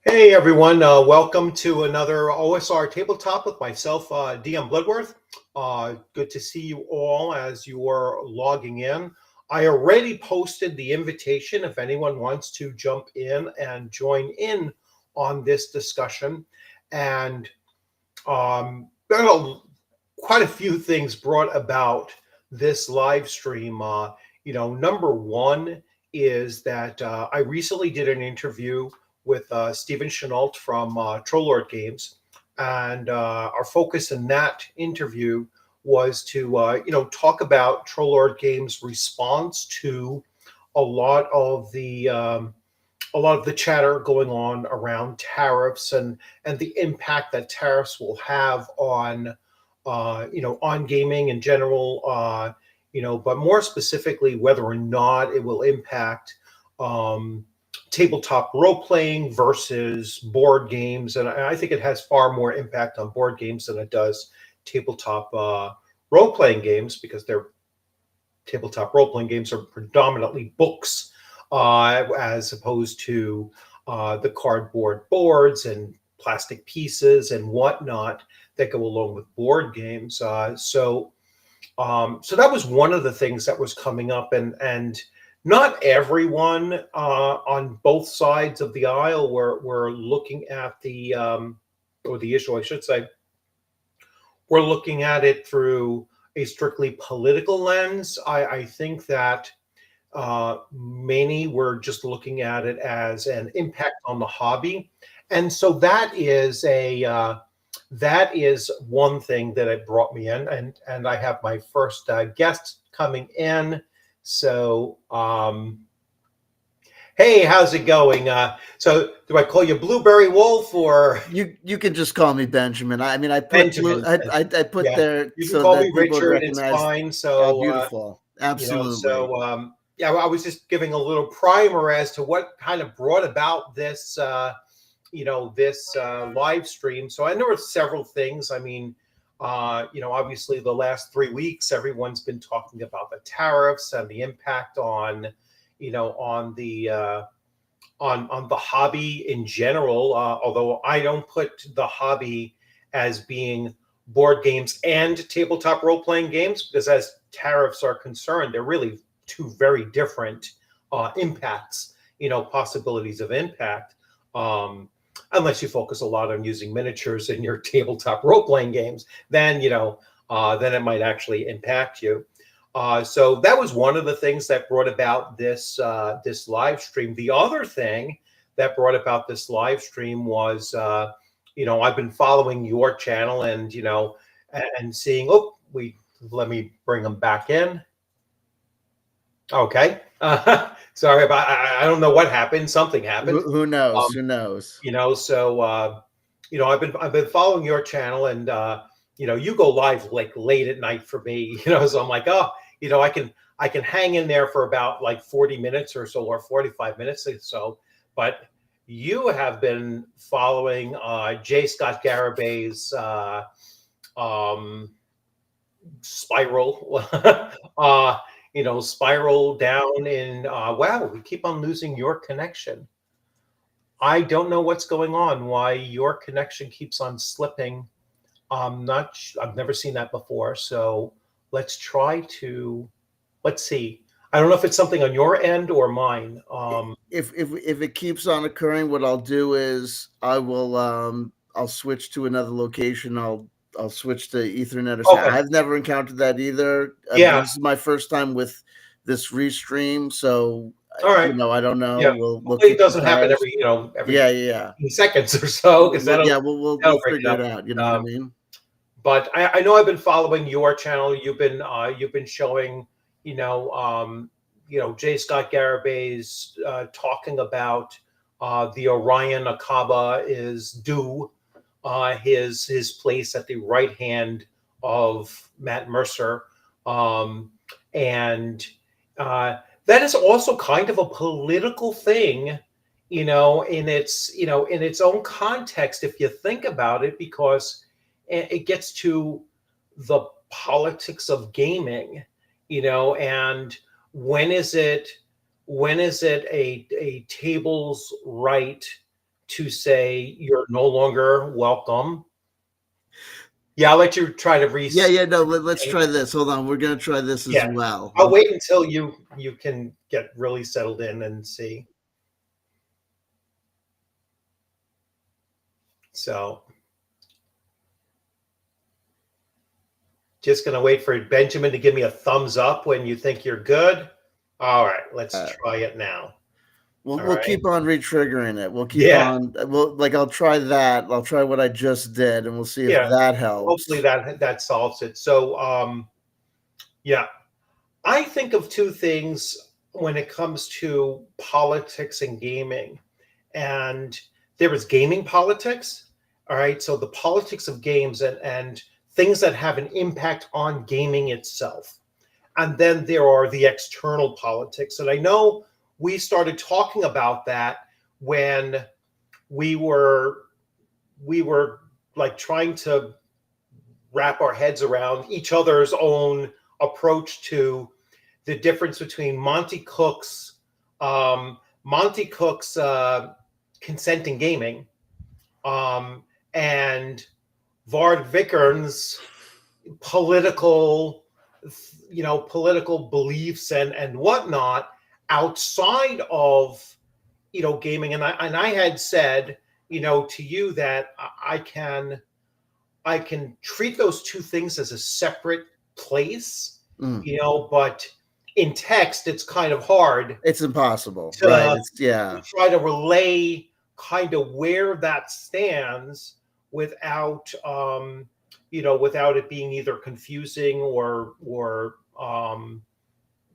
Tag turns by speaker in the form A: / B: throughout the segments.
A: Hey everyone, welcome to another OSR Tabletop with myself, DM Bloodworth. Good to see you all as you are logging in. I already posted the invitation if anyone wants to jump in and join in on this discussion. And there are quite a few things brought about this live stream. Number one is that I recently did an interview with Stephen Chenault from Trollord Games, and our focus in that interview was to talk about Trollord Games' response to a lot of the chatter going on around tariffs and the impact that tariffs will have on on gaming in general, but more specifically whether or not it will impact tabletop role playing versus board games. And I think it has far more impact on board games than it does tabletop role playing games, because their tabletop role playing games are predominantly books, as opposed to the cardboard boards and plastic pieces and whatnot that go along with board games. So that was one of the things that was coming up, and not everyone on both sides of the aisle were looking at the or the issue, I should say. We're looking at it through a strictly political lens. I think that many were just looking at it as an impact on the hobby, and so that is one thing that it brought me in, and I have my first guest coming in. So, hey, how's it going? So, do I call you Blueberry Wolf, or
B: you can just call me Benjamin? I mean, I put
A: Benjamin?
B: I put there
A: You can
B: so
A: call
B: that
A: me
B: people
A: Richard.
B: recognize.
A: It's fine. So,
B: beautiful, absolutely.
A: I was just giving a little primer as to what kind of brought about this, this live stream. So I know there were several things. I mean, obviously the last 3 weeks, everyone's been talking about the tariffs and the impact on, on the hobby in general. Although I don't put the hobby as being board games and tabletop role-playing games, because as tariffs are concerned, they're really two very different impacts, possibilities of impact. Unless you focus a lot on using miniatures in your tabletop role-playing games, then then it might actually impact you. So that was one of the things that brought about this this live stream. The other thing that brought about this live stream was, I've been following your channel and and seeing. Oh, let me bring them back in. Okay. Sorry about. I don't know what happened. Something happened.
B: Who knows? Who knows?
A: So I've been following your channel, and you go live like late at night for me. So I'm like, oh, I can hang in there for about like 40 minutes or so, or 45 minutes or so. But you have been following J. Scott Garabay's spiral. Spiral down in, wow, we keep on losing your connection. I don't know what's going on, why your connection keeps on slipping. I've never seen that before. So let's see. I don't know if it's something on your end or mine.
B: If it keeps on occurring, what I'll do is I'll switch to another location. I'll switch to Ethernet or something.
A: Okay.
B: I've never encountered that either.
A: Yeah.
B: This is my first time with this restream, so
A: all right.
B: I don't know.
A: Yeah.
B: We'll
A: it doesn't happen every few seconds or so, because
B: we'll figure it out. You know what I mean?
A: But I know I've been following your channel. You've been showing J. Scott Garibay's talking about the Orion Akaba is due his place at the right hand of Matt Mercer, and that is also kind of a political thing, in its own context, if you think about it, because it gets to the politics of gaming, and when is it a table's right to say you're no longer welcome? Yeah, I'll let you try to
B: No, let's try this. Hold on, we're gonna try this as well.
A: I'll wait until you can get really settled in and see. So just gonna wait for Benjamin to give me a thumbs up when you think you're good. All right, let's try it now.
B: We'll keep on re-triggering it. We'll keep on. I'll try that. I'll try what I just did, and we'll see if that helps.
A: Hopefully that solves it. So, I think of two things when it comes to politics and gaming, and there is gaming politics. All right, so the politics of games and things that have an impact on gaming itself, and then there are the external politics. And I know we started talking about that when we were like trying to wrap our heads around each other's own approach to the difference between Monty Cook's consent in gaming, and Vard Vikernes' political beliefs and whatnot outside of gaming. And I had said to you that I can treat those two things as a separate place, but in text it's kind of hard.
B: It's impossible,
A: to,
B: right?
A: To try to relay kind of where that stands without without it being either confusing or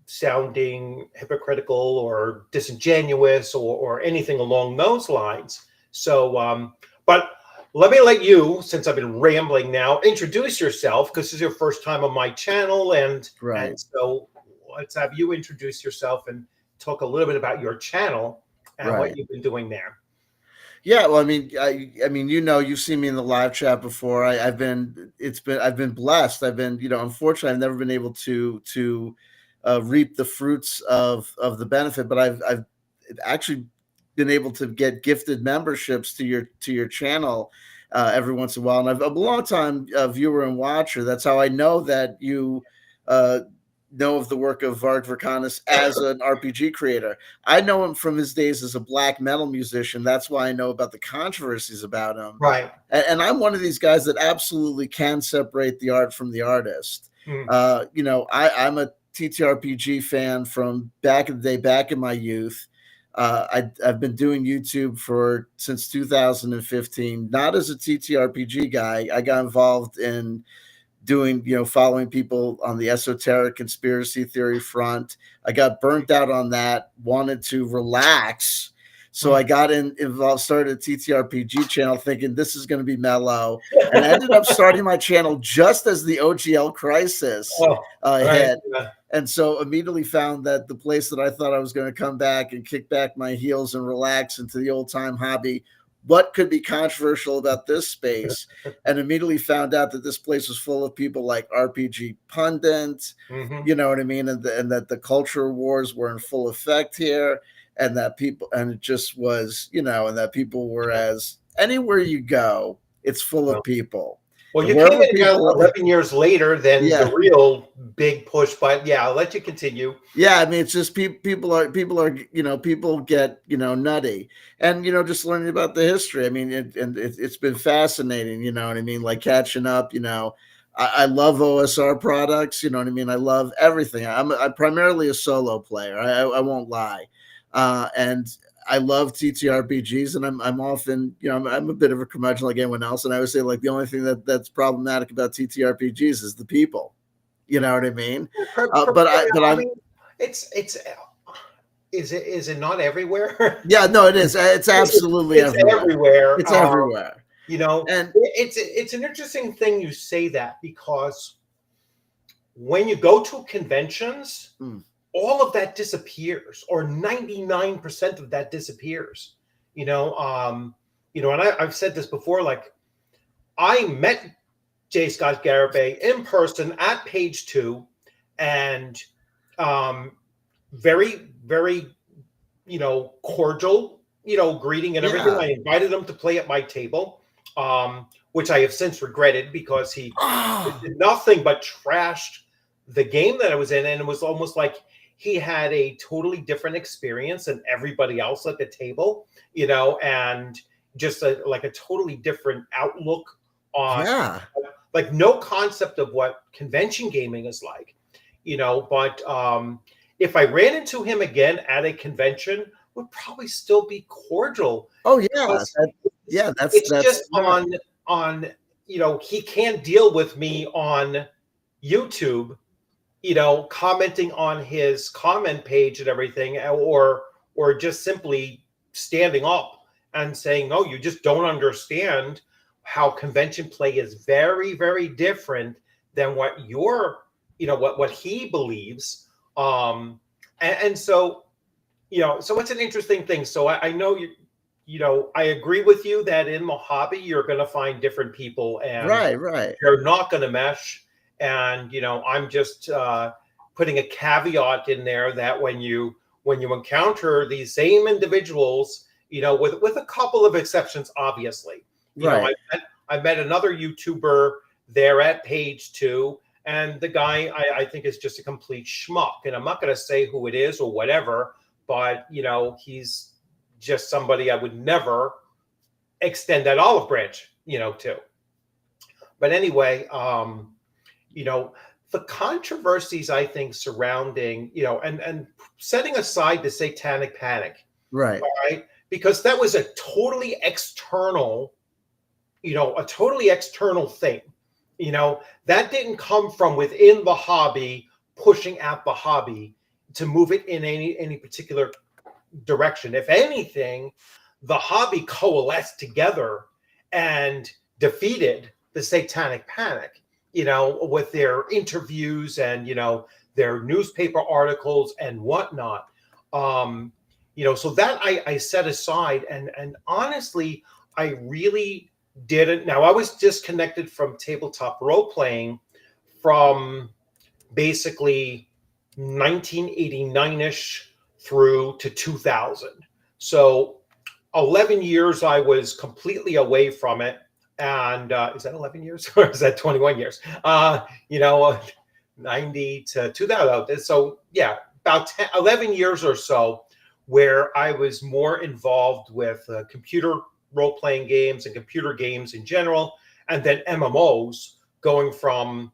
A: sounding hypocritical or disingenuous or anything along those lines. So, but let me let you, since I've been rambling now, introduce yourself, because this is your first time on my channel, and so let's have you introduce yourself and talk a little bit about your channel and what you've been doing there.
B: Yeah, well, I mean, you've seen me in the live chat before. I've been blessed. I've been, unfortunately, I've never been able to reap the fruits of the benefit, but I've actually been able to get gifted memberships to your channel every once in a while, and I'm a long time viewer and watcher. That's how I know that you know of the work of Vard Vikernes as an RPG creator. I know him from his days as a black metal musician. That's why I know about the controversies about him.
A: Right.
B: And I'm one of these guys that absolutely can separate the art from the artist. I'm a TTRPG fan from back in the day, back in my youth. I've been doing YouTube since 2015, not as a TTRPG guy. I got involved in doing, following people on the esoteric conspiracy theory front. I got burnt out on that, wanted to relax. So I got involved, started a TTRPG channel thinking this is going to be mellow, and I ended up starting my channel just as the OGL crisis hit. Yeah. And so immediately found that the place that I thought I was going to come back and kick back my heels and relax into the old time hobby, what could be controversial about this space? And immediately found out that this place was full of people like RPG pundits, you know what I mean? And that the culture wars were in full effect here, and that it just was, and that people were, as anywhere you go, it's full of people.
A: Well, you came in 11 years later than the real big push, but I'll let you continue.
B: Yeah, I mean, it's just people get, nutty, and, just learning about the history. I mean, it's been fascinating, you know what I mean? Like catching up, I love OSR products, you know what I mean? I love everything. I'm primarily a solo player. I won't lie. And I love TTRPGs, and I'm often, I'm a bit of a curmudgeon like anyone else. And I would say, like, the only thing that's problematic about TTRPGs is the people. You know what I mean?
A: I mean, it's is it not everywhere?
B: Yeah, no, it is. It's absolutely
A: It's
B: everywhere.
A: everywhere.
B: It's everywhere.
A: You know,
B: And
A: it's an interesting thing you say that, because when you go to conventions, all of that disappears, or 99% of that disappears. And I've said this before, like, I met J. Scott Garibay in person at Page 2, and very, very, cordial, greeting and everything.
B: Yeah.
A: I invited him to play at my table, which I have since regretted, because he did nothing but trashed the game that I was in. And it was almost like he had a totally different experience than everybody else at the table, and just like a totally different outlook on, like, no concept of what convention gaming is like, but if I ran into him again at a convention, would probably still be cordial.
B: Oh yeah. That's
A: just on he can't deal with me on YouTube, commenting on his comment page and everything, or just simply standing up and saying, no, you just don't understand how convention play is very, very different than what what he believes. And so, so it's an interesting thing. So I know I agree with you that in the hobby, you're going to find different people, and
B: right.
A: they're not going to mesh. And, I'm just putting a caveat in there that when you encounter these same individuals, with a couple of exceptions, obviously, I met another YouTuber there at Page 2, and the guy I think is just a complete schmuck. And I'm not going to say who it is or whatever, but, he's just somebody I would never extend that olive branch, to. But anyway, the controversies, I think, surrounding, and setting aside the Satanic Panic,
B: right,
A: because that was a totally external thing, that didn't come from within the hobby, pushing at the hobby to move it in any particular direction. If anything, the hobby coalesced together and defeated the Satanic Panic, with their interviews and, their newspaper articles and whatnot. So that I set aside, and honestly, I really didn't. Now, I was disconnected from tabletop role playing from basically 1989-ish through to 2000. So 11 years I was completely away from it. And is that 11 years or is that 21 years? 90 to 2000. So yeah, about 11 years or so where I was more involved with computer role-playing games and computer games in general, and then MMOs, going from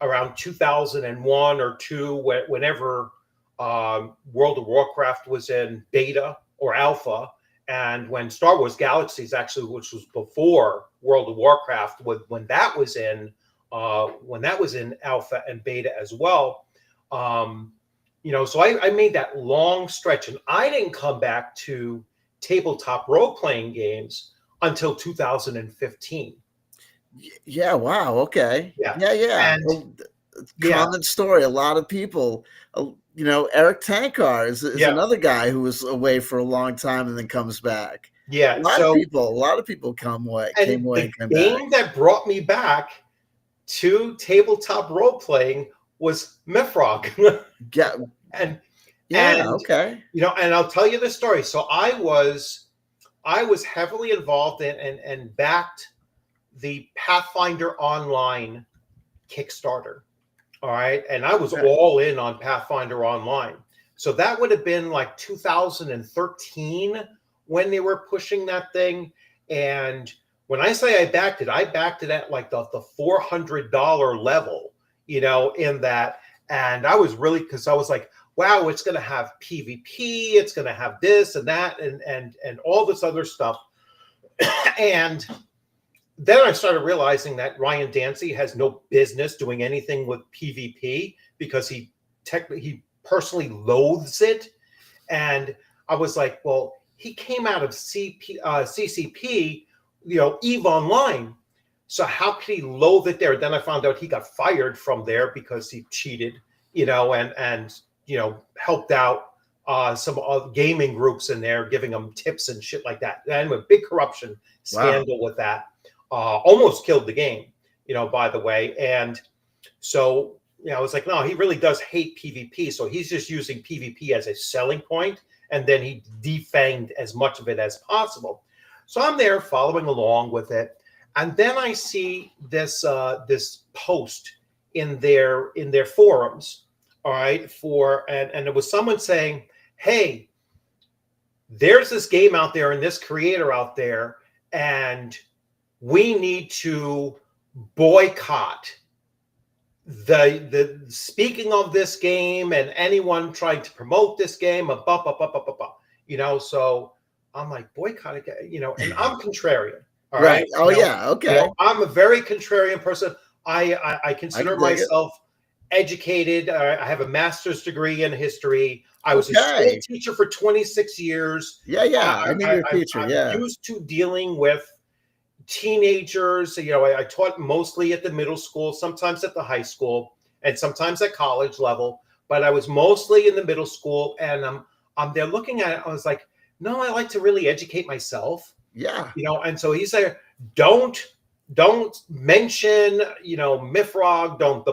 A: around 2001 or 2, whenever World of Warcraft was in beta or alpha, and when Star Wars Galaxies, actually, which was before World of Warcraft, when that was in alpha and beta as well. So I made that long stretch, and I didn't come back to tabletop role-playing games until 2015.
B: Yeah. Wow. Okay.
A: Yeah.
B: And common story. A lot of people, Eric Tankar is another guy who was away for a long time and then comes back.
A: Yeah.
B: A lot of people came away and came
A: game
B: back.
A: that brought me back to tabletop role-playing was Mythrog.
B: Yeah. Okay.
A: And I'll tell you the story. So I was heavily involved in and backed the Pathfinder Online Kickstarter. All right. And I was all in on Pathfinder Online. So that would have been like 2013 when they were pushing that thing. And when I say I backed it at like the $400 level, in that. And I was really, because I was like, wow, it's going to have PvP, it's going to have this and that and all this other stuff. And then I started realizing that Ryan Dancey has no business doing anything with PvP, because he personally loathes it. And I was like, well, he came out of CCP, EVE Online. So how could he loathe it there? Then I found out he got fired from there because he cheated, and helped out some gaming groups in there, giving them tips and shit like that. And a big corruption scandal with that. Almost killed the game, by the way. And so, I was like, no, he really does hate PvP. So he's just using PvP as a selling point, and then he defanged as much of it as possible. So I'm there following along with it. And then I see this post in their forums, all right, and it was someone saying, hey, there's this game out there and this creator out there, and we need to boycott the speaking of this game and anyone trying to promote this game, so I'm like, boycott it, and I'm contrarian. All right.
B: Oh, yeah. Okay.
A: I'm a very contrarian person. I consider myself educated. I have a master's degree in history. I was a school teacher for 26 years.
B: Yeah. I knew you're a teacher.
A: I'm used to dealing with teenagers. I taught mostly at the middle school, sometimes at the high school, and sometimes at college level. But I was mostly in the middle school, and I'm there looking at it. I was like, no, I like to really educate myself.
B: Yeah.
A: And so he's like, don't mention, Mifrog, don't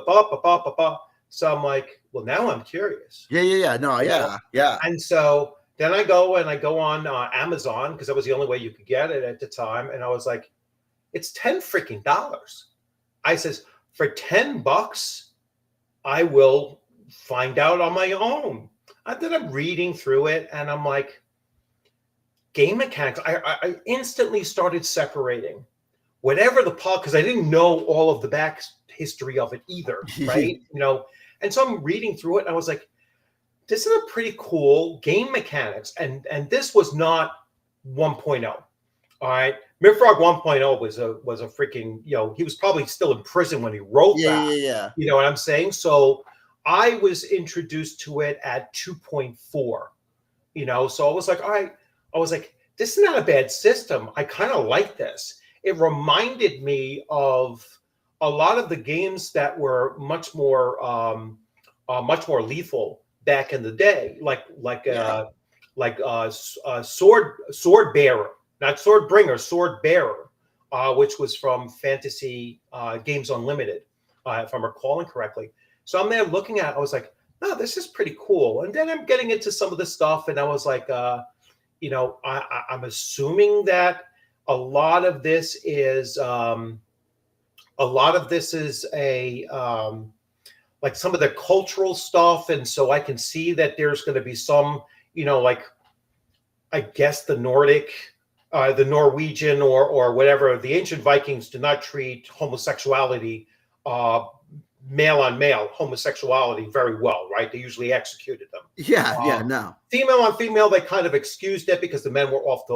A: So I'm like, well, now I'm curious.
B: Yeah. No, yeah.
A: And so then I go on Amazon, because that was the only way you could get it at the time. And I was like, it's $10 freaking. I says, for $10, I will find out on my own. And then I'm reading through it, and I'm like, game mechanics. I instantly started separating whatever because I didn't know all of the back history of it either, right? And so I'm reading through it, and I was like, this is a pretty cool game mechanics. And this was not 1.0. All right. Mifrog 1.0 was a freaking, he was probably still in prison when he wrote that.
B: Yeah.
A: You know what I'm saying? So I was introduced to it at 2.4, so I was like, all right. I was like, this is not a bad system. I kind of like this. It reminded me of a lot of the games that were much more lethal back in the day, like Sword Bearer, not Sword Bringer, Sword Bearer, which was from Fantasy Games Unlimited, if I'm recalling correctly. So I'm there looking at it. I was like, no, this is pretty cool. And then I'm getting into some of the stuff, and I was like, I'm assuming that a lot of this is like some of the cultural stuff, and so I can see that there's going to be some, I guess the Nordic, the Norwegian, or whatever. The ancient Vikings did not treat homosexuality, male on male homosexuality very well, right? They usually executed them.
B: No.
A: Female on female, they kind of excused it because the men were off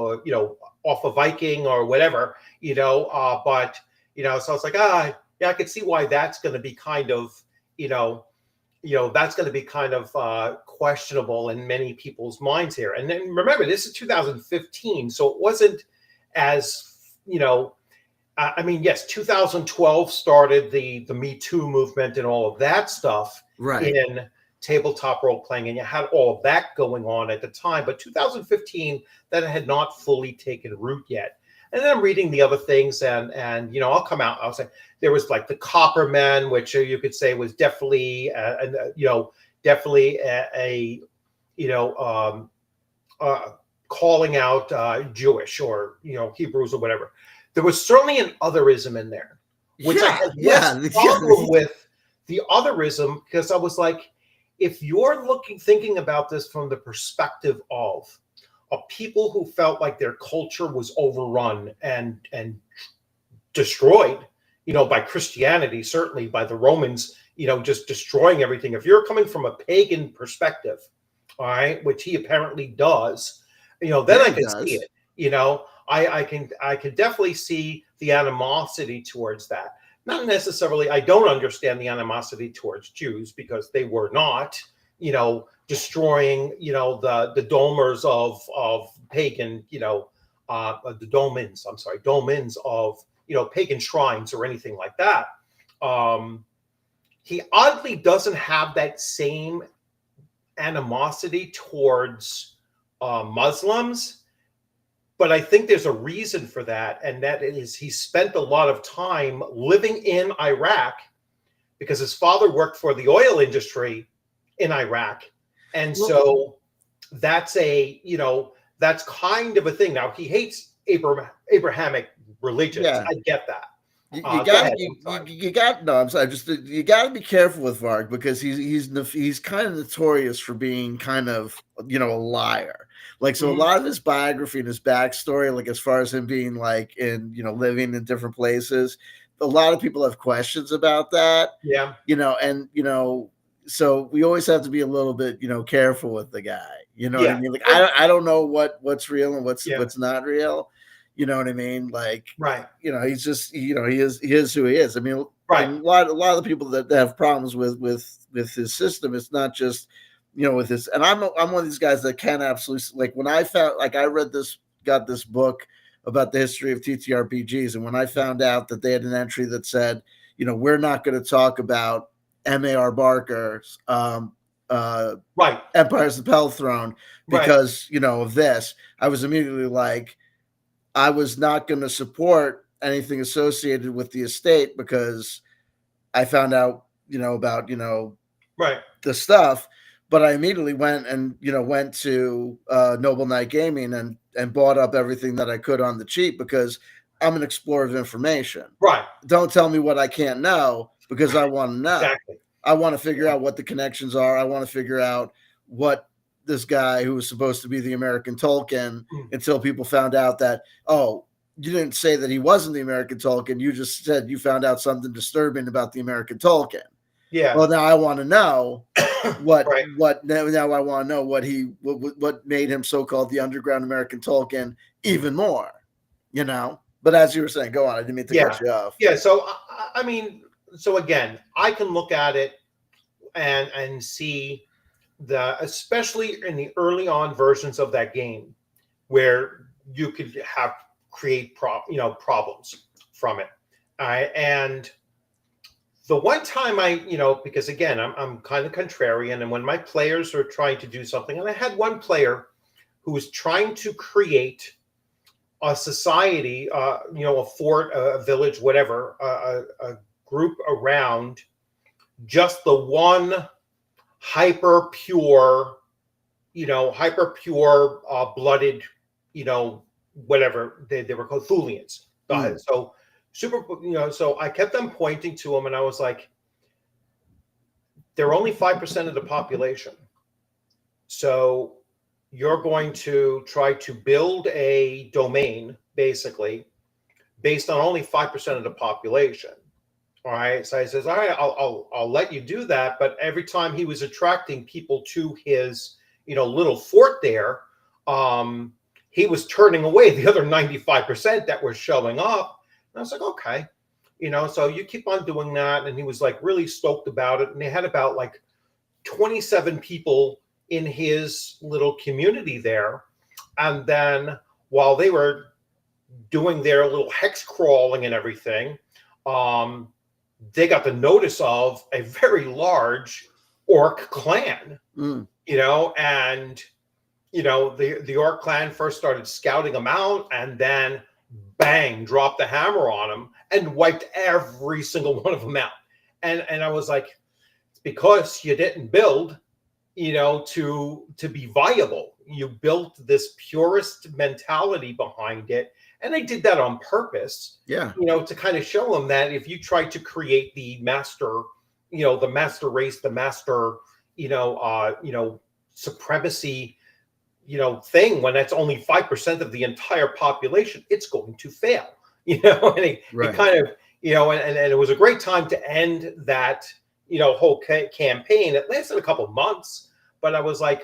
A: a Viking or whatever, but, so I was like, I could see why that's going to be kind of, that's going to be kind of questionable in many people's minds here. And then remember, this is 2015, so it wasn't as, yes, 2012 started the Me Too movement and all of that stuff in tabletop role playing, and you had all of that going on at the time. But 2015, that had not fully taken root yet. And then I'm reading the other things, and I'll come out. I'll say there was like the Copper Men, which you could say was definitely calling out Jewish or Hebrews or whatever. There was certainly an otherism in there, which I had less problem with the otherism, because I was like, if you're thinking about this from the perspective of people who felt like their culture was overrun and destroyed, by Christianity, certainly by the Romans, just destroying everything. If you're coming from a pagan perspective, all right, which he apparently does, then I can see it. I can definitely see the animosity towards that. Not necessarily, I don't understand the animosity towards Jews, because they were not, destroying, the domers of pagan, the dolmens. I'm sorry, dolmens of pagan shrines or anything like that. He oddly doesn't have that same animosity towards Muslims, but I think there's a reason for that, and that is he spent a lot of time living in Iraq because his father worked for the oil industry in Iraq, and so that's that's kind of a thing. Now he hates Abrahamic religions.
B: Yeah.
A: I get that.
B: You got no. I'm sorry. Just you got to be careful with Varg because he's kind of notorious for being kind of a liar. Like so, a lot of his biography and his backstory, like as far as him being like in living in different places, a lot of people have questions about that.
A: Yeah.
B: So we always have to be a little bit careful with the guy. You know what I mean? Like I don't know what's real and what's not real. You know what I mean? Like,
A: right.
B: He's just, he is who he is. I mean,
A: right.
B: A lot of the people that have problems with his system, it's not just, with his, and I'm one of these guys that can absolutely, like when I found, like I got this book about the history of TTRPGs. And when I found out that they had an entry that said, we're not going to talk about M.A.R. Barker's,
A: right.
B: Empires of the Pelthrone because, of this, I was immediately like, I was not going to support anything associated with the estate because I found out, about,
A: right.
B: the stuff, but I immediately went to Noble Knight Gaming and bought up everything that I could on the cheap because I'm an explorer of information.
A: Right.
B: Don't tell me what I can't know because I want to know.
A: Exactly.
B: I want to figure out what the connections are. I want to figure out what this guy who was supposed to be the American Tolkien until people found out that, oh, you didn't say that he wasn't the American Tolkien. You just said you found out something disturbing about the American Tolkien.
A: Yeah.
B: Well, now I want to know what now I want to know what made him so-called the underground American Tolkien even more, But as you were saying, go on. I didn't mean to cut you off.
A: Yeah. So, I mean, so again, I can look at it and see especially in the early on versions of that game where you could create problems from it. And the one time because again, I'm kind of contrarian, and when my players are trying to do something, and I had one player who was trying to create a society, a fort, a village, whatever, a group around just the one hyper pure blooded, whatever they were called, Thulians. So super, so I kept them pointing to them, and I was like, they're only 5% of the population. So you're going to try to build a domain, basically, based on only 5% of the population. All right. So I says, all right, I'll let you do that. But every time he was attracting people to his, little fort there, he was turning away the other 95% that were showing up. And I was like, okay, so you keep on doing that. And he was like really stoked about it. And they had about like 27 people in his little community there. And then while they were doing their little hex crawling and everything, they got the notice of a very large orc clan, and the orc clan first started scouting them out, and then bang, dropped the hammer on them and wiped every single one of them out. And I was like, it's because you didn't build, to be viable. You built this purist mentality behind it. And I did that on purpose, to kind of show them that if you try to create the master, the master race, the master, supremacy, thing, when that's only 5% of the entire population, it's going to fail, and it kind of, and it was a great time to end that, whole campaign. It lasted a couple of months, but I was like,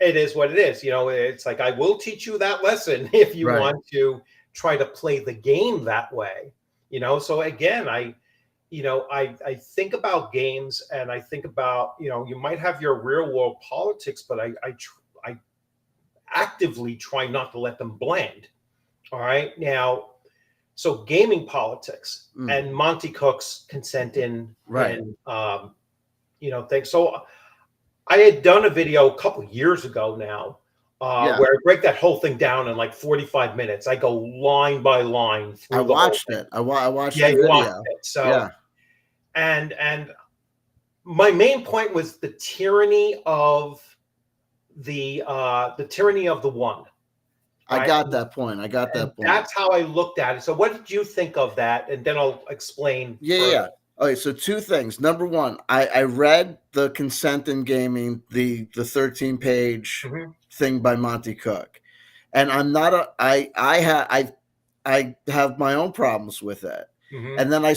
A: it is what it is. It's like, I will teach you that lesson if you want to try to play the game that way. So again, I I think about games, and I think about, you might have your real world politics, but I actively try not to let them blend. All right. Now, so gaming politics and Monty Cook's consent
B: Right.
A: things. So I had done a video a couple years ago now, where I break that whole thing down in like 45 minutes. I go line by line through
B: I
A: the whole
B: watched
A: thing.
B: it. I watched
A: Yeah,
B: the
A: you watched
B: video.
A: it. So
B: Yeah.
A: and my main point was the tyranny of the tyranny of the one.
B: I
A: Right?
B: got that point. I got
A: And
B: that point.
A: that's how I looked at it. So what did you think of that? And then I'll explain further.
B: Yeah. Okay, so two things. Number one, I read the consent in gaming, the 13-page thing by Monty Cook, and I'm not a I have my own problems with it. And then I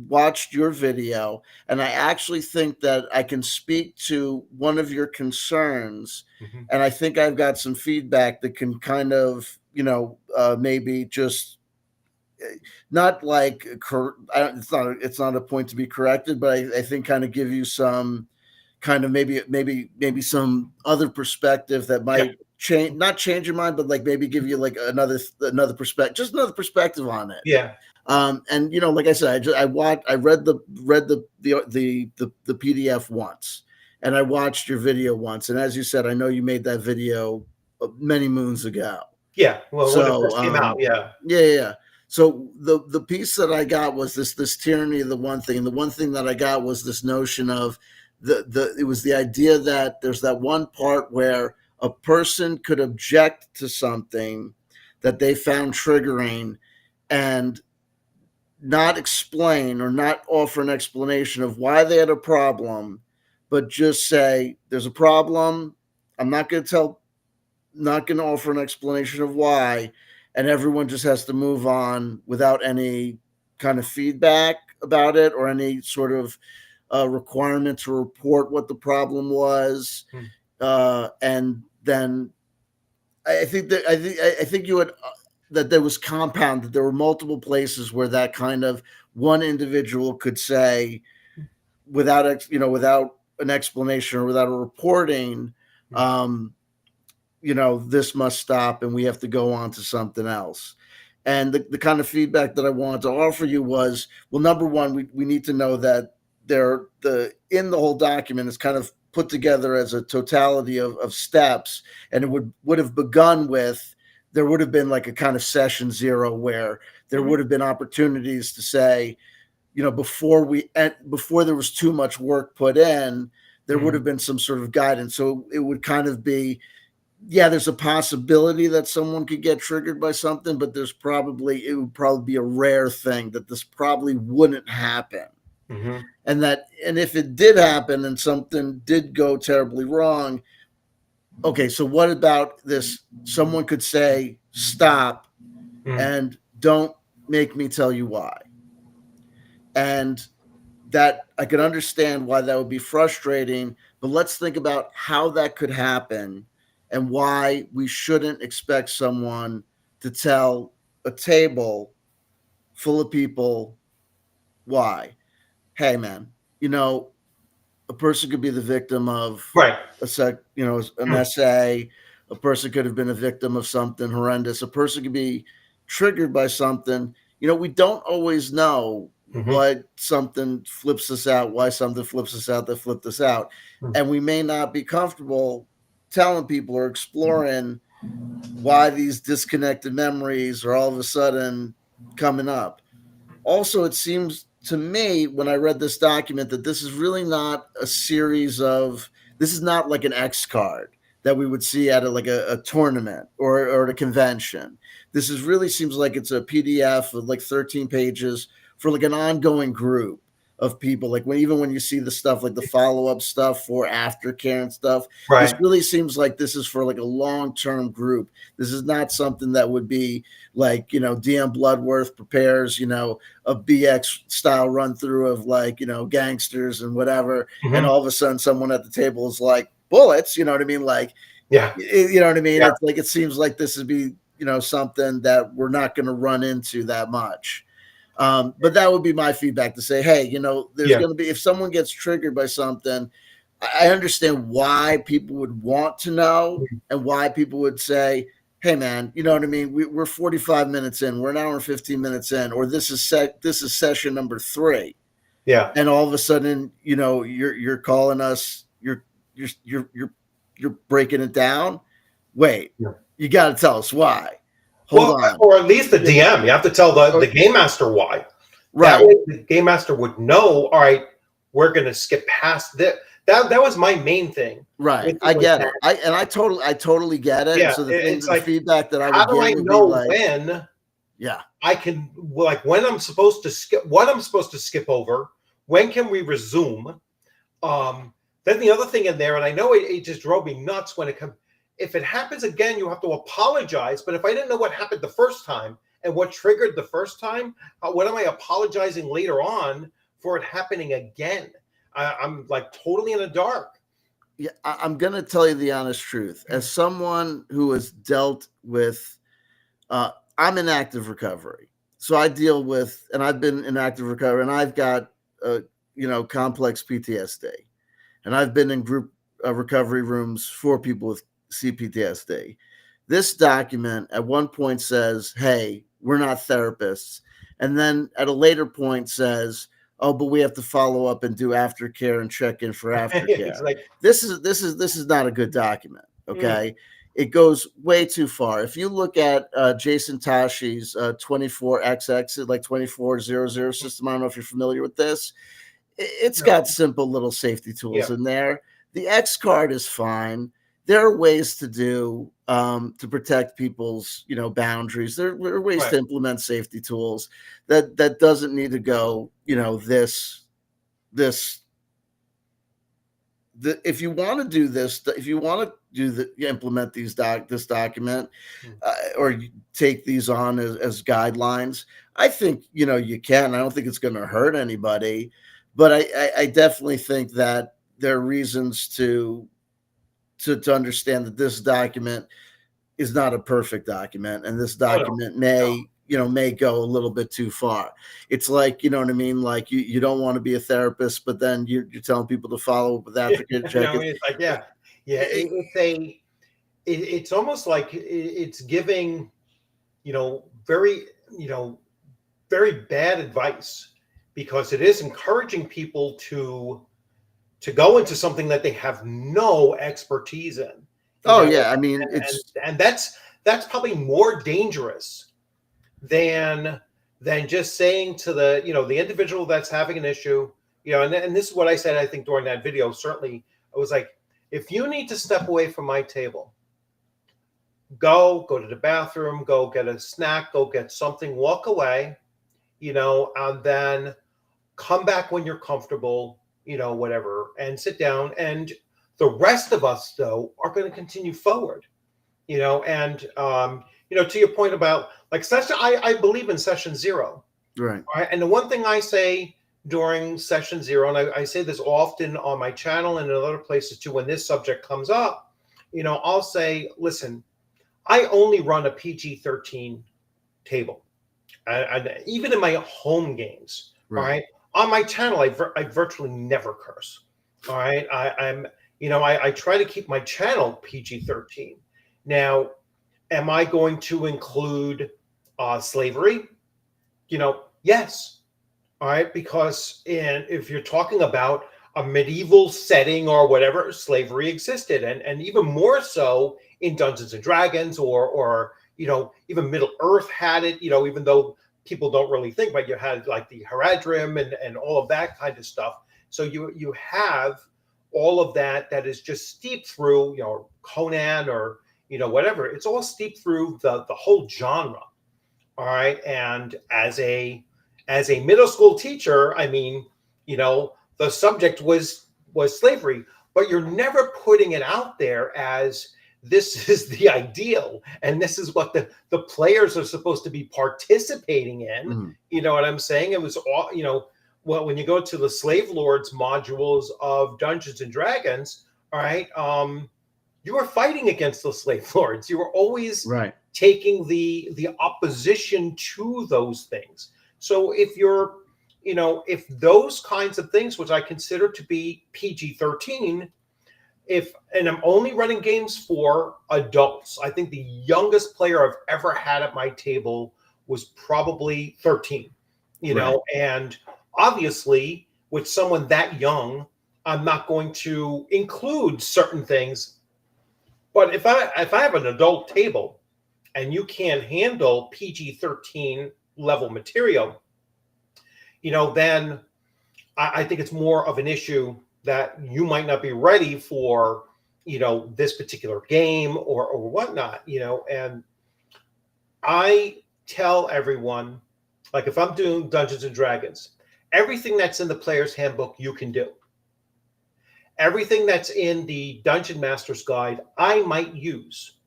B: watched your video, and I actually think that I can speak to one of your concerns, and I think I've got some feedback that can kind of, maybe just not like it's not a point to be corrected, but I think kind of give you some kind of maybe some other perspective that might not change your mind, but like maybe give you like another perspective, just another perspective on it.
A: Yeah.
B: And like I said, I read the PDF once, and I watched your video once, and as you said, I know you made that video many moons ago.
A: Yeah. Well, when it first came out, yeah.
B: Yeah. So the piece that I got was this tyranny of the one thing, and the one thing that I got was this notion of it was the idea that there's that one part where a person could object to something that they found triggering and not explain or not offer an explanation of why they had a problem, but just say there's a problem. I'm not going to offer an explanation of why, and everyone just has to move on without any kind of feedback about it or any sort of requirement to report what the problem was. And then I think you had that there was compound, that there were multiple places where that kind of one individual could say without an explanation or without a reporting, this must stop and we have to go on to something else. And the kind of feedback that I wanted to offer you was, well, number one, we need to know that in the whole document is kind of put together as a totality of steps, and it would have begun with, there would have been like a kind of session zero where there would have been opportunities to say, before there was too much work put in, there would have been some sort of guidance. So it would kind of be, there's a possibility that someone could get triggered by something, but it would probably be a rare thing that this probably wouldn't happen. And if it did happen and something did go terribly wrong, okay, so what about this? Someone could say, stop, and don't make me tell you why. And that I could understand why that would be frustrating, but let's think about how that could happen and why we shouldn't expect someone to tell a table full of people why. Hey, man, a person could be the victim of an essay. A person could have been a victim of something horrendous. A person could be triggered by something. We don't always know what something flips us out, why something flips us out that flipped us out. And we may not be comfortable telling people or exploring why these disconnected memories are all of a sudden coming up. Also, it seems to me, when I read this document, that this is really not a series of, this is not like an X card that we would see at a tournament or at a convention. This really seems like it's a PDF of like 13 pages for like an ongoing group of people. Like even when you see the stuff, like the follow-up stuff for aftercare and stuff, this really seems like this is for like a long-term group. This is not something that would be like, DM Bloodworth prepares, a BX style run through of like, gangsters and whatever. And all of a sudden someone at the table is like, bullets, you know what I mean? Like, you know what I mean? It's like, it seems like this would be, something that we're not going to run into that much. But that would be my feedback to say, hey, there's
A: Yeah.
B: going to be, if someone gets triggered by something, I understand why people would want to know and why people would say, hey man, you know what I mean? We're 45 minutes in, we're an hour and 15 minutes in, or this is session number 3.
A: Yeah.
B: And all of a sudden, you're calling us, you're breaking it down. Wait, you got to tell us why. Hold on.
A: Or at least the DM. You have to tell the game master why.
B: Right.
A: That way the game master would know, all right, we're going to skip past that. That was my main thing.
B: Right. I get it. I totally get it.
A: Yeah.
B: So the
A: It's like,
B: feedback that I would
A: how do I
B: get would
A: know
B: be like,
A: when
B: yeah,
A: I can, like, when I'm supposed to skip, what I'm supposed to skip over, when can we resume? Then the other thing in there, and I know it just drove me nuts when it comes, if it happens again, you have to apologize. But if I didn't know what happened the first time and what triggered the first time, what am I apologizing later on for it happening again? I'm like totally in the dark.
B: Yeah, I'm going to tell you the honest truth. As someone who has dealt with, I'm in active recovery. So I deal with, and I've been in active recovery, and I've got, complex PTSD. And I've been in group recovery rooms for people with CPTSD. This document at one point says, hey, we're not therapists. And then at a later point says, oh, but we have to follow up and do aftercare and check in for aftercare.
A: Like,
B: this is not a good document. Okay. It goes way too far. If you look at Jason Tashi's 24XX, like 2400 system, I don't know if you're familiar with this. It's got simple little safety tools in there. The X card is fine. There are ways to do to protect people's boundaries. There are ways to implement safety tools that doesn't need to go if you want to do this, if you want to implement this document or take these on as guidelines, I think you can. I don't think it's going to hurt anybody, but I definitely think that there are reasons to understand that this document is not a perfect document, and this document may go a little bit too far. It's like, you know what I mean? Like you don't want to be a therapist, but then you're telling people to follow up with aftercare check.
A: It's like, it's almost like it's giving, very, very bad advice, because it is encouraging people to go into something that they have no expertise in.
B: I mean,
A: and that's probably more dangerous than just saying to the the individual that's having an issue, and this is what I said, I think, during that video. Certainly, I was like, if you need to step away from my table, go to the bathroom, go get a snack, go get something, walk away, and then come back when you're comfortable, whatever, and sit down. And the rest of us, though, are going to continue forward, and to your point about like session, I believe in session 0.
B: Right.
A: And the one thing I say during session 0, and I say this often on my channel and in other places too, when this subject comes up, I'll say, listen, I only run a PG-13 table, and even in my home games. Right. All right. On my channel, I virtually never curse. All right. I try to keep my channel PG-13. Now, am I going to include slavery? Yes. All right. Because if you're talking about a medieval setting or whatever, slavery existed, and even more so in Dungeons and Dragons, or even Middle Earth had it. Even though people don't really think, but you had like the Haradrim and all of that kind of stuff. So you have all of that is just steeped through, Conan or whatever. It's all steeped through the whole genre. All right. And as a middle school teacher, I mean, the subject was slavery, but you're never putting it out there as this is the ideal and this is what the players are supposed to be participating in.
B: Mm-hmm.
A: You know what I'm saying? It was all, well, when you go to the Slave Lords modules of Dungeons and Dragons, all right, you were fighting against the Slave Lords. You were always taking the opposition to those things. So if you're, if those kinds of things, which I consider to be PG-13, and I'm only running games for adults. I think the youngest player I've ever had at my table was probably 13, and obviously with someone that young, I'm not going to include certain things. But if I have an adult table and you can't handle PG-13 level material, then I think it's more of an issue that you might not be ready for, this particular game or whatnot, and I tell everyone, like if I'm doing Dungeons and Dragons, everything that's in the player's handbook, you can do. Everything that's in the Dungeon Master's Guide, I might use.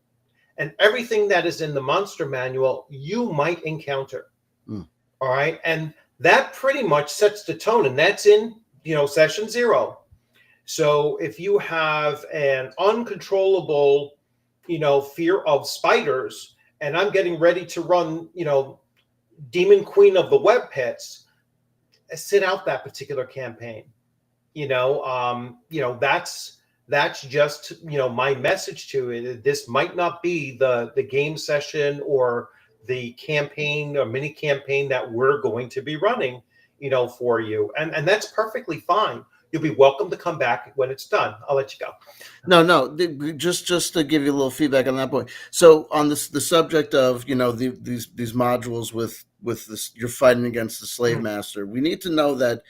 A: And everything that is in the Monster Manual, you might encounter. All right. And that pretty much sets the tone. And that's in, session 0. So if you have an uncontrollable, fear of spiders, and I'm getting ready to run, Demon Queen of the Web Pits, sit out that particular campaign. That's just, my message to it. This might not be the game session or the campaign or mini campaign that we're going to be running, for you. And that's perfectly fine. You'll be welcome to come back when it's done. I'll let you go.
B: No, just to give you a little feedback on that point. So on the subject of, these modules with this, you're fighting against the slave master. We need to know that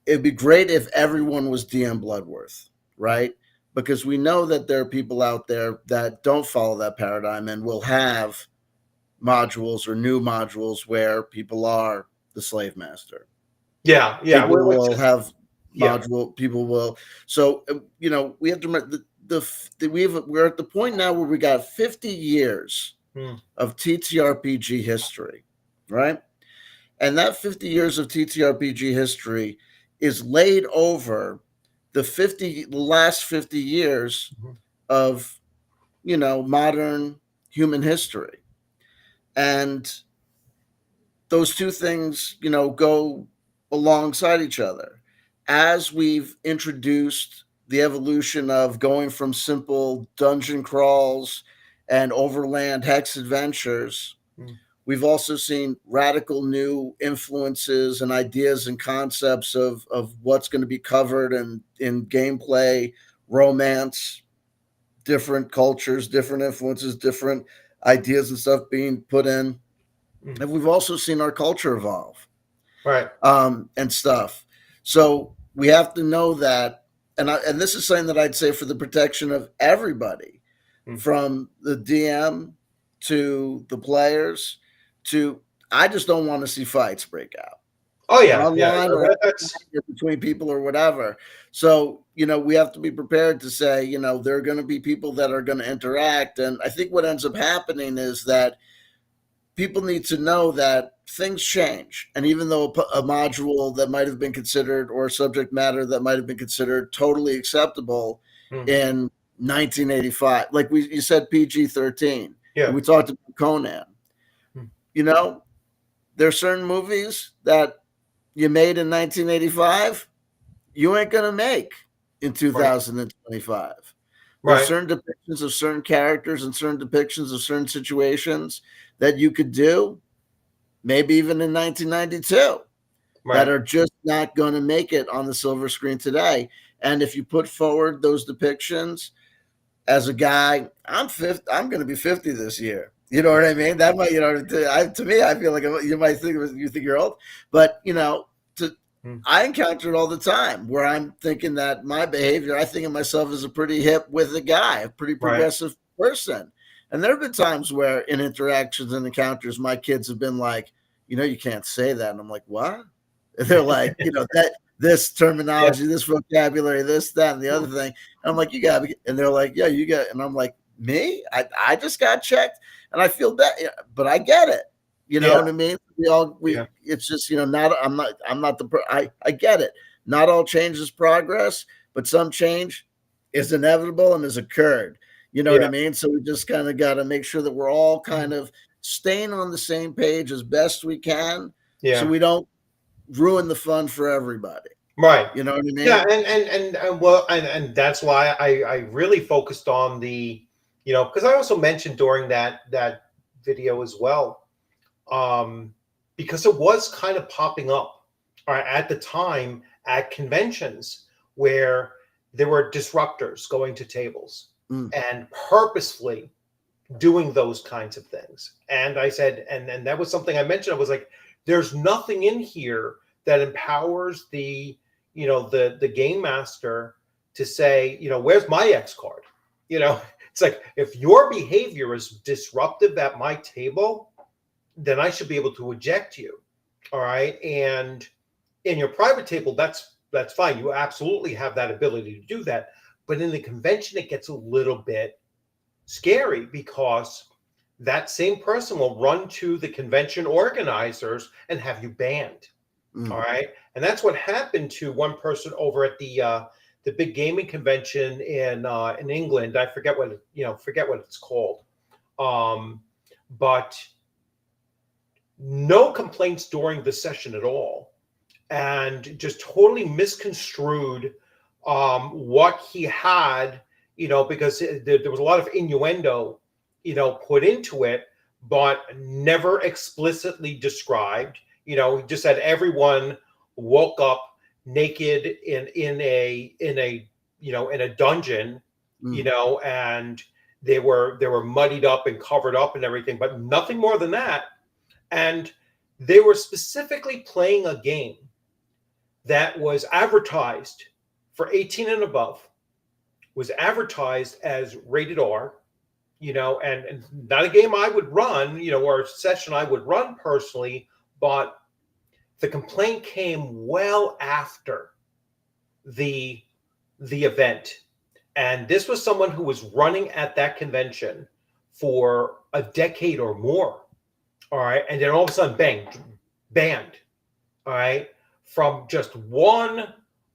B: it'd be great if everyone was DM Bloodworth, right? Because we know that there are people out there that don't follow that paradigm and will have modules or new modules where people are the slave master.
A: Yeah.
B: People will have module. People will. So, we have to remember we're at the point now where we got 50 years of TTRPG history, right? And that 50 years of TTRPG history is laid over the last 50 years of, modern human history. And those two things, go alongside each other. As we've introduced the evolution of going from simple dungeon crawls and overland hex adventures, we've also seen radical new influences and ideas and concepts of what's going to be covered in gameplay, romance, different cultures, different influences, different ideas and stuff being put in. And we've also seen our culture evolve.
A: Right.
B: And stuff. So we have to know that, and this is something that I'd say for the protection of everybody, from the DM to the players to, I just don't want to see fights break out.
A: Oh yeah.
B: Online or between people or whatever. So, we have to be prepared to say, there are going to be people that are going to interact. And I think what ends up happening is that people need to know that things change. And even though a module that might have been considered, or a subject matter that might have been considered totally acceptable in 1985, like you said, PG-13.
A: Yeah.
B: We talked about Conan. There are certain movies that you made in 1985, you ain't going to make in 2025. There are certain depictions of certain characters and certain depictions of certain situations that you could do, maybe even in 1992, that are just not going to make it on the silver screen today. And if you put forward those depictions as a guy, I'm going to be 50 this year. You know what I mean? That might, to me, I feel like you might think you think you're old, but I encounter it all the time where I'm thinking that my behavior, I think of myself as a pretty hip with a guy, a pretty progressive person. And there have been times where in interactions and encounters, my kids have been like, you can't say that. And I'm like, what? And they're like, that this terminology, this vocabulary, this, that, and the other thing. And I'm like, you got to be. And they're like, yeah, you got. And I'm like, me? I just got checked. And I feel bad, but I get it. You know what I mean? It's just, I'm not I get it. Not all change is progress, but some change is inevitable and has occurred. You know what I mean? So we just kind of got to make sure that we're all kind of staying on the same page as best we can, so
A: Yeah.
B: we don't ruin the fun for everybody.
A: Right.
B: You know what I mean?
A: Yeah, and well, and that's why I really focused on the, because I also mentioned during that video as well, because it was kind of popping up at the time at conventions where there were disruptors going to tables
B: Mm.
A: and purposefully doing those kinds of things. And I said, and that was something I mentioned. I was like, there's nothing in here that empowers the game master to say, where's my X card? It's like, if your behavior is disruptive at my table, then I should be able to eject you. All right. And in your private table, that's fine. You absolutely have that ability to do that. But in the convention, it gets a little bit scary because that same person will run to the convention organizers and have you banned.
B: Mm.
A: All right. And that's what happened to one person over at the big gaming convention in England. I forget what it's called. But no complaints during the session at all, and just totally misconstrued what he had, because there was a lot of innuendo, put into it, but never explicitly described. He just said everyone woke up naked in a dungeon, and they were muddied up and covered up and everything, but nothing more than that. And they were specifically playing a game that was advertised for 18 and above, was advertised as rated R, and not a game I would run, or a session I would run personally, but the complaint came well after the event. And this was someone who was running at that convention for a decade or more. All right. And then all of a sudden, bang, banned. All right. From just one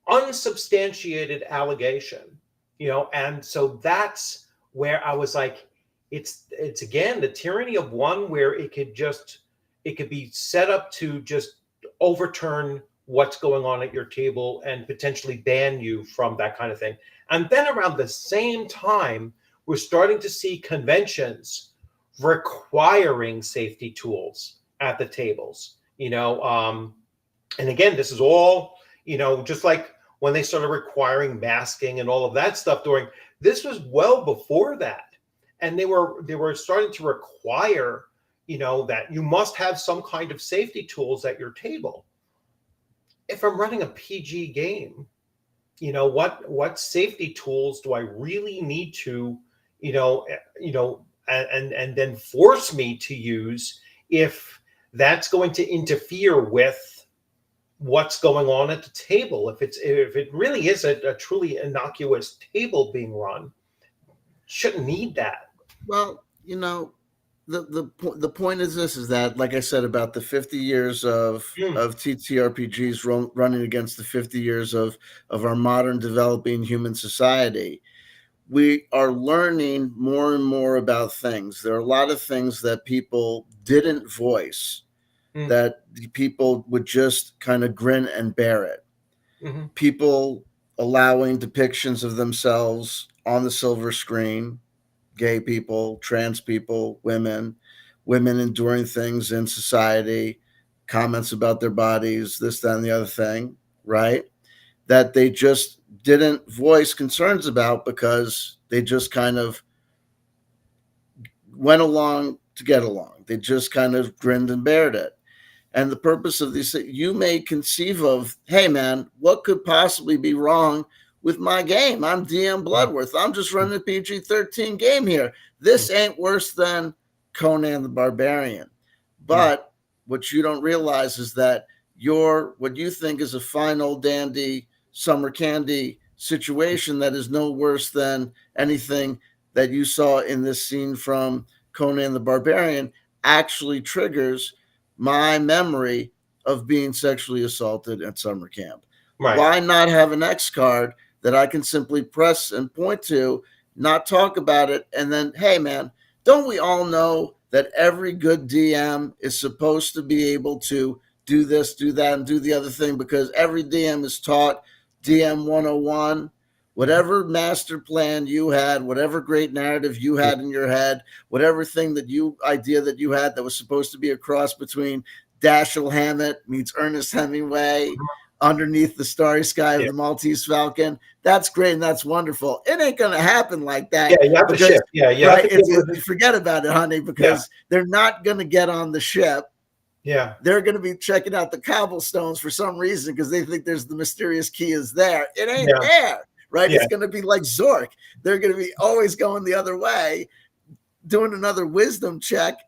A: unsubstantiated allegation, and so that's where I was like, it's again the tyranny of one, where it could be set up to just overturn what's going on at your table and potentially ban you from that kind of thing. And then around the same time, we're starting to see conventions requiring safety tools at the tables, and again, this is all, just like when they started requiring masking and all of that stuff this was well before that. And they were starting to require, that you must have some kind of safety tools at your table. If I'm running a PG game, what safety tools do I really need to, and then force me to use if that's going to interfere with what's going on at the table? If it really is a truly innocuous table being run, shouldn't need that.
B: Well, the point is this, is that, like I said, about the 50 years of TTRPGs running against the 50 years of our modern developing human society, we are learning more and more about things. There are a lot of things that people didn't voice, that people would just kind of grin and bear it.
A: Mm-hmm.
B: People allowing depictions of themselves on the silver screen, gay people, trans people, women enduring things in society, comments about their bodies, this, that, and the other thing, right? That they just didn't voice concerns about because they just kind of went along to get along. They just kind of grinned and bared it. And the purpose of these, you may conceive of, hey man, what could possibly be wrong with my game? I'm DM Bloodworth. I'm just running a PG-13 game here. This ain't worse than Conan the Barbarian. But what you don't realize is that what you think is a fine old dandy summer candy situation that is no worse than anything that you saw in this scene from Conan the Barbarian actually triggers my memory of being sexually assaulted at summer camp.
A: Right.
B: Why not have an X card that I can simply press and point to, not talk about it, and then, hey man, don't we all know that every good DM is supposed to be able to do this, do that, and do the other thing, because every DM is taught DM 101. Whatever master plan you had, whatever great narrative you had in your head, whatever idea that you had that was supposed to be a cross between Dashiell Hammett meets Ernest Hemingway underneath the starry sky of the Maltese Falcon, that's great and that's wonderful. It ain't going to happen like that.
A: Yeah, you have to ship. Yeah,
B: right, forget about it, honey, because they're not going to get on the ship.
A: Yeah.
B: They're going to be checking out the cobblestones for some reason because they think there's the mysterious key is there. It ain't there. Right? Yeah. It's going to be like Zork. They're going to be always going the other way, doing another wisdom check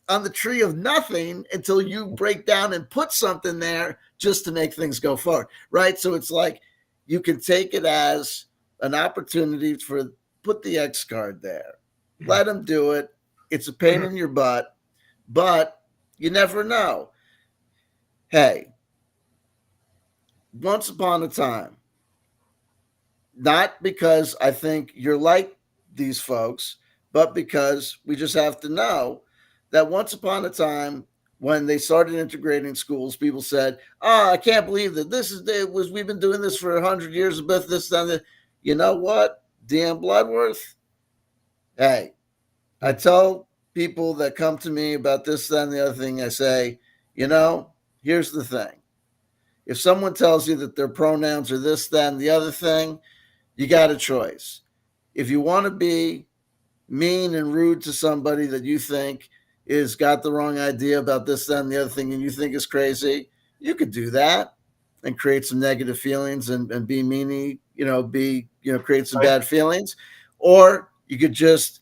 B: on the tree of nothing until you break down and put something there just to make things go forward. Right? So it's like you can take it as an opportunity for put the X card there. Let them do it. It's a pain in your butt, but you never know. Hey, once upon a time, not because I think you're like these folks, but because we just have to know that once upon a time, when they started integrating schools, people said, "Oh, I can't believe that we've been doing this for 100 years about this, that." You know what, DM Bloodworth? Hey, I tell people that come to me about this, that, and the other thing, I say, here's the thing. If someone tells you that their pronouns are this, that, and the other thing, you got a choice. If you want to be mean and rude to somebody that you think is got the wrong idea about this, that, and the other thing, and you think is crazy, you could do that and create some negative feelings and be meanie, create some bad feelings. Or you could just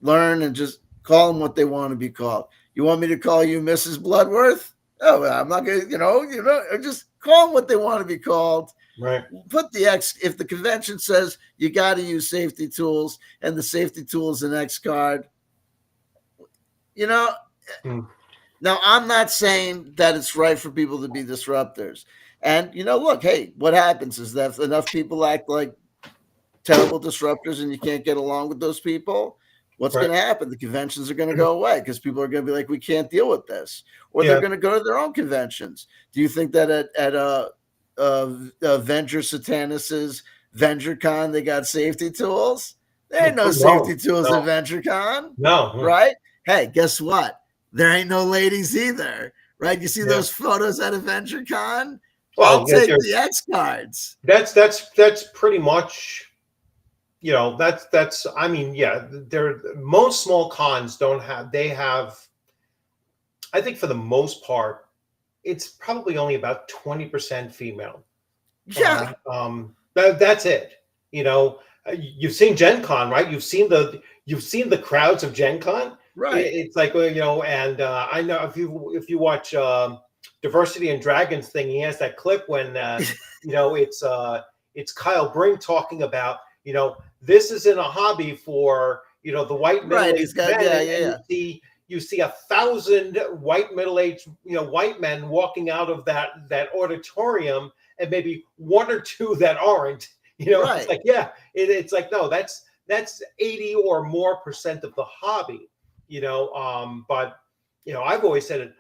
B: learn and just call them what they want to be called. You want me to call you Mrs. Bloodworth? Oh, I'm not going to, just call them what they want to be called.
A: Right.
B: Put the X, if the convention says you got to use safety tools and the safety tool is an X card, Now, I'm not saying that it's right for people to be disruptors. And, look, hey, what happens is that if enough people act like terrible disruptors and you can't get along with those people, what's going to happen? The conventions are going to go away because people are going to be like, we can't deal with this. Or they're going to go to their own conventions. Do you think that at Avenger Satanis's VengerCon, they got safety tools? There ain't no safety tools at VengerCon.
A: No.
B: Right? Hey, guess what? There ain't no ladies either. Right? You see those photos at VengerCon? Well, I'll take the X cards.
A: That's pretty much, I mean, most small cons I think for the most part, it's probably only about 20% female.
B: Yeah.
A: That's it. You've seen Gen Con, right? You've seen the crowds of Gen Con.
B: Right.
A: It's like, and I know if you watch Diversity and Dragons thing, he has that clip when, it's Kyle Brink talking about, this isn't a hobby for, the white
B: right. He's got,
A: you see 1,000 white middle-aged, white men walking out of that auditorium, and maybe one or two that aren't.
B: Right.
A: It's like, it's like, no, that's 80 or more % of the hobby. But I've always said it.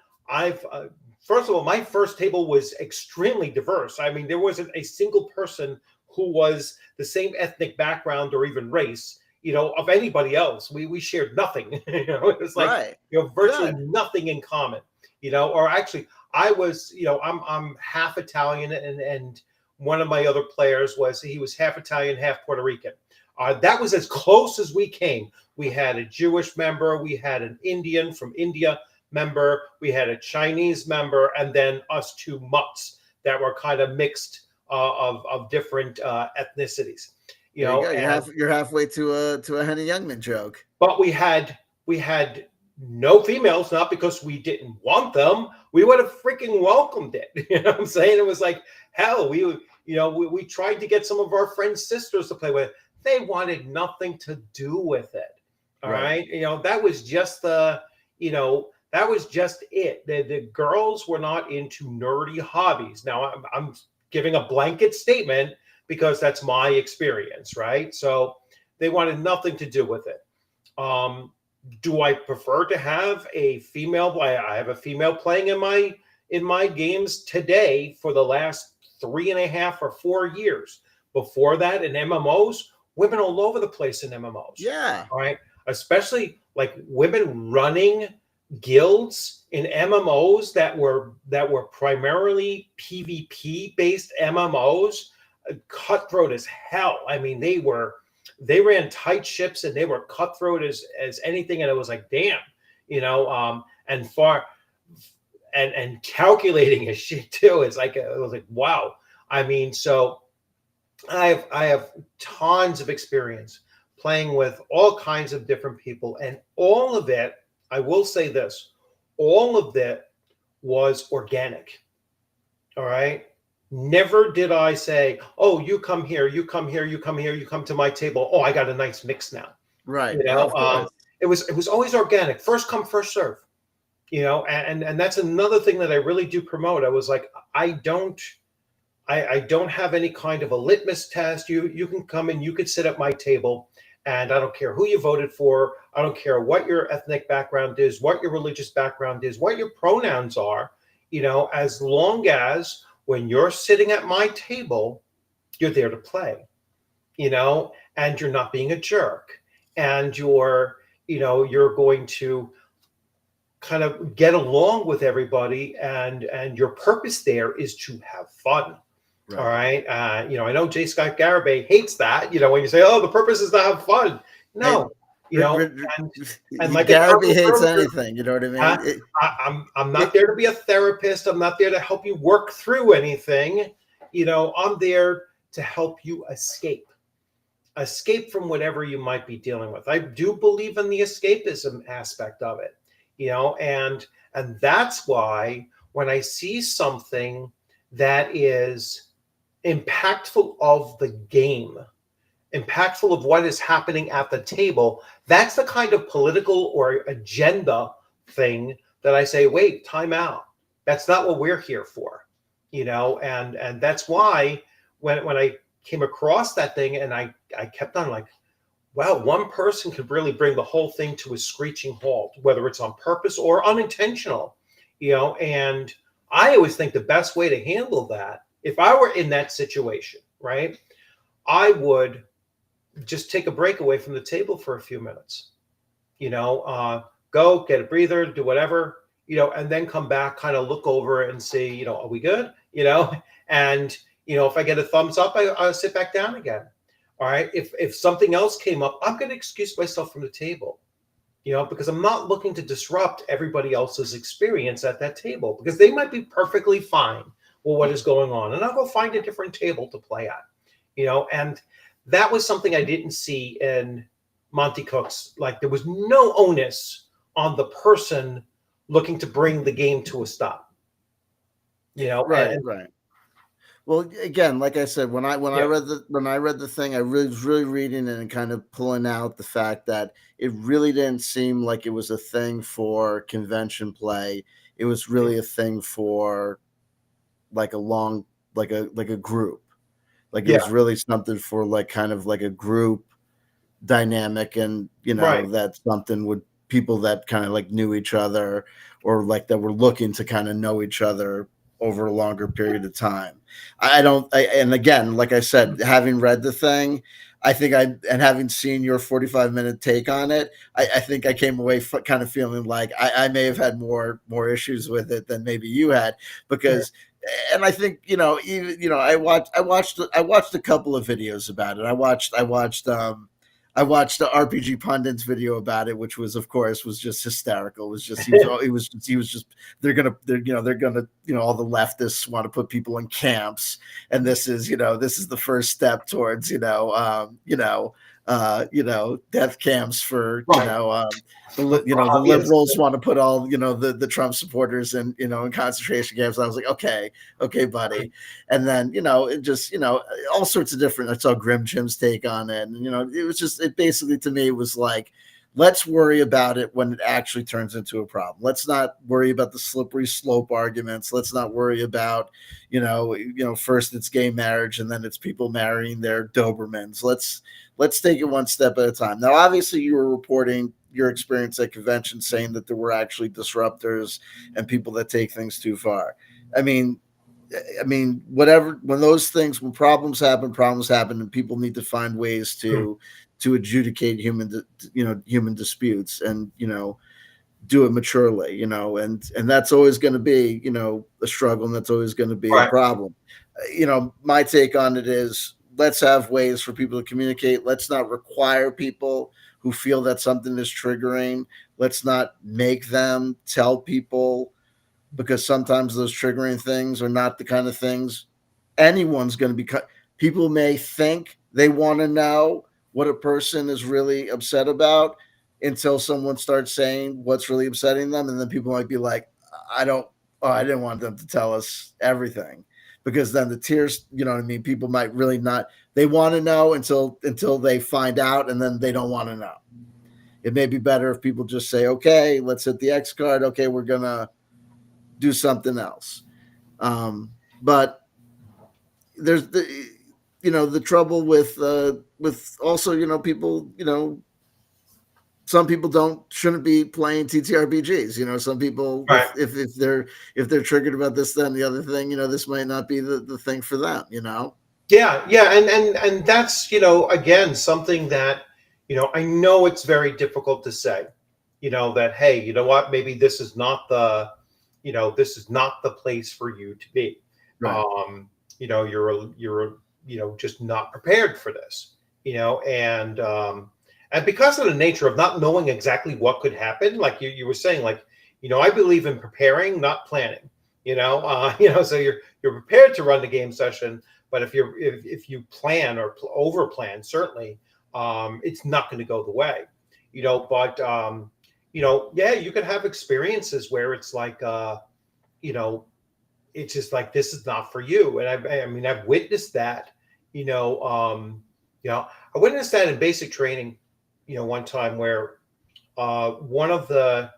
A: First of all, my first table was extremely diverse. I mean, there wasn't a single person who was the same ethnic background or even race, of anybody else. We shared nothing. It was like virtually nothing in common. Or actually, I was, I'm half Italian, and one of my other players was half Italian, half Puerto Rican. That was as close as we came. We had a Jewish member, we had an Indian from India member, we had a Chinese member, and then us two mutts that were kind of mixed of different ethnicities.
B: You're halfway to a Henny Youngman joke.
A: But we had no females, not because we didn't want them. We would have freaking welcomed it. You know what I'm saying? It was like, hell, we tried to get some of our friends' sisters to play with it. They wanted nothing to do with it. All right. That was just that was just it. The girls were not into nerdy hobbies. Now I'm giving a blanket statement because that's my experience, right? So they wanted nothing to do with it. Do I prefer to have a female? I have a female playing in in my games today for the last 3.5 or 4 years. Before that, in MMOs, women all over the place in MMOs.
B: Yeah.
A: All right. Especially like women running guilds in MMOs that were primarily PvP based MMOs, cutthroat as hell. I mean, they ran tight ships and they were cutthroat as anything, and it was like, damn, and far and calculating as shit too. It's like, it was like, wow. I mean, so I have tons of experience playing with all kinds of different people, and all of it, I will say this, all of it was organic. All right. Never did I say, oh, you come here, you come here, you come here, you come to my table. Oh, I got a nice mix now.
B: Right.
A: It was always organic. First come, first serve. And that's another thing that I really do promote. I was like, I don't have any kind of a litmus test. You can come and you could sit at my table, and I don't care who you voted for. I don't care what your ethnic background is, what your religious background is, what your pronouns are, as long as when you're sitting at my table, you're there to play, and you're not being a jerk, and you're going to kind of get along with everybody, and your purpose there is to have fun. Right. All right. I know J. Scott Garibay hates that, when you say, oh, the purpose is to have fun. No,
B: and like Garibay hates anything, you know what I mean?
A: I'm not there to be a therapist. I'm not there to help you work through anything. I'm there to help you escape from whatever you might be dealing with. I do believe in the escapism aspect of it, and that's why when I see something that is impactful of the game, impactful of what is happening at the table, that's the kind of political or agenda thing that I say, wait, time out. That's not what we're here for, and that's why when I came across that thing, and I kept on like, wow, one person could really bring the whole thing to a screeching halt, whether it's on purpose or unintentional, and I always think the best way to handle that, if I were in that situation, right, I would just take a break away from the table for a few minutes, go get a breather, do whatever, and then come back, kind of look over and see, are we good? And, if I get a thumbs up, I'll sit back down again. All right. If something else came up, I'm going to excuse myself from the table, because I'm not looking to disrupt everybody else's experience at that table, because they might be perfectly fine with what is going on. And I'll go find a different table to play at, and that was something I didn't see in Monte Cook's. Like, there was no onus on the person looking to bring the game to a stop.
B: Right. Well, again, like I said, when I read the thing, I was really reading it and kind of pulling out the fact that it really didn't seem like it was a thing for convention play. It was really a thing for like a group. Like it was really something for like kind of like a group dynamic, and that's something with people that kind of like knew each other, or like that were looking to kind of know each other over a longer period of time. And again, like I said, having read the thing, I think and having seen your 45-minute take on it, I think I came away kind of feeling like I may have had more issues with it than maybe you had, because, and I think, I watched a couple of videos about it. I watched the RPG Pundit's video about it, which was, of course, was just hysterical. It was just, he was just, they're gonna, all the leftists want to put people in camps, and this is the first step towards, death camps for, the liberals want to put all, the Trump supporters in concentration camps. And I was like, okay, buddy. And then, it just, all sorts of different, I saw Grim Jim's take on it. And, it was just, it basically, to me, was like, let's worry about it when it actually turns into a problem. Let's not worry about the slippery slope arguments. Let's not worry about, first it's gay marriage and then it's people marrying their Dobermans. Let's take it one step at a time. Now, obviously, you were reporting your experience at convention saying that there were actually disruptors and people that take things too far. I mean, whatever, when problems happen, and people need to find ways to adjudicate human disputes, and do it maturely, and that's always going to be, a struggle, and that's always going to be a problem. My take on it is, let's have ways for people to communicate. Let's not require people who feel that something is triggering. Let's not make them tell people, because sometimes those triggering things are not the kind of things anyone's going to be. People may think they want to know what a person is really upset about until someone starts saying what's really upsetting them. And then people might be like, I didn't want them to tell us everything, because then the tears, people might really not, they want to know until they find out, and then they don't want to know. It may be better if people just say, okay, let's hit the X card. Okay, we're going to do something else. But there's the trouble with also, people, some people shouldn't be playing TTRPGs. Some people, if they're triggered about this, then the other thing, this might not be the thing for them,
A: Yeah. And that's, again, something that, I know it's very difficult to say, that, hey, you know what, maybe this is not the place for you to be. Right. You're just not prepared for this, and because of the nature of not knowing exactly what could happen, like you were saying, like, I believe in preparing, not planning, so you're prepared to run the game session, but if you plan or over plan, certainly, it's not going to go the way, but, yeah, you could have experiences where it's like, it's just like, this is not for you. And I've witnessed that, I witnessed that in basic training, one time where one of the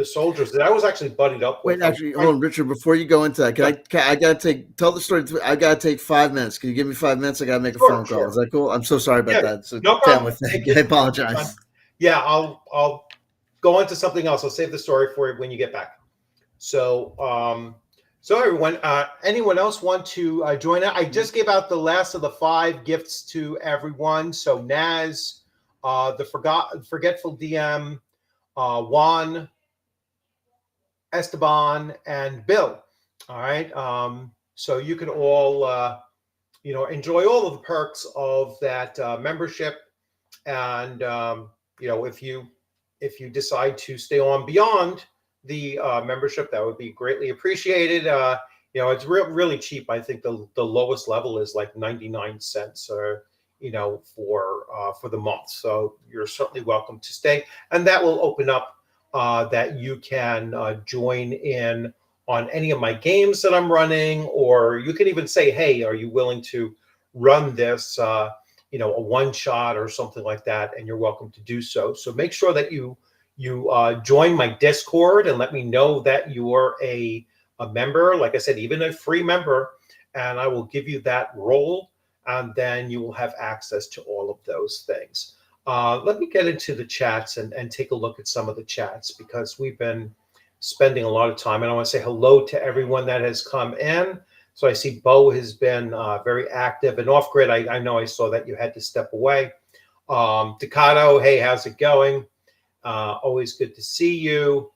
A: soldiers that I was actually buddied up with.
B: Wait, actually, hold on, Richard, before you go into that, I gotta tell the story. I gotta take 5 minutes. Can you give me 5 minutes? I gotta make a phone call. Is that cool? I'm so sorry about that. So
A: no problem.
B: I apologize.
A: Yeah, I'll go into something else. I'll save the story for you when you get back. So, everyone, anyone else want to join in? I just gave out the last of the 5 gifts to everyone. So Naz, the Forgetful DM, Juan, Esteban, and Bill. All right. So you can all, enjoy all of the perks of that membership. And, if you decide to stay on beyond the membership, that would be greatly appreciated. It's really cheap. I think the lowest level is like 99 cents or, for the month. So you're certainly welcome to stay. And that will open up that you can join in on any of my games that I'm running, or you can even say, hey, are you willing to run this, a one shot or something like that? And you're welcome to do so. So make sure that you join my Discord and let me know that you are a member. Like I said, even a free member, and I will give you that role, and then you will have access to all of those things. Let me get into the chats and take a look at some of the chats, because we've been spending a lot of time. And I want to say hello to everyone that has come in. So I see Bo has been very active. And Off Grid, I know I saw that you had to step away. Ducato, hey, how's it going? Always good to see you.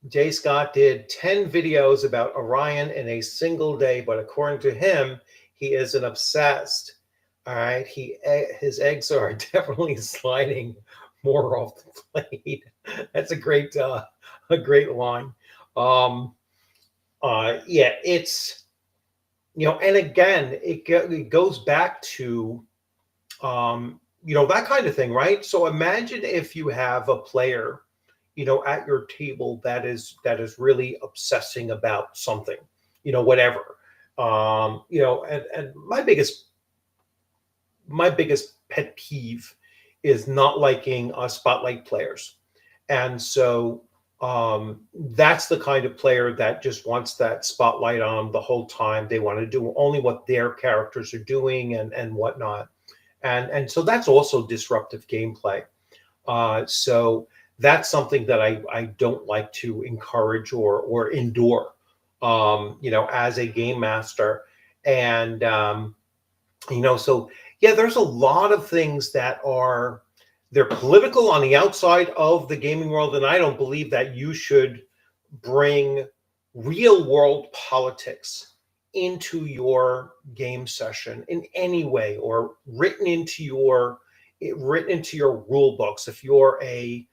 A: Jay Scott did 10 videos about Orion in a single day, but according to him, he isn't obsessed. All right, his eggs are definitely sliding more off the plate. That's a great line. Yeah, it's, and again, it goes back to that kind of thing, right? So imagine if you have a player, at your table that is really obsessing about something, whatever. And my biggest pet peeve is not liking spotlight players. And so that's the kind of player that just wants that spotlight on the whole time. They want to do only what their characters are doing and whatnot. and so that's also disruptive gameplay. So that's something that I don't like to encourage or endure, as a game master. And so yeah, there's a lot of things that they're political on the outside of the gaming world, and I don't believe that you should bring real world politics into your game session in any way, or written into your rule books if you're a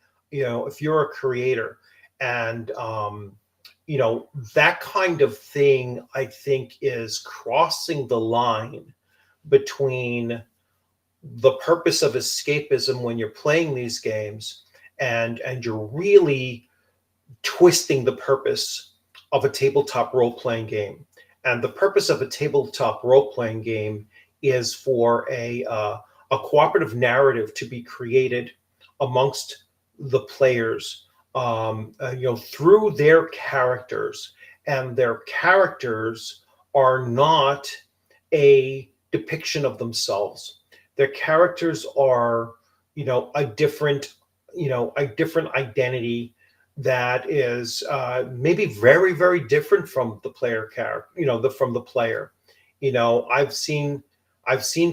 A: creator. And that kind of thing, I think, is crossing the line between the purpose of escapism when you're playing these games, and you're really twisting the purpose of a tabletop role-playing game. And the purpose of a tabletop role-playing game is for a cooperative narrative to be created amongst the players, through their characters. And their characters are not a depiction of themselves. Their characters are, a different identity that is maybe very, very different from the player character, from the player. I've seen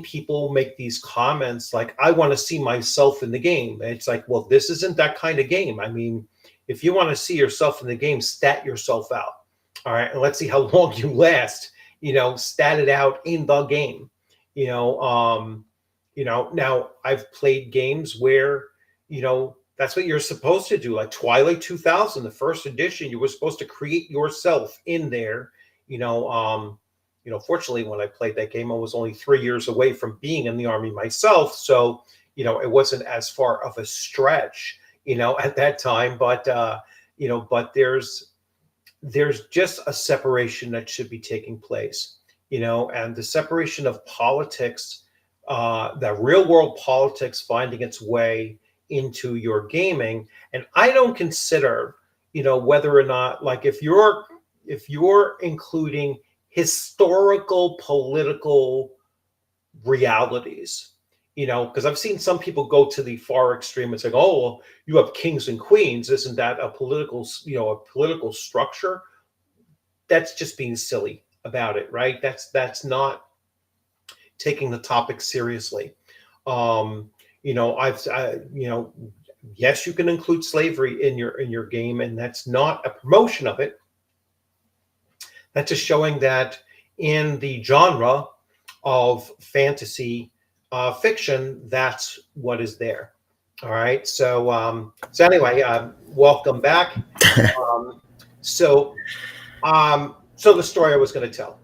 A: people make these comments like, I want to see myself in the game. And it's like, well, this isn't that kind of game. I mean, if you want to see yourself in the game, stat yourself out. All right. And let's see how long you last, stat it out in the game. Now I've played games where, that's what you're supposed to do. Like Twilight 2000, the first edition, you were supposed to create yourself in there. Fortunately, when I played that game, I was only 3 years away from being in the Army myself. So, it wasn't as far of a stretch, at that time. But, but there's just a separation that should be taking place, and the separation of politics, the real world politics finding its way into your gaming. And I don't consider, whether or not, like, if you're including historical political realities, because I've seen some people go to the far extreme and say, oh, well, you have kings and queens, isn't that a political structure? That's just being silly about it, right? That's not taking the topic seriously. Yes, you can include slavery in your game, and that's not a promotion of it. That's just showing that in the genre of fantasy fiction, that's what is there. All right. So anyway, welcome back. So the story I was going to tell,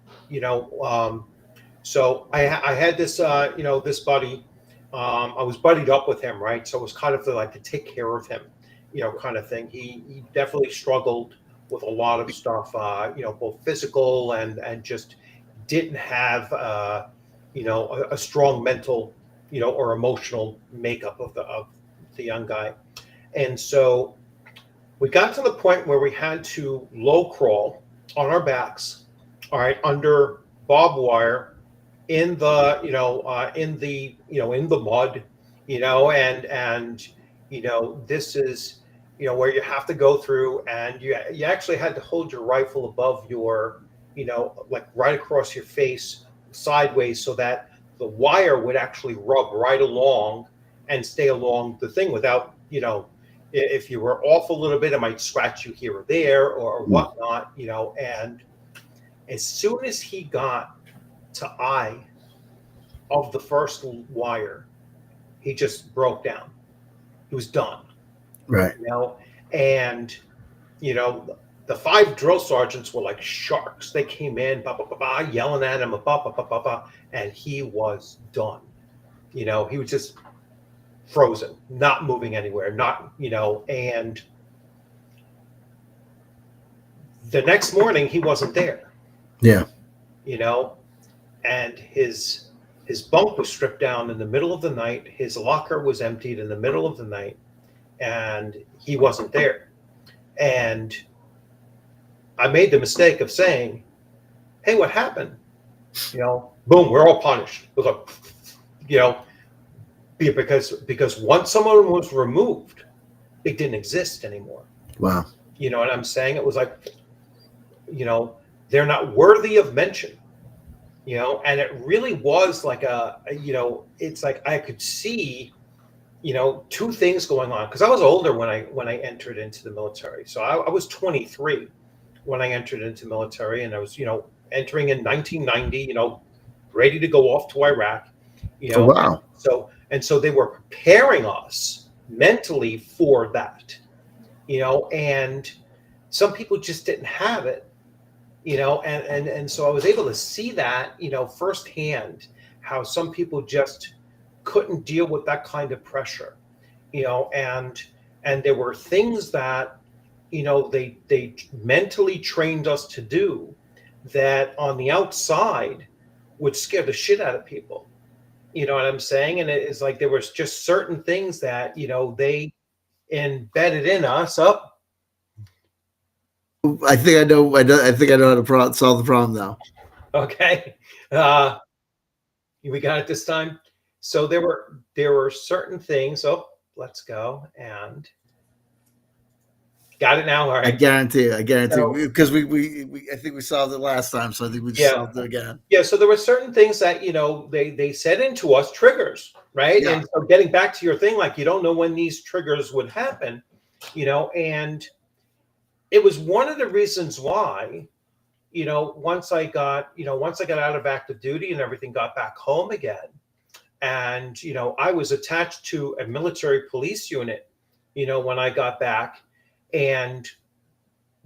A: so I had this, this buddy. I was buddied up with him, right? So it was kind of to take care of him, kind of thing. He definitely struggled with a lot of stuff, both physical and just didn't have, a strong mental, or emotional makeup of the young guy. And so we got to the point where we had to low crawl on our backs, all right, under barbed wire, in the in the mud, and this is where you have to go through, and you actually had to hold your rifle above your like right across your face sideways, so that the wire would actually rub right along and stay along the thing without, if you were off a little bit, it might scratch you here or there or whatnot, and as soon as he got to eye of the first wire, he just broke down. He was done.
B: Right.
A: And the 5 drill sergeants were like sharks. They came in, yelling at him, and he was done. He was just frozen, not moving anywhere, and the next morning he wasn't there.
B: Yeah.
A: And his bunk was stripped down in the middle of the night. His locker was emptied in the middle of the night, and he wasn't there. And I made the mistake of saying, "Hey, what happened?" Boom, we're all punished. It was like, because once someone was removed, it didn't exist anymore.
B: Wow.
A: You know what I'm saying? It was like, they're not worthy of mention. And it really was like it's like I could see, two things going on, because I was older when I entered into the military. So I was 23 when I entered into military, and I was, entering in 1990, ready to go off to Iraq.
B: Oh, wow.
A: So they were preparing us mentally for that, and some people just didn't have it, and so I was able to see that, firsthand, how some people just couldn't deal with that kind of pressure, and there were things that, they mentally trained us to do that on the outside would scare the shit out of people. You know what I'm saying? And it's like there was just certain things that, they embedded in us. Up.
B: I think I know. I think I know how to solve the problem now.
A: Okay. We got it this time. So there were certain things. Oh, let's go and got it now. All right.
B: I guarantee because we I think we solved it last time, so I think we just solved it again.
A: Yeah. So there were certain things that, they set into us, triggers, right?
B: Yeah.
A: And so getting back to your thing, like, you don't know when these triggers would happen, and it was one of the reasons why, once I got out of active duty and everything, got back home again, and, I was attached to a military police unit, when I got back, and,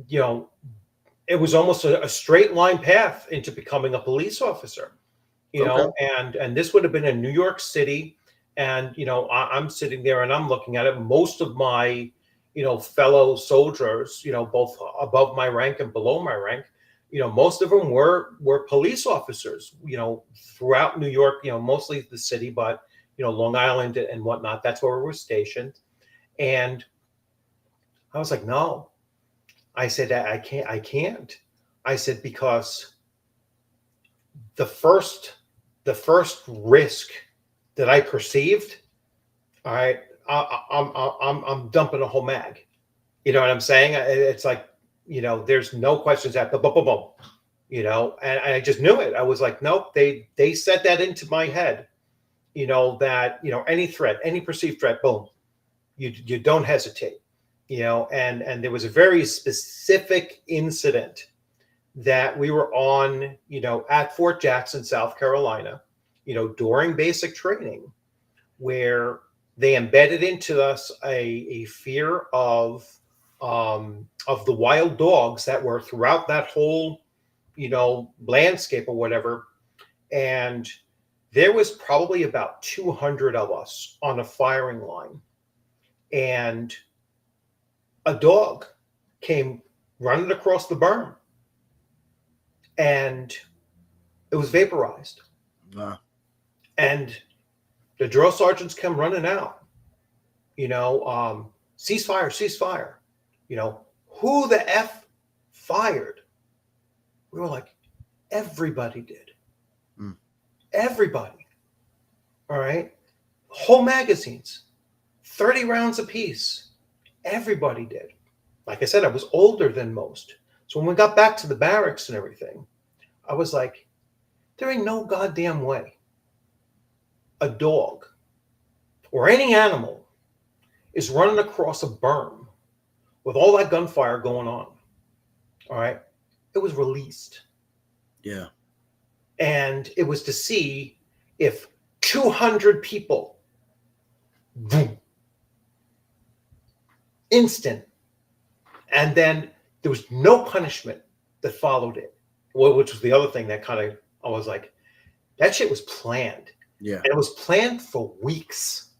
A: it was almost a straight line path into becoming a police officer, and this would have been in New York City. And, I'm sitting there and I'm looking at it. Most of my, fellow soldiers, both above my rank and below my rank, most of them were police officers, throughout New York, mostly the city, but, Long Island and whatnot. That's where we were stationed. And I was like, no. I said, I can't. I said, because the first risk that I perceived, all right, I'm dumping a whole mag. You know what I'm saying? It's like, there's no questions after, boom, boom, boom, and I just knew it. I was like, nope, they set that into my head, that, any threat, any perceived threat, boom, you don't hesitate, and there was a very specific incident that we were on, at Fort Jackson, South Carolina, during basic training, where they embedded into us a fear of the wild dogs that were throughout that whole, landscape or whatever. And there was probably about 200 of us on a firing line, and a dog came running across the berm, and it was vaporized.
B: Wow.
A: And the drill sergeants come running out, ceasefire, who the F fired? We were like, everybody did. Everybody. All right. Whole magazines, 30 rounds apiece. Everybody did. Like I said, I was older than most. So when we got back to the barracks and everything, I was like, there ain't no goddamn way a dog or any animal is running across a berm with all that gunfire going on. All right. It was released.
B: Yeah.
A: And it was to see if 200 people, boom, instant. And then there was no punishment that followed it, which was the other thing that kind of, I was like, that shit was planned.
B: Yeah.
A: And it was planned for weeks,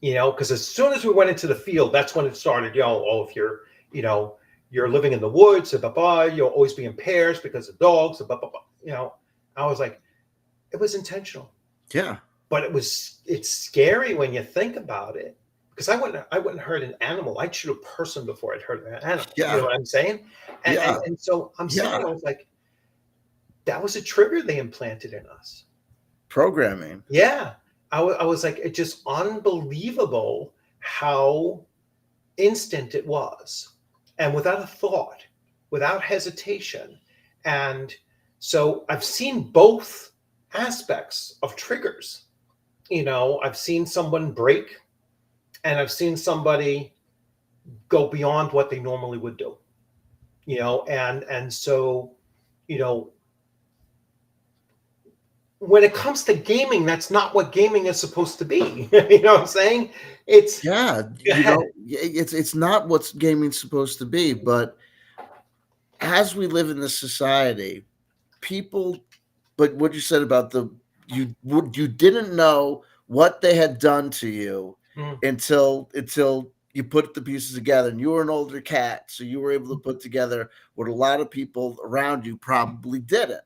A: because as soon as we went into the field, that's when it started, if you're, you're living in the woods, you'll always be in pairs because of dogs, I was like, it was intentional.
B: Yeah.
A: But it's scary when you think about it, because I wouldn't hurt an animal. I'd shoot a person before I'd hurt an animal.
B: Yeah.
A: You know what I'm saying? And so I'm saying, I was like, that was a trigger they implanted in us.
B: Programming.
A: Yeah. I was like, it's just unbelievable how instant it was, and without a thought, without hesitation. And so I've seen both aspects of triggers. I've seen someone break, and I've seen somebody go beyond what they normally would do. And so, you know, when it comes to gaming, that's not what gaming is supposed to be. You know what I'm saying? It's
B: Yeah, it's not what gaming's supposed to be. But as we live in this society, but what you said about you didn't know what they had done to you until you put the pieces together, and you were an older cat, so you were able to put together what a lot of people around you probably didn't.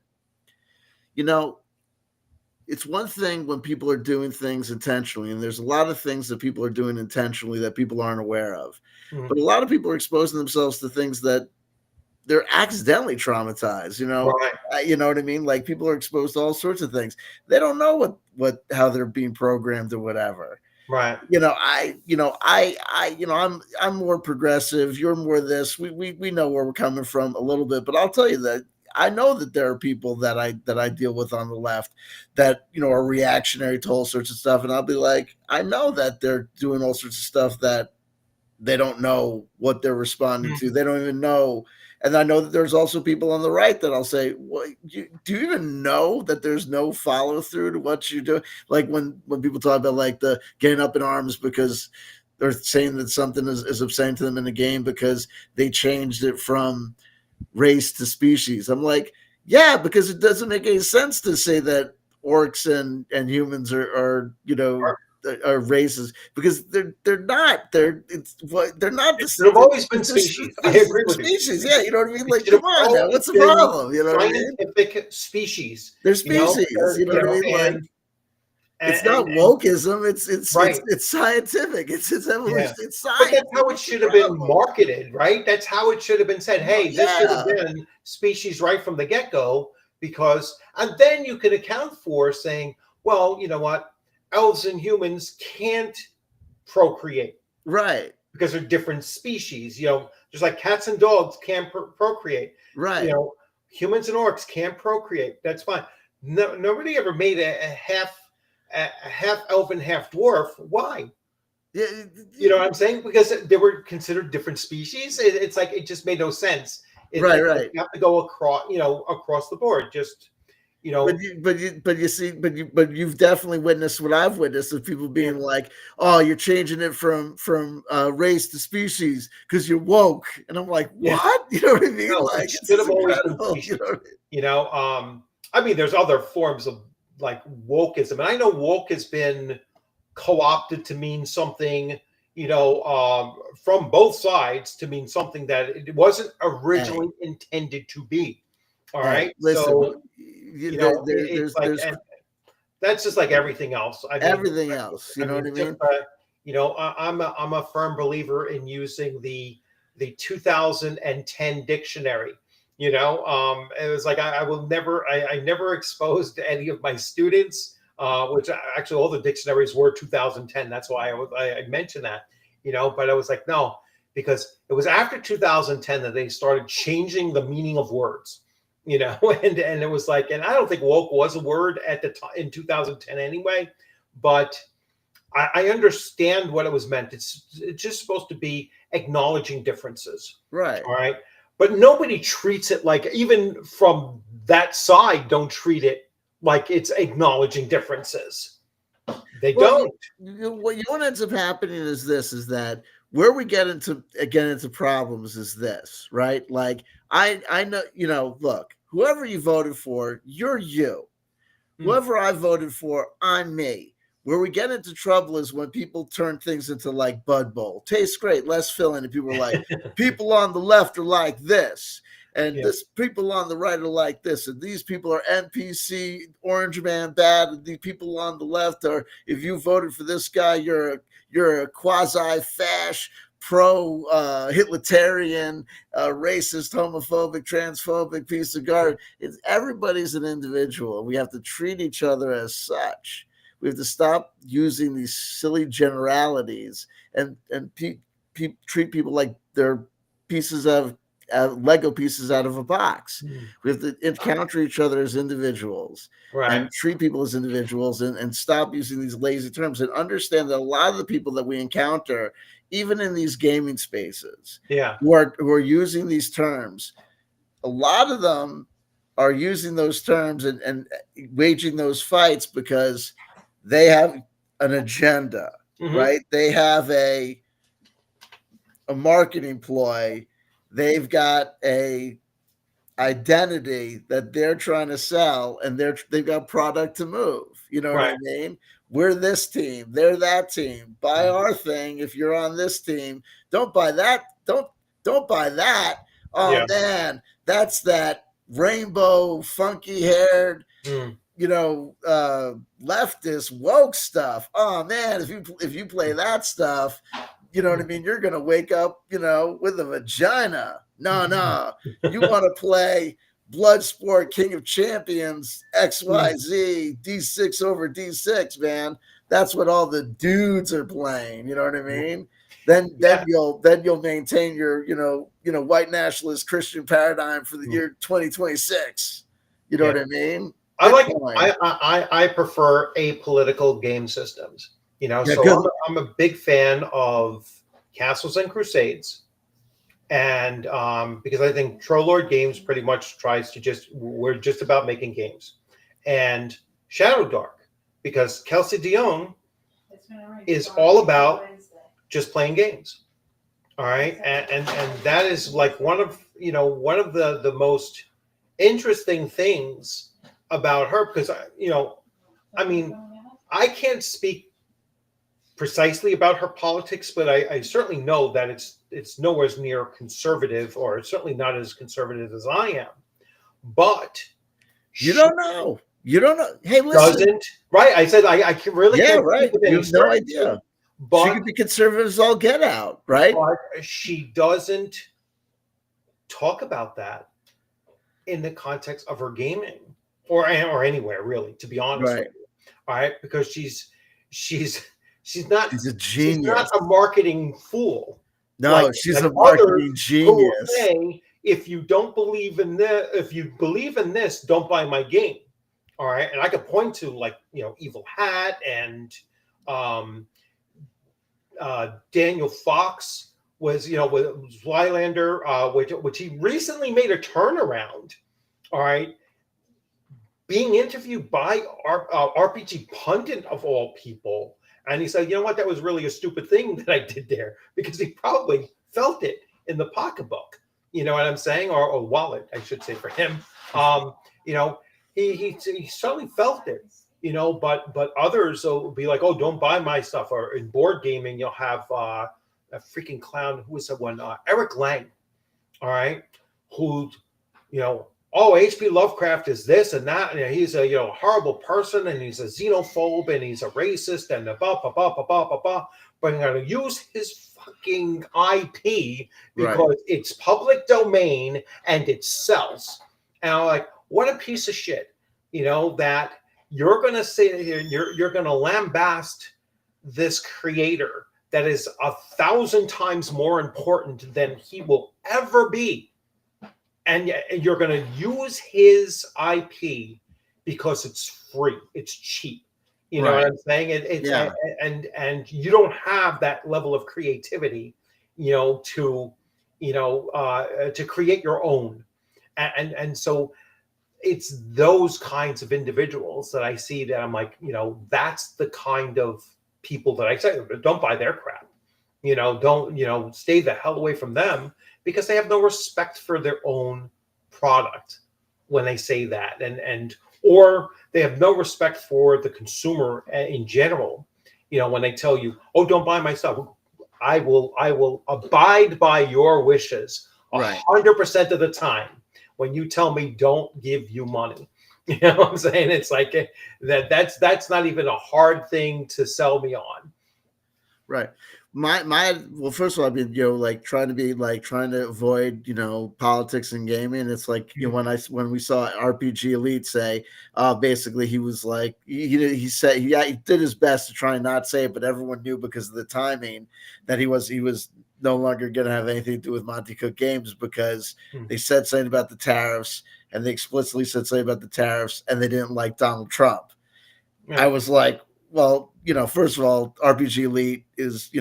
B: It's one thing when people are doing things intentionally, and there's a lot of things that people are doing intentionally that people aren't aware of. But a lot of people are exposing themselves to things that they're accidentally traumatized.
A: right.
B: You know what I mean? Like, people are exposed to all sorts of things. They don't know how they're being programmed or whatever.
A: Right.
B: I'm more progressive. You're more this. We know where we're coming from a little bit, but I'll tell you that I know that there are people that I deal with on the left that, are reactionary to all sorts of stuff. And I'll be like, I know that they're doing all sorts of stuff that they don't know what they're responding to. They don't even know. And I know that there's also people on the right that I'll say, do you even know that there's no follow through to what you do? Like when people talk about like the getting up in arms because they're saying that something is obscene to them in the game because they changed it from race to species. I'm like, yeah, because it doesn't make any sense to say that orcs and humans are races, because they're not. They're not the
A: They've always been species. I agree with
B: species.
A: you.
B: Yeah, you know what I mean? Like, come on now, what's the problem? You know what I mean?
A: Scientific species.
B: They're species. You know what I mean? Like, it's not wokeism.
A: right.
B: It's scientific. It's evolution.
A: Yeah.
B: It's science.
A: But that's how it should have been marketed, right? That's how it should have been said. Hey, this should have been species right from the get-go, and then you can account for saying, well, you know what? Elves and humans can't procreate,
B: right?
A: Because they're different species. Just like cats and dogs can't procreate,
B: right?
A: Humans and orcs can't procreate. That's fine. No, nobody ever made a half elf and half dwarf. Why?
B: Yeah,
A: you know what I'm saying? Because they were considered different species. It's like it just made no sense.
B: Right.
A: You have to go across the board. Just.
B: But you've definitely witnessed what I've witnessed of people being like, "Oh, you're changing it from race to species because you're woke," and I'm like, "What?" You know what I mean?
A: No,
B: like,
A: it should have always been species. I mean, there's other forms of like wokeism, and I know woke has been co-opted to mean something, from both sides, to mean something that it wasn't originally intended to be. All right.
B: Listen,
A: so
B: there's
A: that's just like everything else.
B: Everything else, you know what I mean?
A: I'm a firm believer in using the 2010 dictionary. It was like I never exposed any of my students, which actually all the dictionaries were 2010. That's why I mentioned that. But I was like, no, because it was after 2010 that they started changing the meaning of words. And it was like, and I don't think woke was a word at the time in 2010 anyway, but I understand what it was meant. It's just supposed to be acknowledging differences.
B: Right.
A: All right. But nobody treats it like, even from that side, don't treat it like it's acknowledging differences. They don't.
B: What ends up happening is that where we get into problems is this, right? Like, I know, look, whoever you voted for, you're you. Whoever I voted for, I'm me. Where we get into trouble is when people turn things into like Bud Bowl. Tastes great, less filling. And people are like, people on the left are like this. And this people on the right are like this. And these people are NPC, Orange Man bad. And the people on the left are, if you voted for this guy, you're a quasi-fash, pro-Hitlerian, racist, homophobic, transphobic piece of garbage. Everybody's an individual. We have to treat each other as such. We have to stop using these silly generalities and treat people like they're pieces of Lego pieces out of a box. We have to encounter each other as individuals,
A: Right.
B: and treat people as individuals, and stop using these lazy terms, and understand that a lot of the people that we encounter, even in these gaming spaces, who are using these terms, a lot of them are using those terms and waging those fights because they have an agenda, right? They have a marketing ploy. They've got a identity that they're trying to sell, and they've got product to move. You know what I mean? We're this team, they're that team. Buy our thing if you're on this team. Don't buy that. Don't buy that. Oh man, that's that rainbow, funky haired, leftist woke stuff. Oh man, if you play that stuff, you know what I mean? You're going to wake up, with a vagina. No. You want to play Bloodsport King of Champions, XYZ, D6 over D6, man. That's what all the dudes are playing. You know what I mean? Then you'll maintain your, white nationalist Christian paradigm for the year 2026. You know what I mean?
A: I prefer apolitical game systems. I'm a big fan of Castles and Crusades, and because I think Trollord Games pretty much tries to we're just about making games, and Shadow Dark, because Kelsey Dion is all about just playing games. All right, and that is like one of the most interesting things about her, because I can't speak precisely about her politics, but I certainly know that it's nowhere near conservative, or it's certainly not as conservative as I am. But
B: you don't know. Hey, listen.
A: Right? I said I really can't.
B: Right. You have no idea. But she could be conservative as all get out, right?
A: But she doesn't talk about that in the context of her gaming, or anywhere really, to be honest with you. All right, because she's not.
B: She's a genius.
A: She's not a marketing fool.
B: No, she's a marketing genius.
A: Say, if you don't believe in this, if you believe in this, don't buy my game. All right, and I could point to Evil Hat and Daniel Fox was with Zweilander, which he recently made a turnaround. All right, being interviewed by RPG Pundit of all people. And he said, you know what, that was really a stupid thing that I did there, because he probably felt it in the pocketbook. You know what I'm saying? Or wallet, I should say, for him. He certainly felt it, but others will be like, oh, don't buy my stuff. Or in board gaming, you'll have a freaking clown. Who was that one? Eric Lang. All right. Who, oh, H.P. Lovecraft is this and that, and he's a horrible person, and he's a xenophobe, and he's a racist, and but I'm going to use his fucking IP because it's public domain and it sells. And I'm like, what a piece of shit, that you're going to say here, you're going to lambast this creator that is 1,000 times more important than he will ever be. And you're going to use his IP because it's free, it's cheap. You know what I'm saying? And you don't have that level of creativity, to create your own. And so it's those kinds of individuals that I see that I'm like, that's the kind of people that I say, don't buy their crap. Don't, stay the hell away from them, because they have no respect for their own product when they say that, or they have no respect for the consumer in general. When they tell you, oh, don't buy my stuff, I will abide by your wishes 100% of the time. When you tell me don't give you money, you know what I'm saying? It's like that's not even a hard thing to sell me on.
B: Right. Well, first of all, I've been, like trying to avoid, politics and gaming. It's like, when we saw RPG Elite say, basically he was like, he said, he did his best to try and not say it, but everyone knew because of the timing that he was no longer going to have anything to do with Monte Cook Games, because they said something about the tariffs, and they explicitly said something about the tariffs, and they didn't like Donald Trump. I was like, well, first of all, RPG Elite is,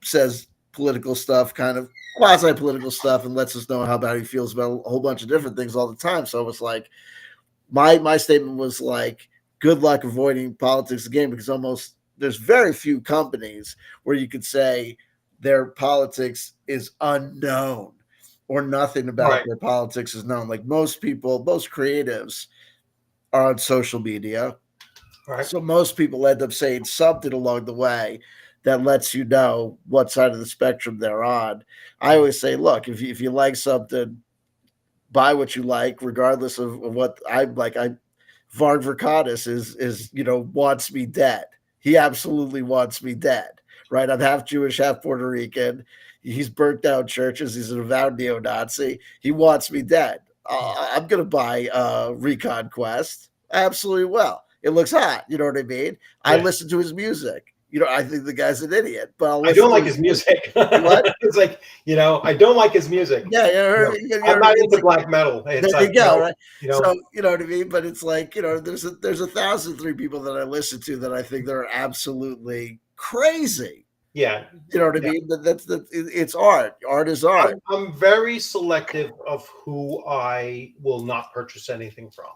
B: says political stuff, kind of quasi-political stuff, and lets us know how bad he feels about a whole bunch of different things all the time. So it was like, my statement was like, good luck avoiding politics again, because there's very few companies where you could say their politics is unknown or nothing about their politics is known. Like most creatives are on social media. Right. So most people end up saying something along the way that lets you know what side of the spectrum they're on. I always say, look, if you like something, buy what you like, regardless of what I like. Vard Verkadis is wants me dead. He absolutely wants me dead. Right? I'm half Jewish, half Puerto Rican. He's burnt down churches. He's an avowed neo-Nazi. He wants me dead. I'm going to buy Recon Quest. I absolutely will. It looks hot. You know what I mean? Yeah. I listen to his music. I think the guy's an idiot, but
A: I don't like his music. What? It's like, I don't like his music.
B: Yeah,
A: I'm not into black metal. It's
B: there you go, right? So you know what I mean? But it's like, there's 1,003 people that I listen to that I think they're absolutely crazy.
A: Yeah.
B: You know what I mean? But it's art. Art is art.
A: I'm very selective of who I will not purchase anything from.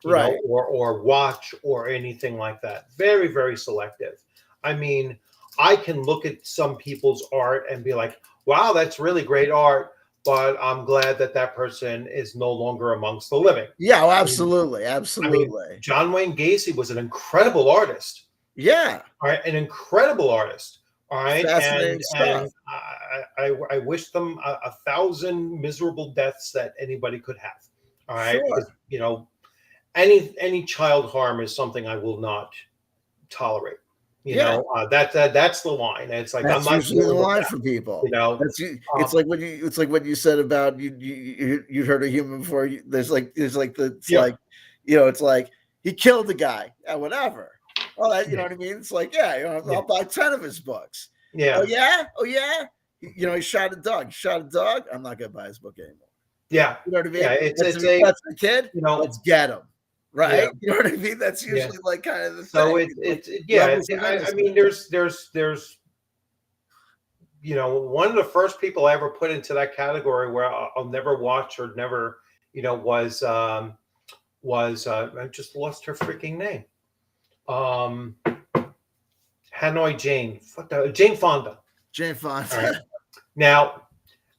A: Right. Or watch or anything like that. Very, very selective. I mean, I can look at some people's art and be like, wow, that's really great art, but I'm glad that person is no longer amongst the living.
B: Yeah, absolutely. Absolutely.
A: I mean, John Wayne Gacy was an incredible artist.
B: Yeah.
A: All right. An incredible artist. All right.
B: Fascinating
A: stuff. I wish them 1,000 miserable deaths that anybody could have. All right.
B: Sure.
A: Because, any child harm is something I will not tolerate. That's the line. It's like
B: that's
A: I'm not
B: usually the line for people. It's like when you said about you'd heard a human before. It's like he killed the guy. Whatever. Well, you know what I mean. It's like I'll buy 10 of his books.
A: Yeah.
B: Oh yeah. He shot a dog. I'm not gonna buy his book anymore.
A: Yeah.
B: You know what I mean?
A: Yeah.
B: That's the kid. Let's get him. Right. Yeah. You know what I mean? That's usually like kind of the thing.
A: So I mean, there's one of the first people I ever put into that category where I'll never watch or never, was I just lost her freaking name. Hanoi Jane. Jane Fonda.
B: Jane Fonda.
A: Right. Now,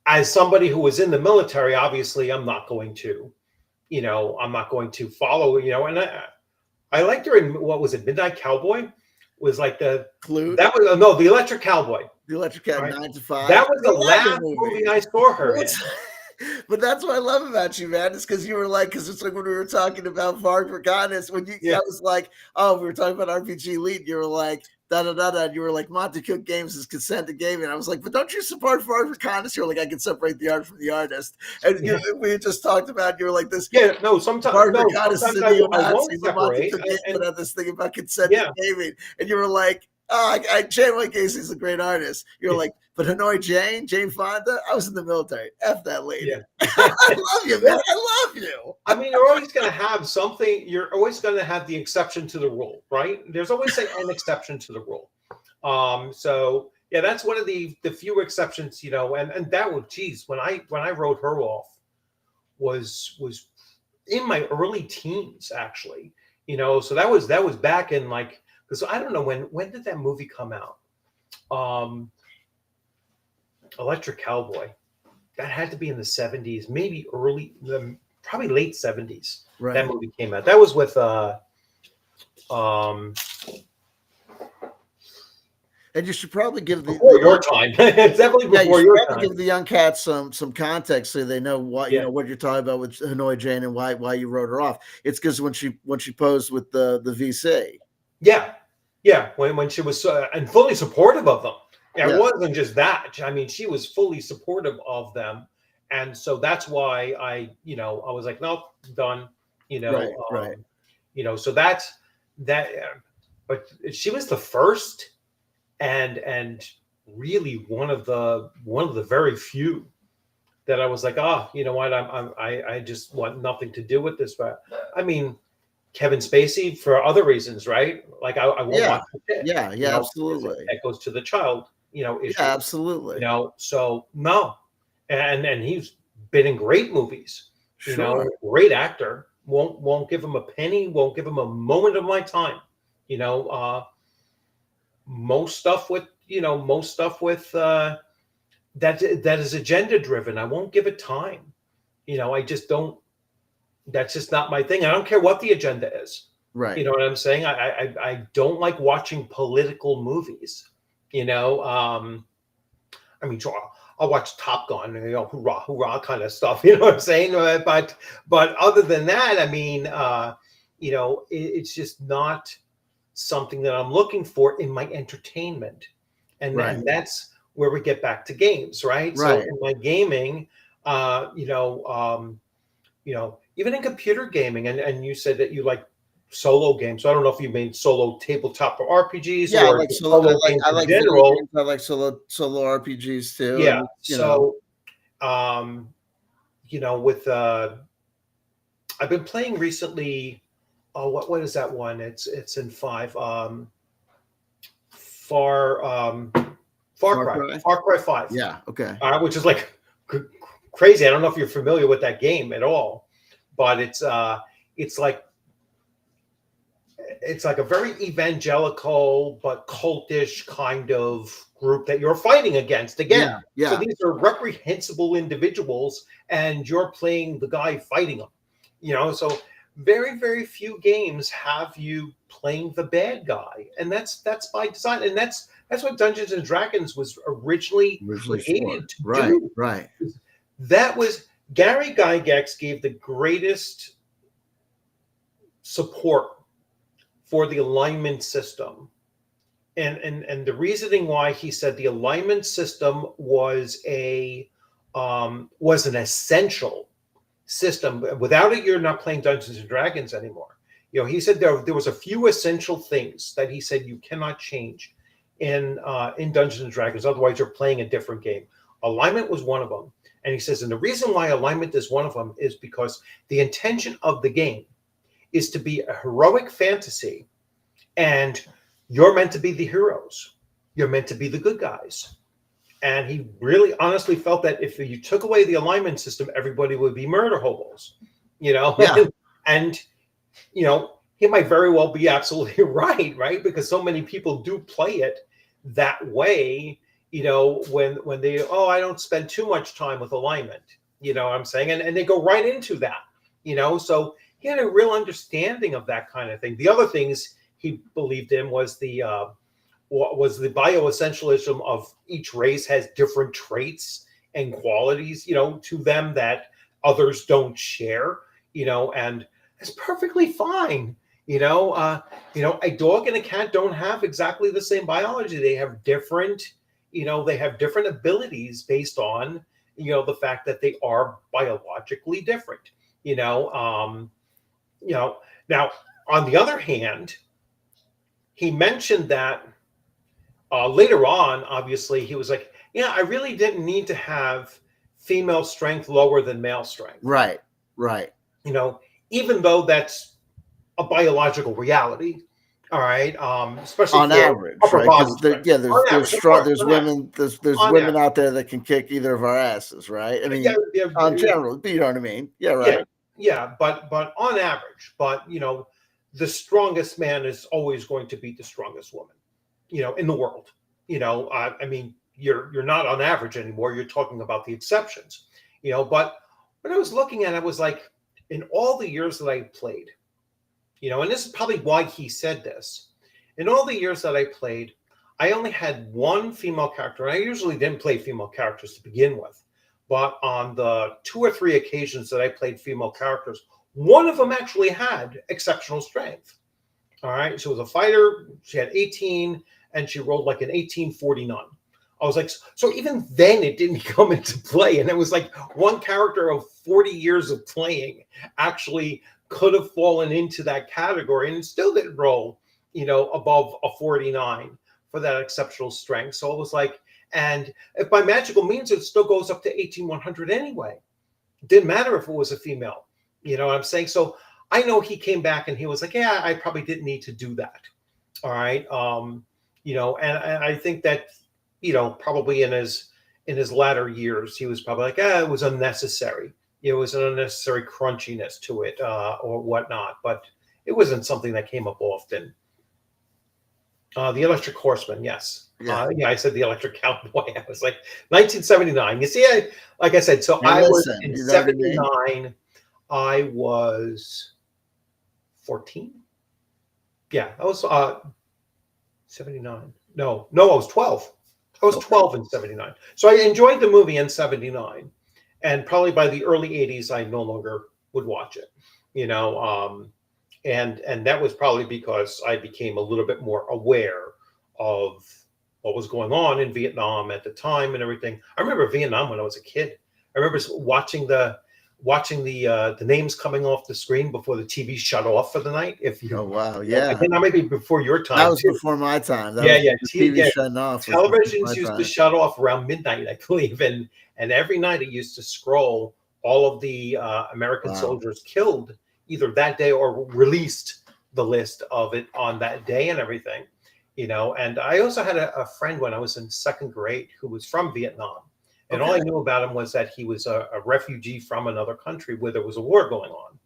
A: as somebody who was in the military, obviously I'm not going to. I'm not going to follow, and I liked her in, what was it? Midnight Cowboy was like the
B: Clue.
A: That was, no, the Electric Cowboy.
B: The Electric Cowboy, right? 9 to 5.
A: That was the last movie I saw her in.
B: But that's what I love about you, man. It's because you were like, because it's like when we were talking about Vard Verkadis, when I was like, oh, we were talking about RPG Elite, and you were like, and you were like, Monte Cook Games is consent to gaming. And I was like, but don't you support Vard Verkadis? You were like, I can separate the art from the artist. And we just talked about, you were like this.
A: Yeah, no, sometimes
B: Vard Verkadis is a neo-Nazi,
A: but
B: Monte Cook Games put out this thing about consent to gaming. And you were like, Jane Wayne Gacy's a great artist. You're like, but Hanoi Jane Fonda, I was in the military. F that lady. Yeah. I love you, man. I love you.
A: I mean, you're always going to have something. You're always going to have the exception to the rule, right? There's always an exception to the rule. So yeah, that's one of the few exceptions, and that was, geez, when I wrote her off was in my early teens, actually, so that was back in like, because I don't know when did that movie come out? Electric Cowboy. That had to be in the 70s, maybe probably late 70s. Right. That movie came out. That was with
B: and you should probably give
A: before your time. It's definitely before your time.
B: Give the young cats some context so they know what what you're talking about with Hanoi Jane and why you wrote her off. It's because when she posed with the VC.
A: Yeah, when she was and fully supportive of them. It wasn't just that. I mean, she was fully supportive of them. And so that's why I was like, nope, done,
B: Right.
A: So that's that. But she was the first and really one of the very few that I was like, you know what, I just want nothing to do with this. But I mean, Kevin Spacey for other reasons, right? Like I won't watch it.
B: Yeah, absolutely.
A: That goes to the child, issue.
B: Yeah, absolutely.
A: So no, and he's been in great movies.
B: Sure.
A: Great actor. Won't give him a penny. Won't give him a moment of my time. Most stuff with that is agenda driven. I won't give it time. I just don't. That's just not my thing. I don't care what the agenda is.
B: Right.
A: You know what I'm saying? I don't like watching political movies. I mean, I'll watch Top Gun, hoorah, hoorah kind of stuff. You know what I'm saying? But other than that, I mean, it's just not something that I'm looking for in my entertainment. And that's where we get back to games, right? So in my gaming, even in computer gaming, and you said that you like solo games. So I don't know if you mean solo tabletop or RPGs or
B: solo games in general. I like solo RPGs too.
A: Yeah. With I've been playing recently. Oh, what is that one? It's in 5. Far Cry 5.
B: Yeah. Okay.
A: Which is like crazy. I don't know if you're familiar with that game at all, but it's like a very evangelical but cultish kind of group that you're fighting against again.
B: Yeah.
A: So these are reprehensible individuals, and you're playing the guy fighting them. So very, very few games have you playing the bad guy, and that's by design, and that's what Dungeons and Dragons was originally created to do.
B: Right.
A: That was Gary Gygax gave the greatest support for the alignment system, and the reasoning why he said the alignment system was an essential system. Without it, you're not playing Dungeons and Dragons anymore. He said there was a few essential things that he said you cannot change in Dungeons and Dragons. Otherwise, you're playing a different game. Alignment was one of them. And he says, and the reason why alignment is one of them is because the intention of the game is to be a heroic fantasy, and you're meant to be the heroes. You're meant to be the good guys. And he really honestly felt that if you took away the alignment system, everybody would be murder hobos,
B: Yeah.
A: and he might very well be absolutely right? Because so many people do play it that way, when they, I don't spend too much time with alignment, what I'm saying? And they go right into that, so he had a real understanding of that kind of thing. The other things he believed in was the bioessentialism of each race has different traits and qualities, to them that others don't share, and it's perfectly fine. A dog and a cat don't have exactly the same biology. They have different, different abilities based on, the fact that they are biologically different, now on the other hand, he mentioned that later on, obviously, he was like, I really didn't need to have female strength lower than male strength.
B: Right.
A: Even though that's a biological reality. All right. Especially
B: on average, right? There's women out there that can kick either of our asses, right? I mean, on general, you know what I mean? Yeah, right.
A: Yeah, but on average, the strongest man is always going to beat the strongest woman, in the world. I mean, you're not on average anymore. You're talking about the exceptions, But when I was looking at it, I was like, in all the years that I played, and this is probably why he said this. In all the years that I played, I only had one female character. And I usually didn't play female characters to begin with. But on the 2 or 3 occasions that I played female characters, one of them actually had exceptional strength. All right. She was a fighter. She had 18, and she rolled like an 1849. I was like, so even then it didn't come into play. And it was like one character of 40 years of playing actually could have fallen into that category and still didn't roll, above a 49 for that exceptional strength. So it was like, and if by magical means, it still goes up to 18,100 anyway. It didn't matter if it was a female. You know what I'm saying? So I know he came back and he was like, yeah, I probably didn't need to do that. All right. And I think that, probably in his latter years, he was probably like, it was unnecessary. It was an unnecessary crunchiness to it, or whatnot. But it wasn't something that came up often. The Electric Horseman, yes.
B: Yeah.
A: I said the Electric Cowboy. I was like 1979. You see, like I said, so
B: Now
A: I was
B: listen,
A: in
B: you know what I mean?
A: 79. I was 14. Yeah, I was 79. No, I was 12. I was 12 in 79. So I enjoyed the movie in 79. And probably by the early 80s, I no longer would watch it. And that was probably because I became a little bit more aware of what was going on in Vietnam at the time and everything. I remember Vietnam when I was a kid. I remember watching the names coming off the screen before the TV shut off for the night.
B: Oh wow, yeah.
A: Again, that might be before your time.
B: That was before my time. That
A: yeah.
B: was the TV shutting off.
A: Televisions used to shut off around midnight, I believe, and every night it used to scroll all of the American soldiers killed either that day or released the list of it on that day and everything. And I also had a friend when I was in second grade who was from Vietnam. And all I knew about him was that he was a refugee from another country where there was a war going on.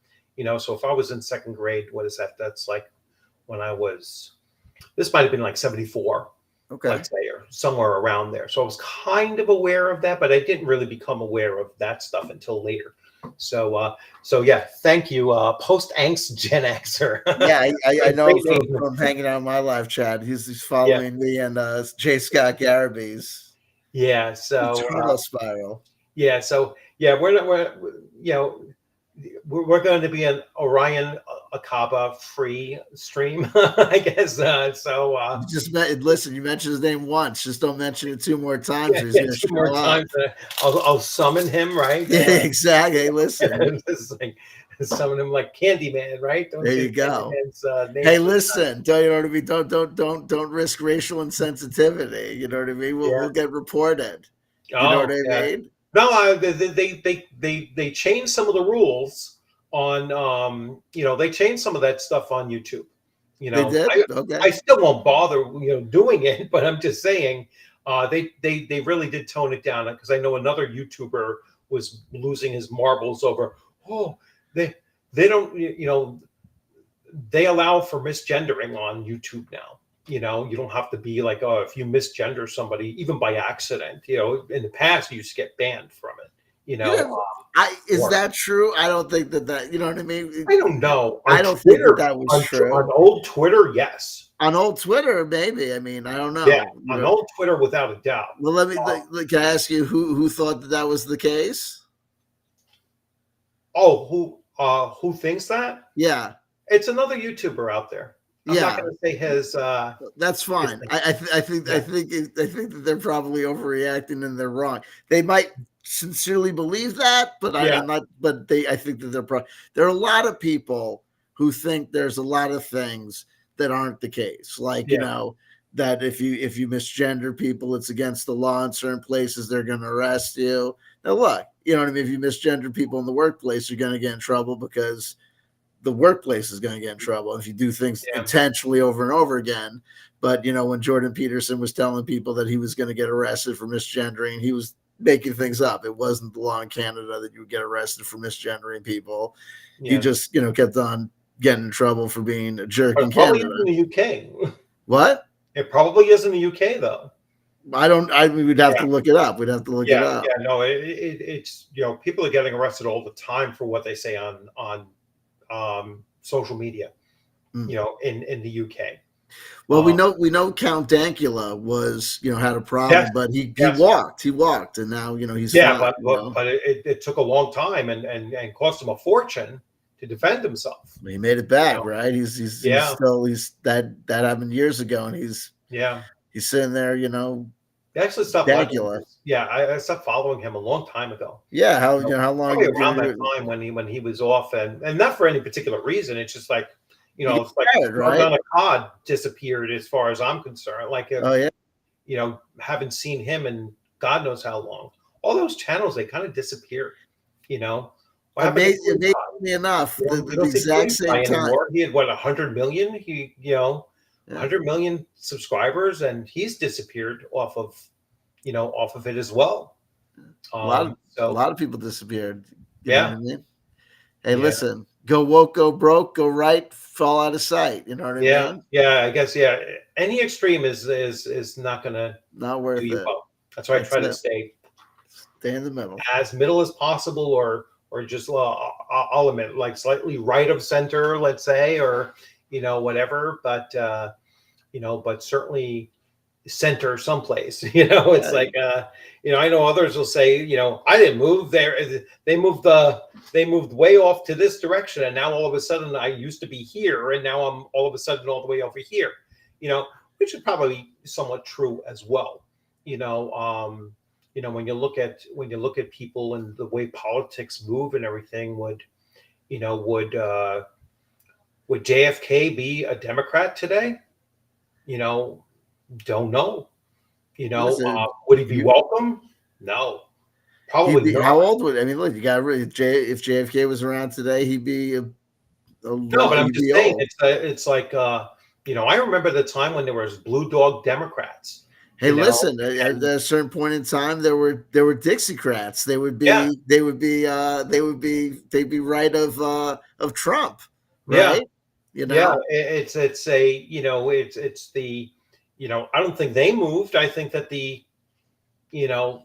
A: So if I was in second grade, what is that? That's like when this might have been like 74, let's say, or somewhere around there. So I was kind of aware of that, but I didn't really become aware of that stuff until later. So yeah, thank you, post-angst Gen Xer.
B: Yeah, I know from hanging out in my live chat. He's following me and J. Scott Garaby's.
A: Yeah, so
B: Eternal Spiral.
A: Yeah, so yeah, we're going to be an Orion Akaba free stream, I guess.
B: Listen. You mentioned his name once. Just don't mention it two more times.
A: Yeah, two more times. I'll summon him, right?
B: Yeah, exactly. Hey, listen.
A: Summon him like Candyman, right?
B: There you go. Hey, listen. Don't you know what I mean? Don't risk racial insensitivity. You know what I mean? We'll get reported. You know what I mean?
A: No, they changed some of the rules on they changed some of that stuff on YouTube.
B: They did?
A: I still won't bother doing it, but I'm just saying they really did tone it down, because I know another YouTuber was losing his marbles over they don't they allow for misgendering on YouTube now. You don't have to be like, if you misgender somebody, even by accident, in the past you used to get banned from it.
B: Is that true? I don't think that you know what I mean?
A: I don't know.
B: I don't think that was true.
A: On old Twitter, yes.
B: On old Twitter, maybe. I mean, I don't know.
A: Yeah, on old Twitter, without a doubt.
B: Well, let me can I ask you who thought that was the case?
A: Oh, who thinks that?
B: Yeah,
A: it's another YouTuber out there. I'm not going to say his.
B: That's fine. I think that they're probably overreacting and they're wrong. They might sincerely believe that, but I'm not. But I think that there are a lot of people who think there's a lot of things that aren't the case. Like that if you misgender people, it's against the law in certain places. They're going to arrest you. Now look, you know what I mean. If you misgender people in the workplace, you're going to get in trouble because the workplace is going to get in trouble if you do things intentionally over and over again. But, when Jordan Peterson was telling people that he was going to get arrested for misgendering, he was making things up. It wasn't the law in Canada that you would get arrested for misgendering people. He just, kept on getting in trouble for being a jerk in Canada.
A: Probably in the UK.
B: What?
A: It probably is in the UK, though.
B: We'd have to look it up. We'd have to look it up.
A: Yeah, no, it's, people are getting arrested all the time for what they say on social media, in the UK.
B: Well, we know Count Dankula was, had a problem, but he walked, and now he's fine,
A: but it took a long time and cost him a fortune to defend himself.
B: He made it back, right? He's that happened years ago, and he's sitting there,
A: I actually stopped liking him.
B: Dankula.
A: Yeah, I stopped following him a long time ago.
B: Yeah, how
A: You know,
B: how long
A: probably
B: did
A: around that
B: you
A: time when he was off, and not for any particular reason. It's just like,
B: get
A: it's like
B: tired, right?
A: Donna Cod disappeared as far as I'm concerned. Like,
B: Oh yeah.
A: haven't seen him in God knows how long. All those channels, they kind of disappeared. What happened to
B: Amazingly
A: PewDiePie?
B: enough,
A: You
B: the
A: don't see
B: exact same
A: PewDiePie
B: time.
A: anymore. He had what, 100 million?
B: Yeah.
A: 100 million subscribers, and he's disappeared off of it as well.
B: A
A: So
B: lot of people disappeared. You know what
A: yeah,
B: I mean? Hey,
A: yeah,
B: listen, go woke, go broke, go right, fall out of sight. You know what I
A: yeah,
B: mean?
A: yeah. I guess any extreme is not gonna
B: Not
A: do
B: worth
A: you
B: it.
A: well. That's why I
B: That's
A: try to
B: it.
A: stay
B: Stay in the middle.
A: as middle as possible, or just I'll admit like slightly right of center, let's say, or whatever. But certainly center someplace. It's
B: Yeah.
A: like I know others will say, I didn't move there. They moved way off to this direction, and now all of a sudden I used to be here, and now I'm all of a sudden all the way over here. You know, which is probably somewhat true as well. When you look at people and the way politics move and everything, you know would uh, would JFK be a Democrat today? You know, don't know.
B: Listen,
A: Would he be
B: you
A: welcome? No,
B: he'd
A: probably
B: be
A: not.
B: how old would I mean? Look, you got if JFK was around today, he'd be
A: No, but I'm
B: he'd
A: just
B: be
A: saying
B: old.
A: it's like I remember the time when there was blue dog Democrats.
B: Hey, listen, at
A: And
B: a certain point in time, there were Dixiecrats.
A: yeah,
B: They'd be right of Trump,
A: yeah,
B: right? You
A: yeah.
B: know,
A: It's a it's the I don't think they moved. I think that you know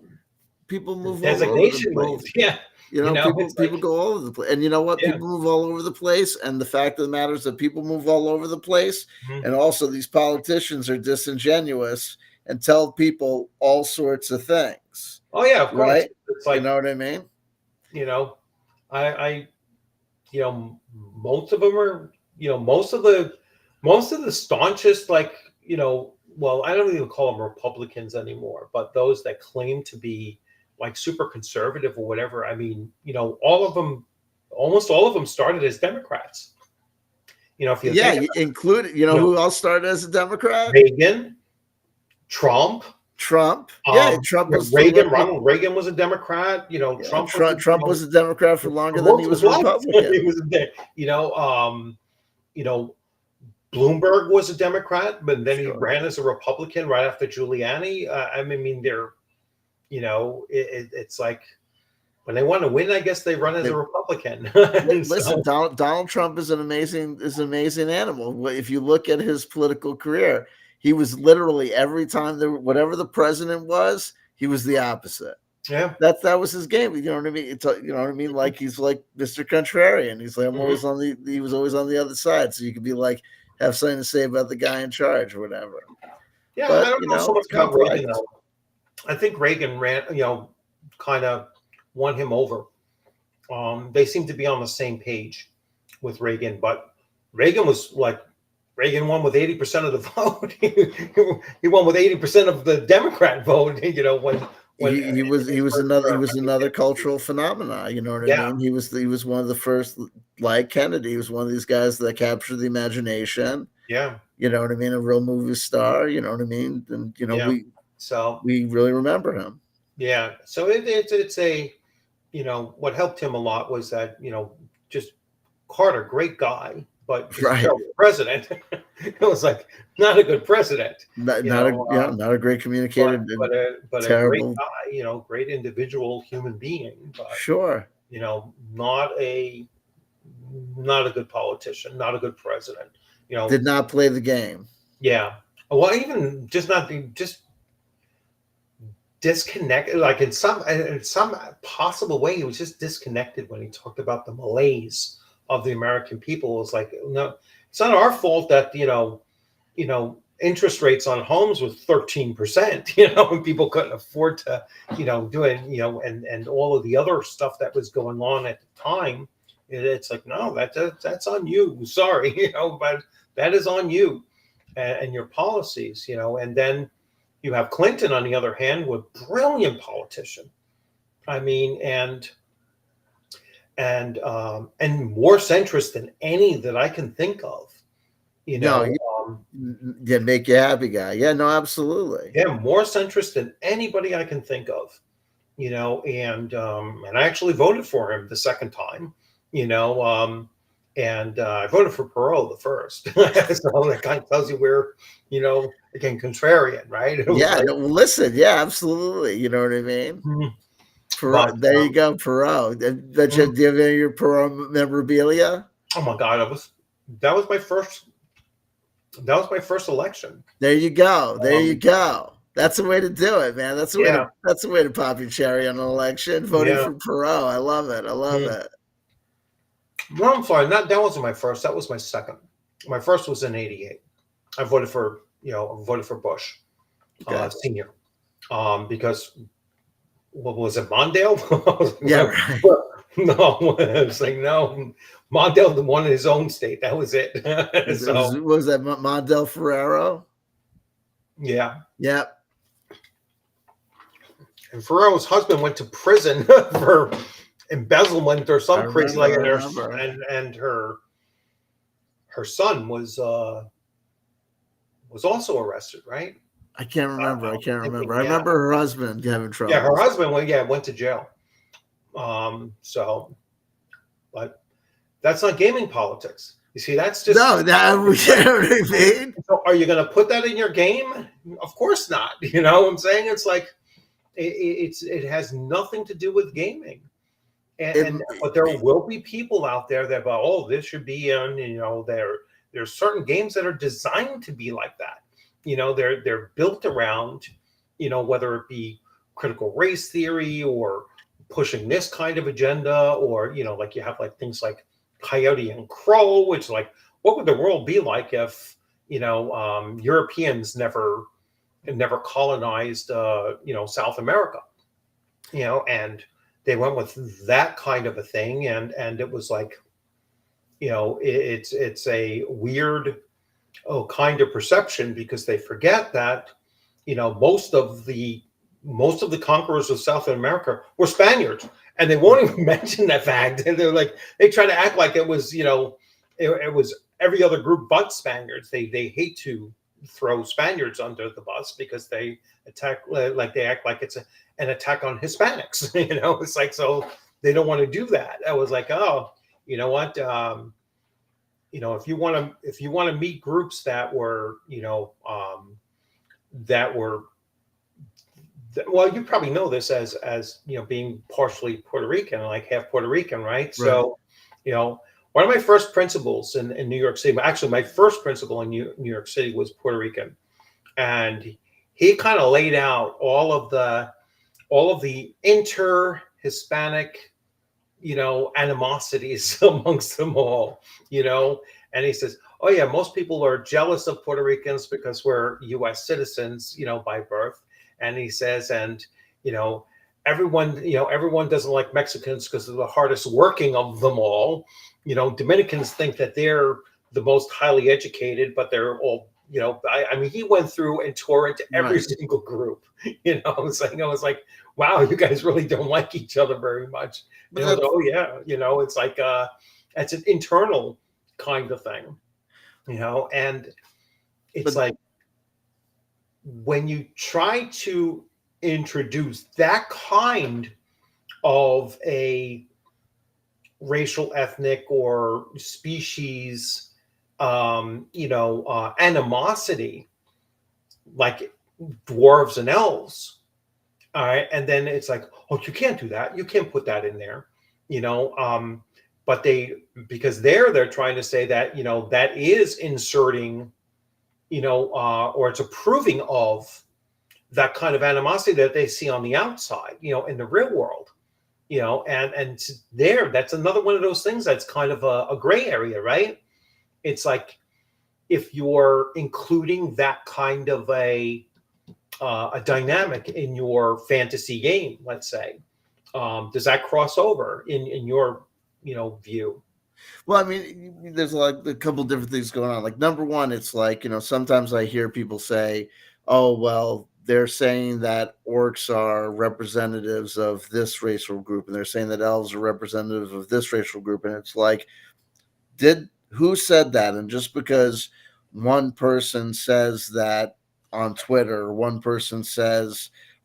B: people
A: the
B: move all over the
A: designation
B: place.
A: moved. Yeah,
B: People
A: it's like
B: go all over the place, and you know what?
A: yeah.
B: People move all over the place, and the fact of the matter is that people move all over the place,
A: Mhm.
B: and also these politicians are disingenuous and tell people all sorts of things,
A: Oh yeah, of course.
B: right?
A: It's
B: You
A: like
B: know what I mean?
A: you know I most of them are most of the staunchest, like well, I don't even call them Republicans anymore, but those that claim to be like super conservative or whatever. I mean, all of them, almost all of them started as Democrats. If you
B: Yeah,
A: think
B: you
A: about
B: included. You
A: you
B: know
A: know
B: who else started as a Democrat?
A: Reagan, Trump.
B: Trump. Yeah, Trump was for
A: Reagan, Ronald Reagan was a Democrat.
B: yeah.
A: Trump was,
B: Trump was a Democrat for longer
A: for
B: than he
A: most of
B: was
A: his
B: a
A: life. He
B: Republican.
A: was there. You know, Bloomberg was a Democrat, but then he
B: Sure.
A: ran as a Republican right after Giuliani. They're, it's like when they want to win, I guess they run as
B: They,
A: a Republican. And
B: listen,
A: so,
B: Donald Trump is an amazing animal. If you look at his political career, he was literally every time whatever the president was, he was the opposite.
A: yeah.
B: That was his game. You know what I mean? You know what I mean? Like he's like Mr. Contrarian. He's like he was always on the other side. So you could be like have something to say about the guy in charge or whatever.
A: Yeah, I
B: But
A: don't know so much
B: it's
A: about
B: complex.
A: Reagan though. I think Reagan ran, kind of won him over. They seem to be on the same page with Reagan, but Reagan won with 80% of the vote. He won with 80% of the Democrat vote. When
B: He
A: his
B: was
A: first
B: another cultural phenomena. You know what I
A: yeah,
B: mean? He was one of the first, like Kennedy. He was one of these guys that captured the imagination.
A: yeah,
B: You know what I mean? A real movie star. You know what I mean? And
A: yeah. So
B: we really remember him.
A: yeah, so it's a what helped him a lot was that just Carter, great guy, but just a
B: Right.
A: terrible president. It was like not a good president.
B: Not a great communicator.
A: But a great
B: Terrible.
A: guy, great individual human being, but
B: Sure.
A: not a good politician, not a good president.
B: Did not play the game.
A: Yeah. Well, even just not being just disconnected, like in some possible way, he was just disconnected when he talked about the malaise of the American people. It was like, no, it's not our fault that interest rates on homes was 13%, and people couldn't afford to, do it, and all of the other stuff that was going on at the time. It's like, no, that's on you. Sorry, but that is on you and your policies, and then, you have Clinton on the other hand, with brilliant politician. I mean, and more centrist than any that I can think of. You
B: No,
A: know,
B: yeah, make you happy guy. Yeah, no, absolutely.
A: yeah, more centrist than anybody I can think of. And I actually voted for him the second time. And I voted for Perot the first. So that kind of tells you where, again, contrarian, right? It was
B: Yeah,
A: like,
B: no, well, listen, yeah, absolutely. You know what I mean?
A: but
B: Perot, there you go, Perot. Do you have any of your Perot memorabilia?
A: oh my God, that was my first election.
B: There you go. There you go. That's the way to do it, man. That's the way to pop your cherry on an election. Voting for Perot. I love it. I love it.
A: No, I'm sorry. That wasn't my first. That was my second. My first was in '88. I voted for Bush, senior, because what was it, Mondale?
B: Yeah, right.
A: No, I was like, no, Mondale won in his own state. That was it.
B: Was that Mondale Ferrero?
A: Yeah.
B: Yep.
A: And Ferrero's husband went to prison for embezzlement or some crazy like, and her son was also arrested, right?
B: I can't remember. I remember her husband having trouble.
A: Yeah, her husband went to jail. But that's not gaming politics. You see, that's just
B: you know what I mean?
A: So are you going to put that in your game? Of course not. You know what I'm saying? It's like it has nothing to do with gaming. But there will be people out there that go, oh, this should be on. There's certain games that are designed to be like that. They're built around, whether it be critical race theory or pushing this kind of agenda, or like you have like things like Coyote and Crow, which like what would the world be like if Europeans never colonized South America, and they went with that kind of a thing, and it was like it's a weird kind of perception, because they forget that most of the conquerors of South America were Spaniards, and they won't even mention that fact. And they're like, they try to act like it was it was every other group but Spaniards. They hate to throw Spaniards under the bus because they attack, like they act like it's an attack on Hispanics. It's like, so they don't want to do that. I was like, oh, you know what? If you want to meet groups that were, well, you probably know this as being partially Puerto Rican, like half Puerto Rican, right? So, one of my first principals in New York City, actually my first principal in New York City was Puerto Rican, and he kind of laid out all of the inter-Hispanic, animosities amongst them all, and he says, oh yeah, most people are jealous of Puerto Ricans because we're U.S. citizens, by birth. And he says, everyone doesn't like Mexicans because they're the hardest working of them all. Dominicans think that they're the most highly educated, but they're all, I mean, he went through and tore into every single group. I was like, wow, you guys really don't like each other very much. Oh yeah, it's like it's an internal kind of thing, and it's like when you try to introduce that kind of a racial, ethnic, or species, animosity, like dwarves and elves, all right, and then it's like, oh, you can't do that. You can't put that in there, but because they're trying to say that, that is inserting, or it's approving of that kind of animosity that they see on the outside, in the real world, and that's another one of those things that's kind of a gray area, right? It's like, if you're including that kind of a dynamic in your fantasy game, let's say, does that cross over in your view?
B: Well, I mean, there's a couple different things going on. Like, number one, it's like, sometimes I hear people say, oh, well, they're saying that orcs are representatives of this racial group, and they're saying that elves are representatives of this racial group, and it's like, who said that? And just because one person says that on Twitter, or one person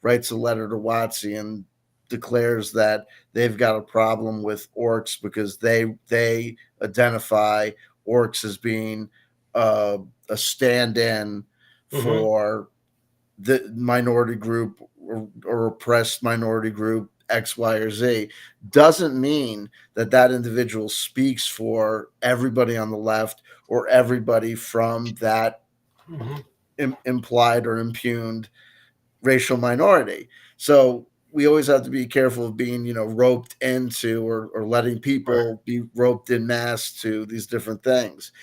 B: writes a letter to WotC and declares that they've got a problem with orcs because they identify orcs as being a stand-in for the minority group or oppressed minority group X, Y, or Z, doesn't mean that that individual speaks for everybody on the left or everybody from that implied or impugned racial minority. So we always have to be careful of being, roped into or letting people be roped in mass to these different things.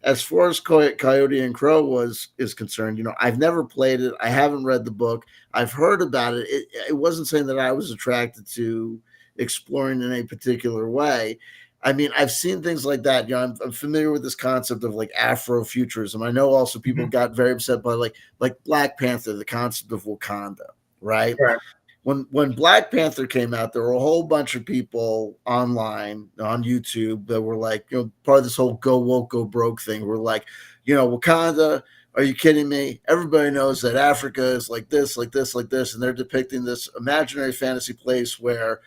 B: As far as Coyote and Crow is concerned, I've never played it. I haven't read the book. I've heard about it. It wasn't something that I was attracted to exploring in a particular way. I mean, I've seen things like that. I'm familiar with this concept of like Afrofuturism. I know also people got very upset by like Black Panther, the concept of Wakanda, right? When Black Panther came out, there were a whole bunch of people online on YouTube that were like, part of this whole go woke, go broke thing. We're like, Wakanda, are you kidding me? Everybody knows that Africa is like this, like this, like this. And they're depicting this imaginary fantasy place where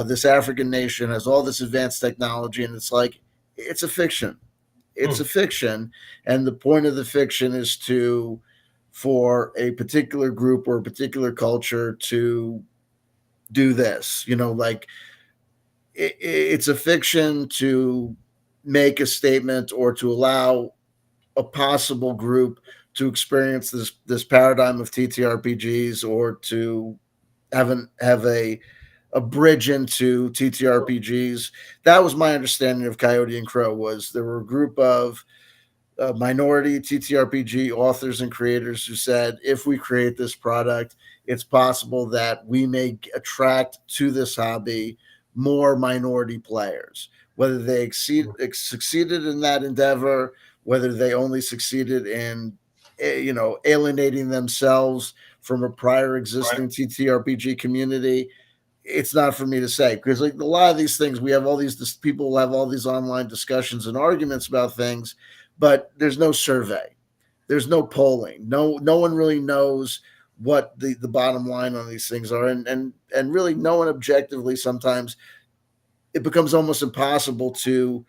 B: this African nation has all this advanced technology. And it's like, it's a fiction. It's a fiction. And the point of the fiction is for a particular group or a particular culture to do this, like it's a fiction to make a statement or to allow a possible group to experience this paradigm of TTRPGs or to have a bridge into TTRPGs. That was my understanding of Coyote and Crow. Was there were a group of minority TTRPG authors and creators who said, if we create this product, it's possible that we may attract to this hobby more minority players, whether they succeeded in that endeavor, whether they only succeeded in, alienating themselves from a prior existing TTRPG community. It's not for me to say, because like a lot of these things, we have all these people have all these online discussions and arguments about things, but there's no survey, there's no polling, no one really knows what the bottom line on these things are, and really no one objectively. Sometimes it becomes almost impossible to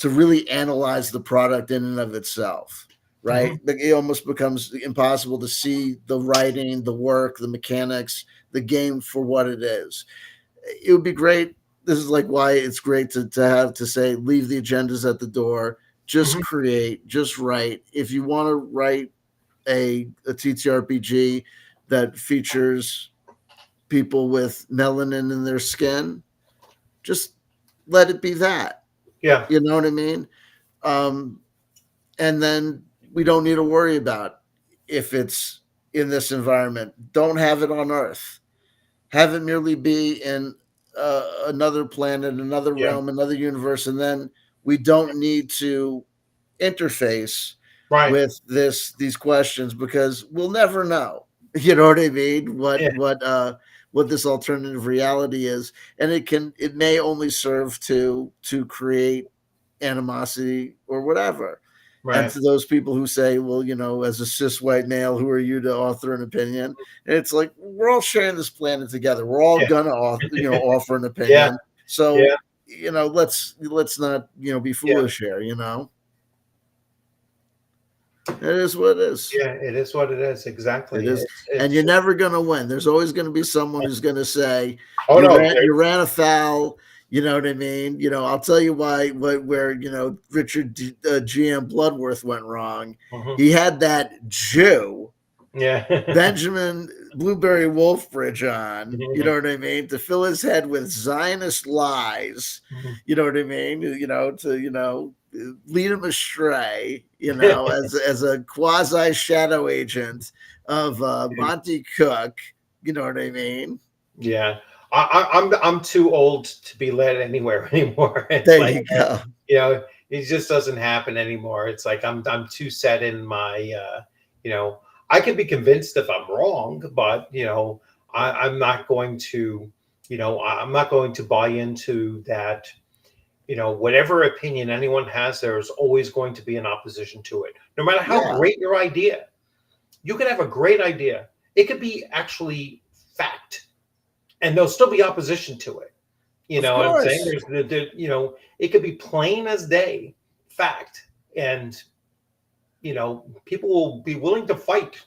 B: really analyze the product in and of itself, right? It almost becomes impossible to see the writing, the work, the mechanics, the game for what it is. It would be great. This is like why it's great to have to say, leave the agendas at the door. Just create, just write. If you want to write a TTRPG that features people with melanin in their skin, just let it be that.
A: Yeah.
B: You know what I mean? And then we don't need to worry about if it's in this environment. Don't have it on Earth. Have it merely be in another planet, another realm, another universe, and then we don't need to interface with these questions because we'll never know. You know what I mean? What this alternative reality is, and it may only serve to create animosity or whatever. And to those people who say, well, as a cis white male, who are you to author an opinion? And it's like, we're all sharing this planet together. We're all gonna offer an opinion. So let's not be foolish here. It is what it is.
A: Yeah, it is what it is. Exactly.
B: It is. And you're never going to win. There's always going to be someone who's going to say, you ran afoul. You know what I mean? I'll tell you where Richard GM Bloodworth went wrong. He had that Jew, Benjamin Blueberry Wolfbridge on, you know what I mean? To fill his head with Zionist lies, you know what I mean? To lead him astray, as a quasi shadow agent of Monty Cook, you know what I mean?
A: Yeah, I'm too old to be led anywhere anymore.
B: There you go.
A: It just doesn't happen anymore. It's like I'm too set in my, I can be convinced if I'm wrong, but I'm not going to, I'm not going to buy into that. Whatever opinion anyone has, there's always going to be an opposition to it. No matter how
B: Yeah.
A: great your idea, you could have a great idea. It could be actually fact, and there'll still be opposition to it. You
B: Of
A: know what I'm saying?
B: course.
A: It could be plain as day fact, and people will be willing to fight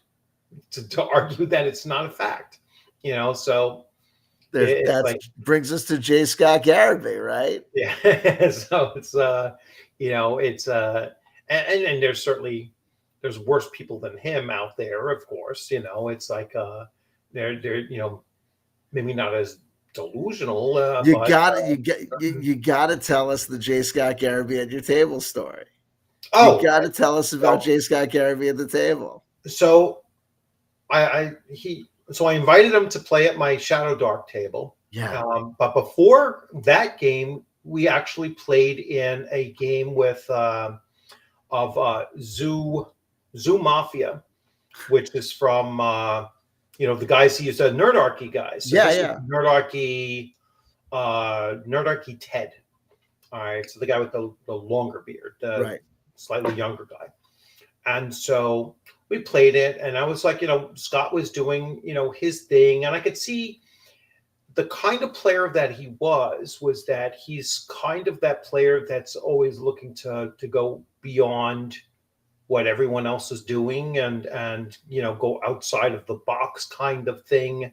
A: to argue that it's not a fact. So it's
B: That
A: like,
B: brings us to J. Scott Garrity, right?
A: yeah. So it's and there's worse people than him out there, of course. It's like they're maybe not as delusional,
B: You
A: but
B: got you got to tell us the J. Scott Garrity at your table story. You
A: oh,
B: got to tell us about
A: so
B: J. Scott Garrity at the table.
A: so I invited him to play at my Shadow Dark table.
B: Yeah.
A: But before that game, we actually played in a game with of Zoo Mafia, which is from the guys he used to Nerdarchy guys. So this is Nerdarchy Ted. All right, so the guy with the longer beard, the
B: Right.
A: slightly younger guy. And so we played it, and I was like, Scott was doing, his thing, and I could see the kind of player that he was that he's kind of that player that's always looking to go beyond what everyone else is doing, and go outside of the box kind of thing.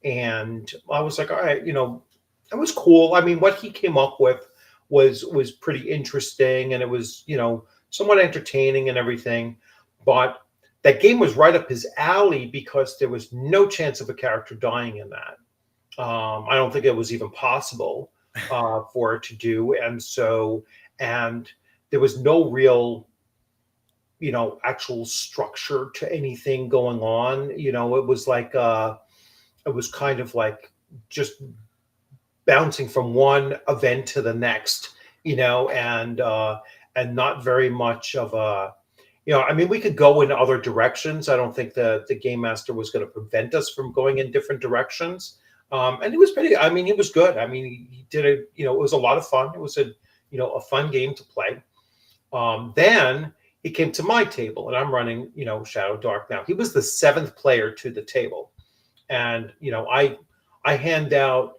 A: And I was like, all right, it was cool. I mean, what he came up with was pretty interesting, and it was somewhat entertaining and everything. But that game was right up his alley because there was no chance of a character dying in that. I don't think it was even possible for it to do. And there was no real, actual structure to anything going on. It was like, it was kind of like just bouncing from one event to the next, and not very much of a, I mean, we could go in other directions. I don't think the game master was going to prevent us from going in different directions. And he was he was good. I mean, he did it, it was a lot of fun. It was a fun game to play. Then he came to my table, and I'm running, Shadow Dark now. He was the 7th player to the table. And, I hand out,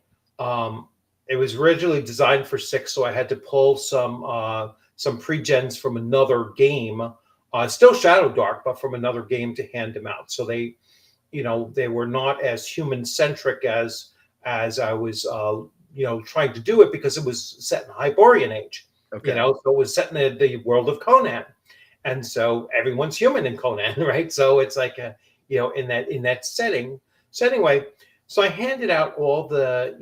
A: it was originally designed for 6, so I had to pull some pre-gens from another game, still Shadow Dark, but from another game to hand them out. So they were not as human centric as I was, trying to do it, because it was set in Hyborian Age.
B: Okay.
A: So it was set in the world of Conan, and so everyone's human in Conan, right? So it's like in that setting. So anyway, so I handed out all the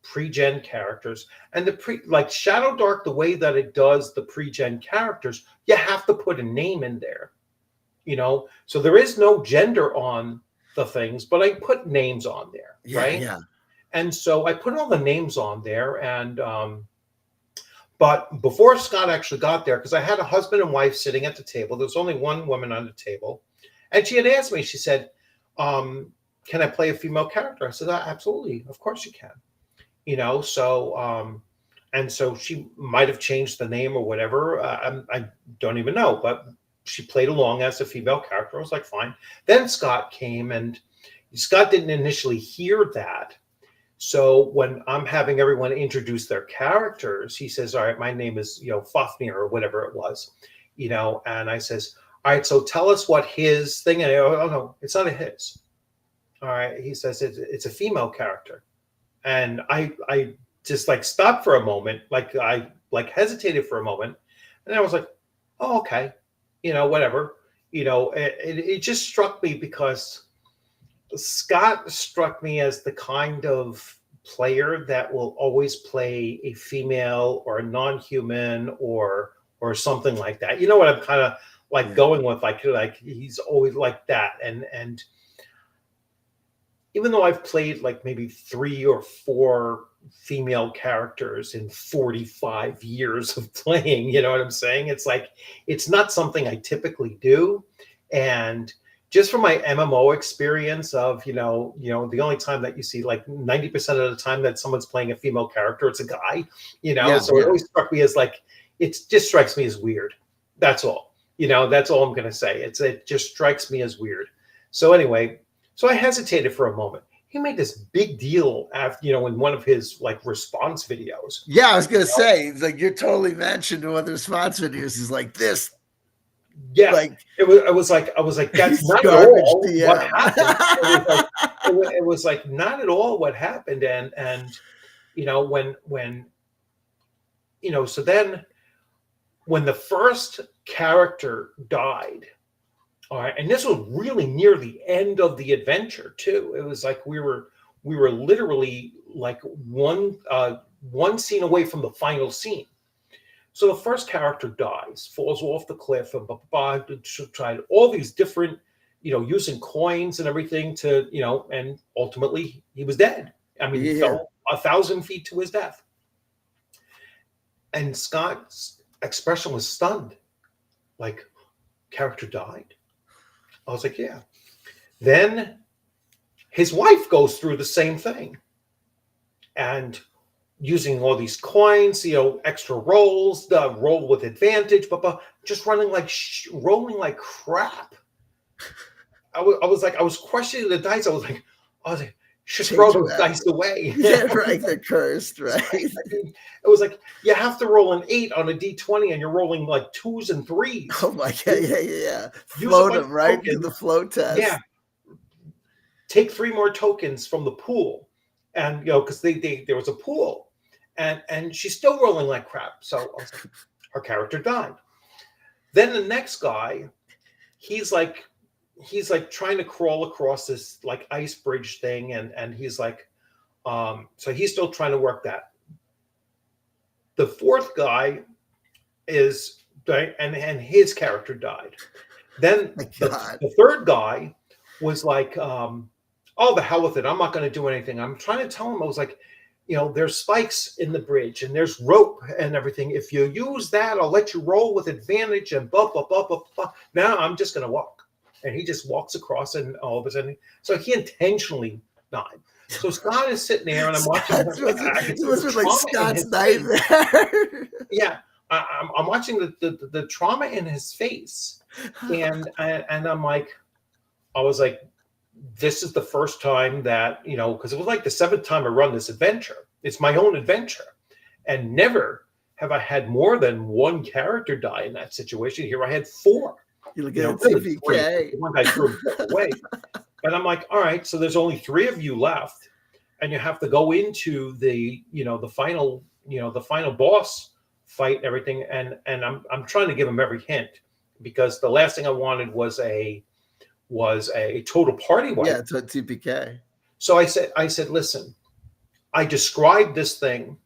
A: pre-gen characters, and like Shadow Dark, the way that it does the pre-gen characters, you have to put a name in there. So there is no gender on the things, but I put names on there, right?
B: Yeah.
A: And so I put all the names on there, and but before Scott actually got there, because I had a husband and wife sitting at the table, there was only one woman on the table, and she had asked me, she said, can I play a female character? I said, absolutely, of course you can. So and so she might have changed the name or whatever. I don't even know, but she played along as a female character. I was like, fine. Then Scott came, and Scott didn't initially hear that. So when I'm having everyone introduce their characters, he says, all right, my name is, Fafnir, or whatever it was, and I says, all right, so tell us what his thing is. Oh, no, it's not a his. All right. He says, it's a female character. And I just like stopped for a moment, I hesitated for a moment, and I was like, oh, okay. Whatever, it just struck me, because Scott struck me as the kind of player that will always play a female or a non-human or something like that. You know what I'm kind of like going with, like he's always like that. And even though I've played like maybe 3 or 4 female characters in 45 years of playing, you know what I'm saying? It's like, it's not something I typically do. And just from my MMO experience of, the only time that you see like 90% of the time that someone's playing a female character, it's a guy,
B: Yeah,
A: so it always struck me as like, it just strikes me as weird. That's all, that's all I'm going to say. It just strikes me as weird. So anyway, so I hesitated for a moment. He made this big deal after, in one of his like response videos.
B: Yeah, I was going to say, it's like, you're totally mentioned in one of the response videos. He's like, this.
A: Yeah,
B: like
A: I was like, that's not at
B: garbage
A: all
B: DM.
A: what happened. It was like not at all what happened, and when so then when the first character died, all right, and this was really near the end of the adventure too. It was like we were literally like one scene away from the final scene. So the first character dies, falls off the cliff, and tried all these different, using coins and everything to, and ultimately he was dead. I mean, he fell 1,000 feet to his death. And Scott's expression was stunned, like, character died. I was like, yeah. Then his wife goes through the same thing, and using all these coins, extra rolls, the roll with advantage, but just rolling like crap. I was questioning the dice. I was like, should throw those dice away.
B: Yeah, right. They're cursed, right?
A: It was like, you have to roll an 8 on a D20 and you're rolling like 2s and 3s.
B: Oh my God. Yeah. Float them right to the float test.
A: Yeah. Take 3 more tokens from the pool. And, because there was a pool. And she's still rolling like crap. So I was like, her character died. Then the next guy, he's like trying to crawl across this like ice bridge thing, and he's like, so he's still trying to work that. The fourth guy is and his character died. Then the third guy was like, oh, the hell with it. I'm not going to do anything. I'm trying to tell him, I was like, there's spikes in the bridge and there's rope and everything. If you use that, I'll let you roll with advantage and blah, blah, blah, blah, blah. Now I'm just going to walk. And he just walks across, and all of a sudden, so he intentionally died. So Scott is sitting there, and I'm watching.
B: It was like Scott's nightmare.
A: Yeah, I'm watching the trauma in his face, and I'm like, I was like, this is the first time that, because it was like the 7th time I run this adventure. It's my own adventure. And never have I had more than one character die in that situation. Here I had 4.
B: You look at TPK.
A: One guy threw away. And I'm like, all right, so there's only 3 of you left. And you have to go into the, the final boss fight and everything. And I'm trying to give him every hint, because the last thing I wanted was a total party wipe.
B: Yeah, it's a TPK.
A: So I said, listen, I described this thing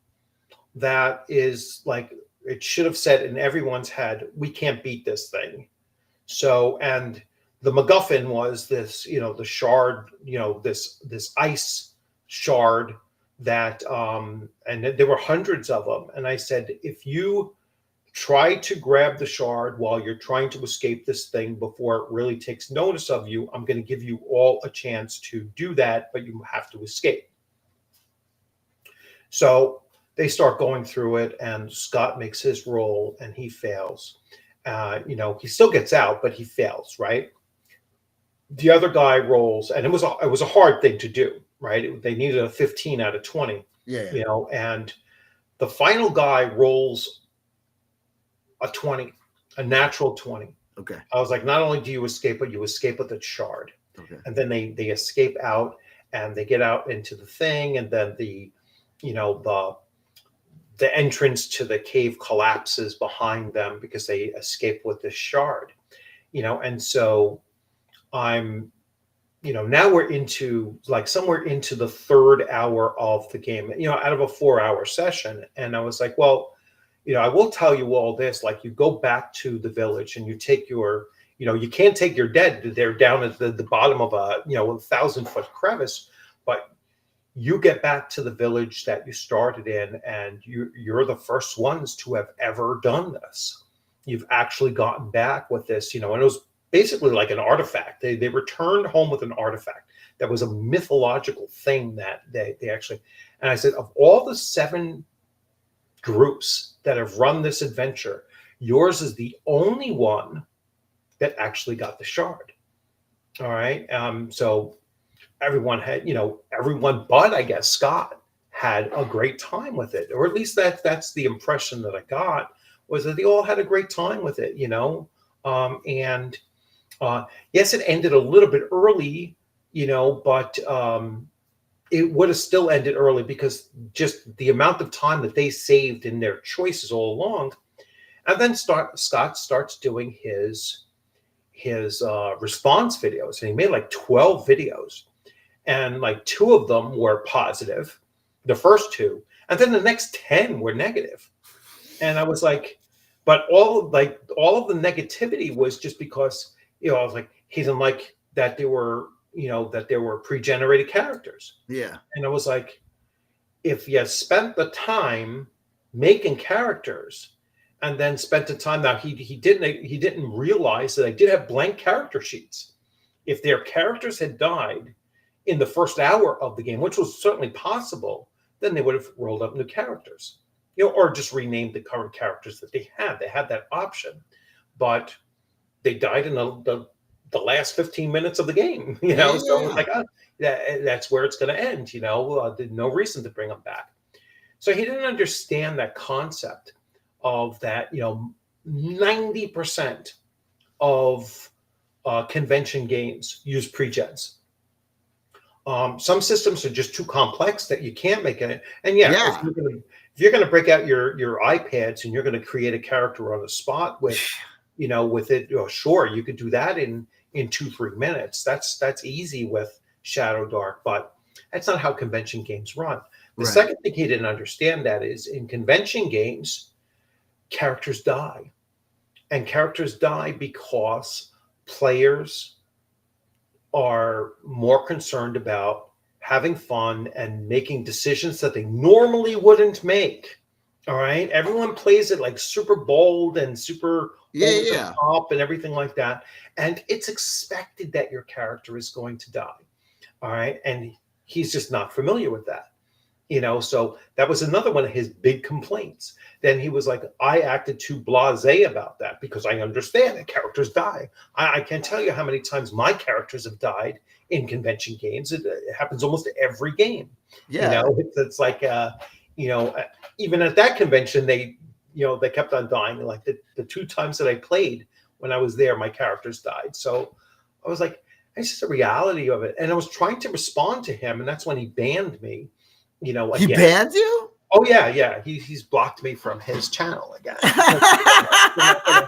A: that is like, it should have said in everyone's head, we can't beat this thing. So, and the MacGuffin was this, the shard, this ice shard that, and there were hundreds of them. And I said, if you try to grab the shard while you're trying to escape this thing before it really takes notice of you, I'm going to give you all a chance to do that, but you have to escape. So they start going through it, and Scott makes his roll and he fails. He still gets out, but he fails, right? The other guy rolls, and it was a hard thing to do, right? They needed a 15 out of 20.
B: Yeah.
A: And the final guy rolls a 20, a natural 20.
B: Okay.
A: I was like, not only do you escape, but you escape with a shard.
B: Okay.
A: And then they escape out, and they get out into the thing, and then the entrance to the cave collapses behind them because they escape with this shard, and so I'm, now we're into like somewhere into the 3rd hour of the game, out of a 4-hour session. And I was like, well, I will tell you all this, like, you go back to the village and you take your, you can't take your dead. They're down at the bottom of a 1,000-foot crevice, but you get back to the village that you started in, and you're the first ones to have ever done this. You've actually gotten back with this, and it was basically like an artifact. They returned home with an artifact that was a mythological thing that they actually. And I said, of all the 7 groups that have run this adventure, yours is the only one that actually got the shard. All right. So everyone had, everyone but I guess Scott had a great time with it, or at least that's the impression that I got, was that they all had a great time with it, and yes, it ended a little bit early, but it would have still ended early because just the amount of time that they saved in their choices all along. And then Scott starts doing his response videos, and he made like 12 videos, and like 2 of them were positive, the first 2, and then the next 10 were negative. And I was like, but all of the negativity was just because, I was like, he didn't like that there were pre-generated characters.
B: Yeah.
A: And I was like, if you spent the time making characters and then spent the time, now he didn't realize that I did have blank character sheets. If their characters had died in the first hour of the game, which was certainly possible, then they would have rolled up new characters, or just renamed the current characters that they had. They had that option, but they died in the last 15 minutes of the game, So it was like, that's where it's going to end, there's no reason to bring them back. So he didn't understand that concept of that, 90% of convention games use pre-gens. Some systems are just too complex that you can't make it. And if you're gonna break out your iPads and you're gonna create a character on the spot with it, sure, you could do that in 2-3 minutes. That's easy with Shadow Dark, but that's not how convention games run. The second thing he didn't understand that is, in convention games, characters die, and characters die because players are more concerned about having fun and making decisions that they normally wouldn't make. All right. Everyone plays it like super bold and super over the top and everything like that. And it's expected that your character is going to die. All right. And he's just not familiar with that. So that was another one of his big complaints. Then he was like, I acted too blasé about that because I understand that characters die. I can't tell you how many times my characters have died in convention games. It happens almost every game. It's like, even at that convention, they kept on dying. Like the 2 times that I played when I was there, my characters died. So I was like, it's just a reality of it. And I was trying to respond to him, and that's when he banned me. Again.
B: He banned you?
A: Oh yeah. He's blocked me from his channel again. I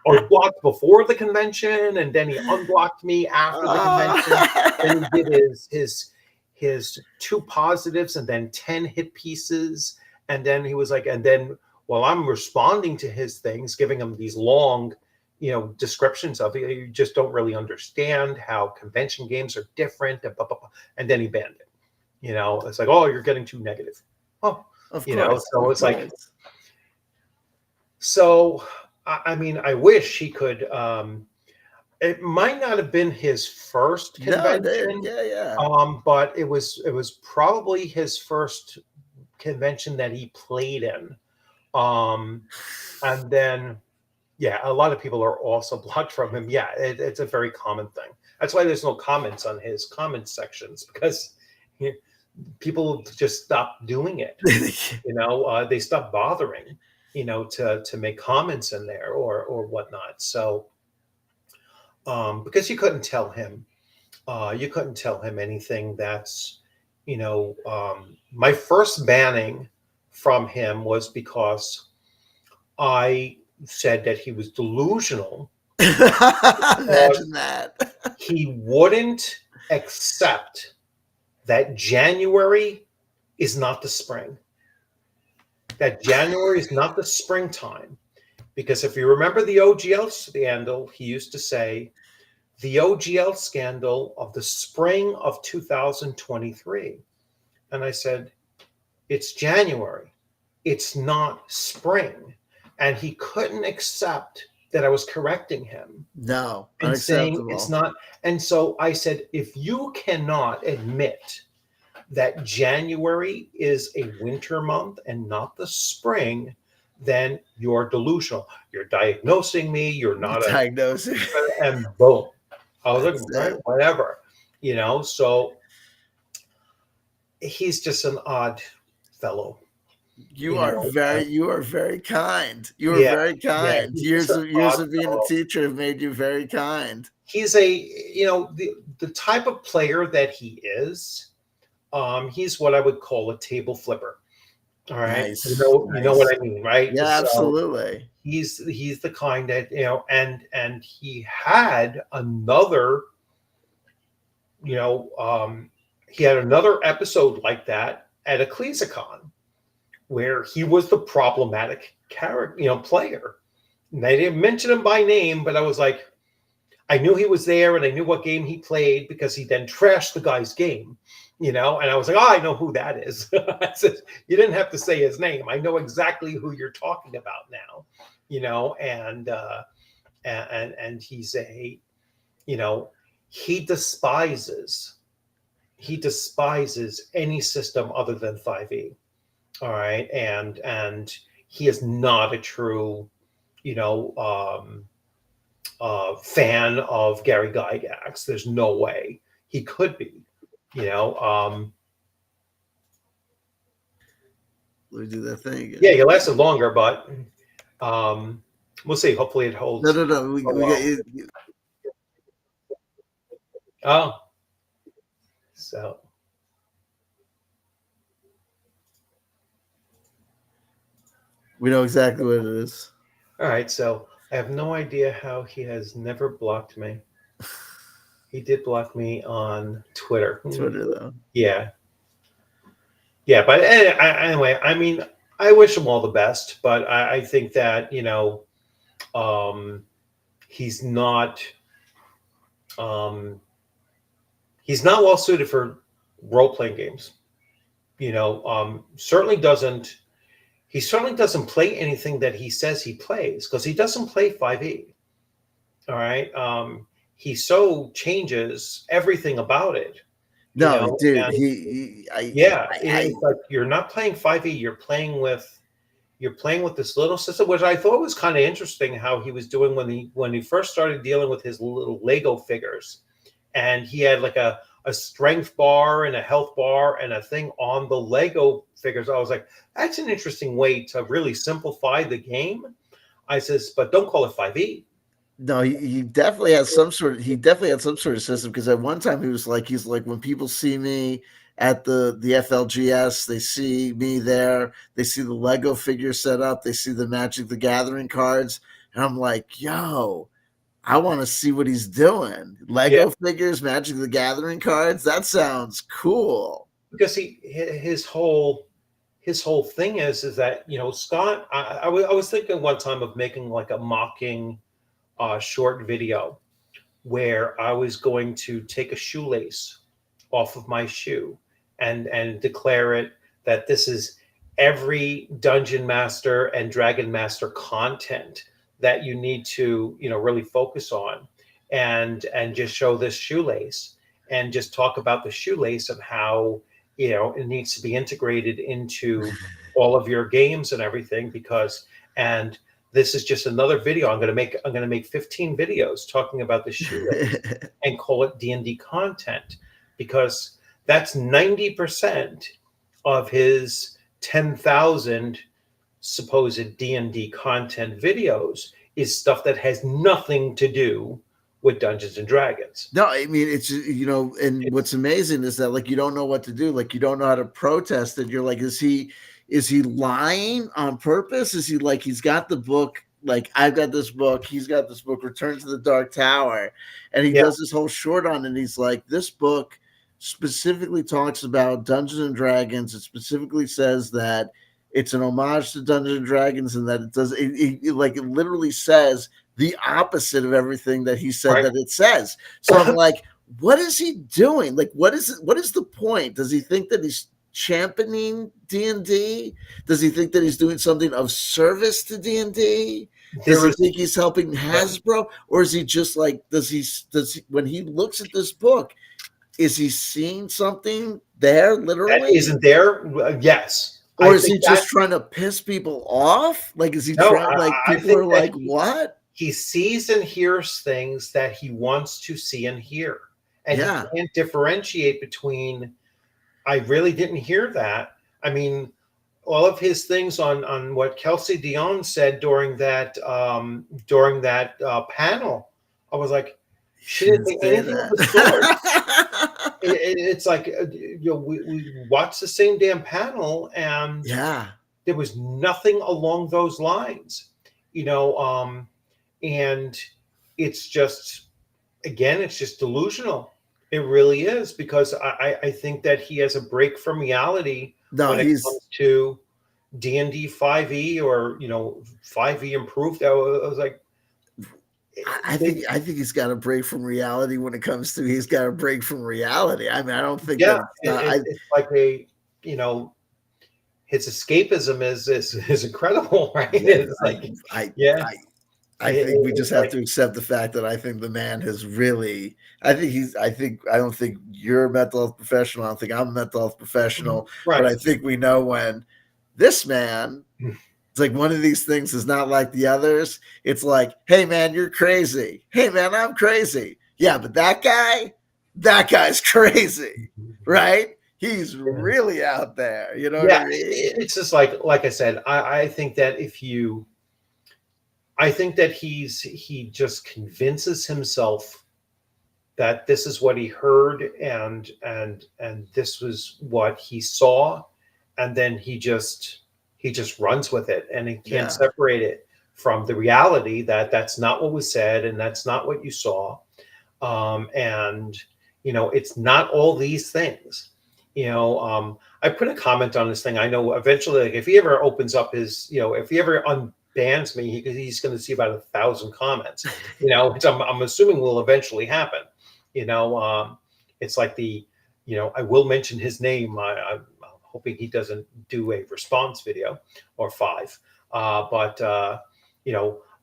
A: was blocked before the convention, and then he unblocked me after the convention. Then he did his 2 positives and then 10 hit pieces, and then he was like, and then while I'm responding to his things, giving him these long, descriptions of it, you just don't really understand how convention games are different, and blah, blah, blah. And then he banned it. It's like, oh, you're getting too negative. Oh,
B: of course.
A: So it's like, so I mean, I wish he could. It might not have been his first convention, but it was probably his first convention that he played in, and then a lot of people are also blocked from him. It's a very common thing. That's why there's no comments on his comment sections, because people just stop doing it. They stop bothering, to make comments in there or whatnot. So, because you couldn't tell him anything that's, my first banning from him was because I said that he was delusional.
B: Imagine that.
A: He wouldn't accept that January is not the spring. That January is not the springtime. Because if you remember the OGL scandal, he used to say, the OGL scandal of the spring of 2023. And I said, it's January. It's not spring. And he couldn't accept that I was correcting him
B: No,
A: and saying it's
B: unacceptable.
A: not. And so I said, if you cannot admit that January is a winter month and not the spring, then you're delusional. You're diagnosing me. You're not a,
B: Diagnosing.
A: and boom. I was like,
B: That's
A: right,
B: it.
A: whatever, so he's just an odd fellow.
B: You are very kind. You are
A: Yeah,
B: very
A: yeah,
B: kind.
A: he's just
B: Years
A: an
B: of
A: odd
B: being a
A: fellow.
B: teacher have made you very kind.
A: He's the type of player that he is. He's what I would call a table flipper. All right,
B: Nice.
A: you know what
B: Nice.
A: I mean, right?
B: Yeah,
A: So
B: absolutely.
A: he's the kind that and he had another, you know, he had another episode like that at EcclesiaCon where he was the problematic character, player. And they didn't mention him by name, but I was like, I knew he was there and I knew what game he played because he then trashed the guy's game, and I was like, oh, I know who that is. I said, you didn't have to say his name. I know exactly who you're talking about now, and he's a, he despises any system other than 5e. All right. And he is not a true, fan of Gary Gygax. There's no way he could be, you know.
B: Let me do that thing again.
A: Yeah, he lasted longer, but we'll see. Hopefully it holds.
B: No. We got you.
A: Oh, so
B: We know exactly what it is.
A: all right. So I have no idea how he has never blocked me. He did block me on Twitter.
B: Twitter, though.
A: Yeah. Yeah, but anyway, I mean, I wish him all the best, but I think that, he's not well suited for role-playing games. He certainly doesn't play anything that he says he plays because he doesn't play 5e. All right. He so changes everything about it.
B: No, dude.
A: And it's like you're not playing 5e. You're playing with this little system, which I thought was kind of interesting how he was doing when he first started dealing with his little Lego figures, and he had like a strength bar and a health bar and a thing on the Lego figures. I was like, that's an interesting way to really simplify the game. I says, but don't call it 5e.
B: No, he definitely has some sort of system because at one time he's like when people see me at the FLGS, they see me there, they see the Lego figure set up, they see the Magic the Gathering cards, and I'm like, yo, I want to see what he's doing. Lego figures, Magic the Gathering cards, that sounds cool.
A: Because his whole thing is that, Scott, I was thinking one time of making like a mocking short video where I was going to take a shoelace off of my shoe and declare it that this is every Dungeon Master and Dragon Master content that you need to, really focus on, and just show this shoelace and just talk about the shoelace and how, it needs to be integrated into all of your games and everything and this is just another video. I'm going to make 15 videos talking about the shoelace and call it D&D content, because that's 90% of his 10,000 supposed D&D content videos is stuff that has nothing to do with Dungeons and Dragons.
B: No, I mean, it's, and what's amazing is that, like, you don't know what to do. Like, you don't know how to protest it. You're like, is he lying on purpose? Is he like, he's got the book, like, I've got this book, he's got this book, Return to the Dark Tower, and he does this whole short on it, and he's like, this book specifically talks about Dungeons and Dragons. It specifically says that it's an homage to Dungeons and Dragons, and that it literally says the opposite of everything that he said that it says. So I'm like, what is he doing? Like, what is the point? Does he think that he's championing D&D? Does he think that he's doing something of service to D&D? Does
A: there
B: he
A: is
B: think he's helping Hasbro, or is he just like, does he when he looks at this book, is he seeing something there
A: that
B: literally?
A: isn't there. Yes,
B: Or
A: I
B: is
A: think
B: he
A: that
B: just trying to piss people off? Like, is he
A: no,
B: trying, like,
A: I
B: people
A: think
B: are
A: that
B: like, what?
A: he sees and hears things that he wants to see and hear, and he
B: Yeah.
A: can't differentiate between. I really didn't hear that. I mean, all of his things on what Kelsey Dion said during that panel, I was like, she
B: She
A: didn't
B: didn't
A: say
B: say
A: anything of the sort.
B: that.
A: It's like we watched the same damn panel, and
B: Yeah.
A: there was nothing along those lines, you know. And it's just again, it's just delusional. It really is because I think that he has a break from reality
B: No,
A: when it
B: he's
A: comes to D&D 5e or 5e improved. I was like,
B: I think he's got a break from reality when it comes to he's got a break from reality. I mean, I don't think
A: yeah,
B: that it's not, I
A: it's like you know, his escapism is incredible, right?
B: yeah,
A: It's like,
B: I
A: yeah,
B: I I think we just
A: it's
B: have
A: like,
B: to accept the fact that I think the man has really. I don't think you're a mental health professional. I don't think I'm a mental health professional. But
A: right.
B: I think we know when this man. It's like one of these things is not like the others. It's like, hey man, you're crazy. Hey man, I'm crazy. Yeah, but that guy's crazy, right? He's really out there. You know what I
A: Yeah,
B: mean?
A: it's just like I said, I think that I think that he just convinces himself that this is what he heard and this was what he saw, and then he just runs with it, and he can't
B: Yeah,
A: separate it from the reality that that's not what was said and that's not what you saw. And it's not all these things. I put a comment on this thing. I know eventually, like if he ever opens up his, if he ever unbans me, he's going to see about 1,000 comments. Which I'm assuming will eventually happen. It's like I will mention his name. I'm hoping he doesn't do a response video or 5. But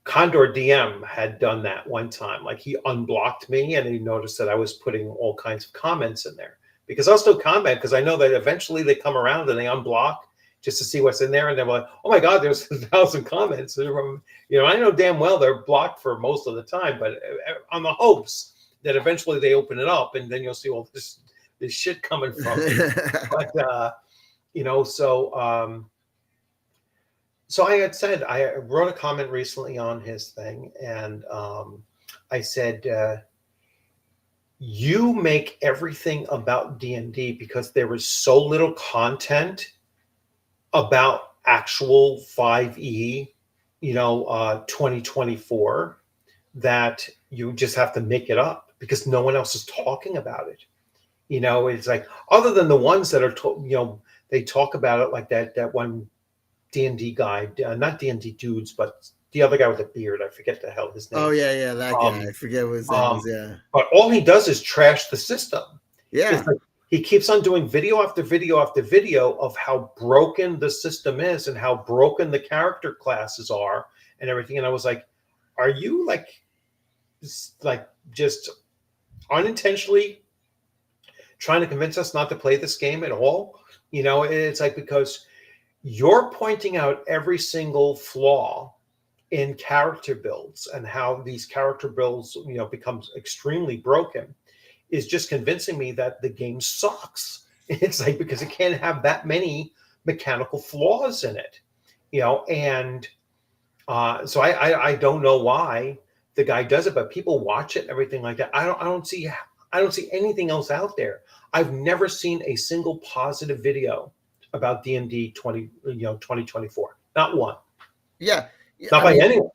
A: Condor DM had done that one time. Like he unblocked me and he noticed that I was putting all kinds of comments in there because I'll still comment because I know that eventually they come around and they unblock just to see what's in there. And they're like, oh my God, there's 1,000 comments. I know damn well they're blocked for most of the time, but on the hopes that eventually they open it up and then you'll see all this shit coming from me. But, so I had said, I wrote a comment recently on his thing, and I said, you make everything about D&D because there is so little content about actual 5e, 2024, that you just have to make it up because no one else is talking about it. It's like, other than the ones that are, they talk about it like that one D&D guy, not D&D dudes, but the other guy with the beard. I forget the hell his name.
B: oh yeah, that guy. I forget what his name is. Yeah,
A: But all he does is trash the system.
B: yeah,
A: It's like he keeps on doing video after video after video of how broken the system is and how broken the character classes are and everything. And I was like, are you just unintentionally trying to convince us not to play this game at all? It's like, because you're pointing out every single flaw in character builds and how these character builds, becomes extremely broken, is just convincing me that the game sucks. It's like, because it can't have that many mechanical flaws in it, and so I don't know why the guy does it, but people watch it and everything like that. I don't see anything else out there. I've never seen a single positive video about D&D 2024. Not one.
B: yeah.
A: Not
B: I
A: by
B: mean,
A: anyone.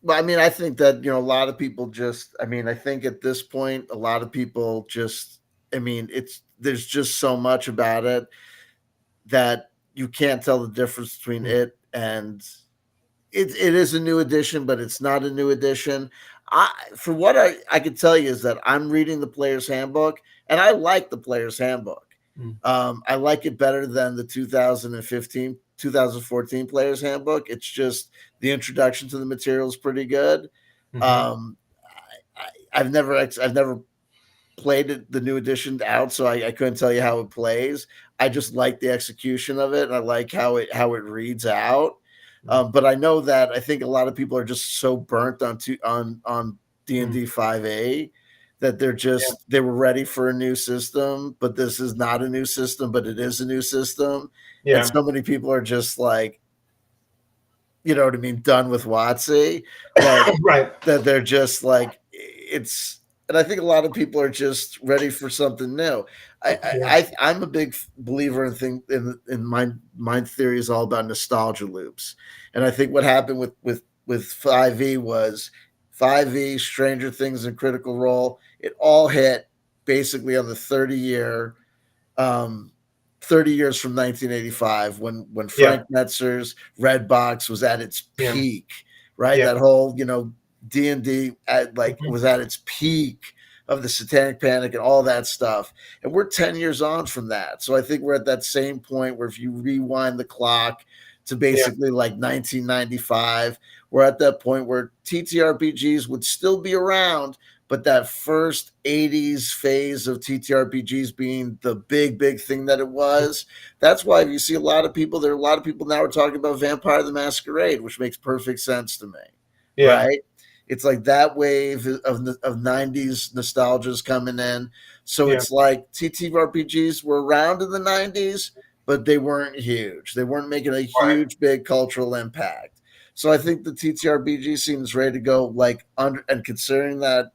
B: I mean, I think that a lot of people just. I mean, I think at this point, a lot of people just. I mean, there's just so much about it that you can't tell the difference between it and it is a new edition, but it's not a new edition. For what I could tell you is that I'm reading the Player's Handbook, and I like the Player's Handbook.
A: Mm.
B: I like it better than the 2015 2014 Player's Handbook. It's just the introduction to the material is pretty good.
A: Mhm.
B: I've never played it, the new edition out, so I couldn't tell you how it plays. I just like the execution of it, and I like how it reads out. But I know that I think a lot of people are just so burnt on D&D 5e that they were ready for a new system, but this is not a new system, but it is a new system. And
A: Yeah.
B: so many people are just like, you know what I mean, done with WotC,
A: Right.
B: that they're just like, it's, and I think a lot of people are just ready for something new.
A: Yeah.
B: I'm a big believer in my theory is all about nostalgia loops, and I think what happened with 5e was 5e, Stranger Things, and Critical Role. It all hit basically on the 30 years from 1985 when
A: Yeah.
B: Frank Metzger's Redbox was at its
A: Yeah.
B: peak, right?
A: Yeah.
B: That whole, D&D
A: Mhm.
B: was at its peak of the Satanic Panic and all that stuff. And we're 10 years on from that. So I think we're at that same point where if you rewind the clock to
A: Yeah.
B: basically like 1995, we're at that point where TTRPGs would still be around, but that first 80s phase of TTRPGs being the big thing that it was, that's why you see a lot of people, there are a lot of people now are talking about Vampire the Masquerade, which makes perfect sense to me,
A: Yeah.
B: right? It's like that wave of 90s nostalgia is coming in. So
A: Yeah.
B: it's like TTRPGs were around in the 90s, but they weren't huge. They weren't making a
A: Right.
B: huge, big cultural impact. So I think the TTRPG scene is ready to go, like, under, and considering that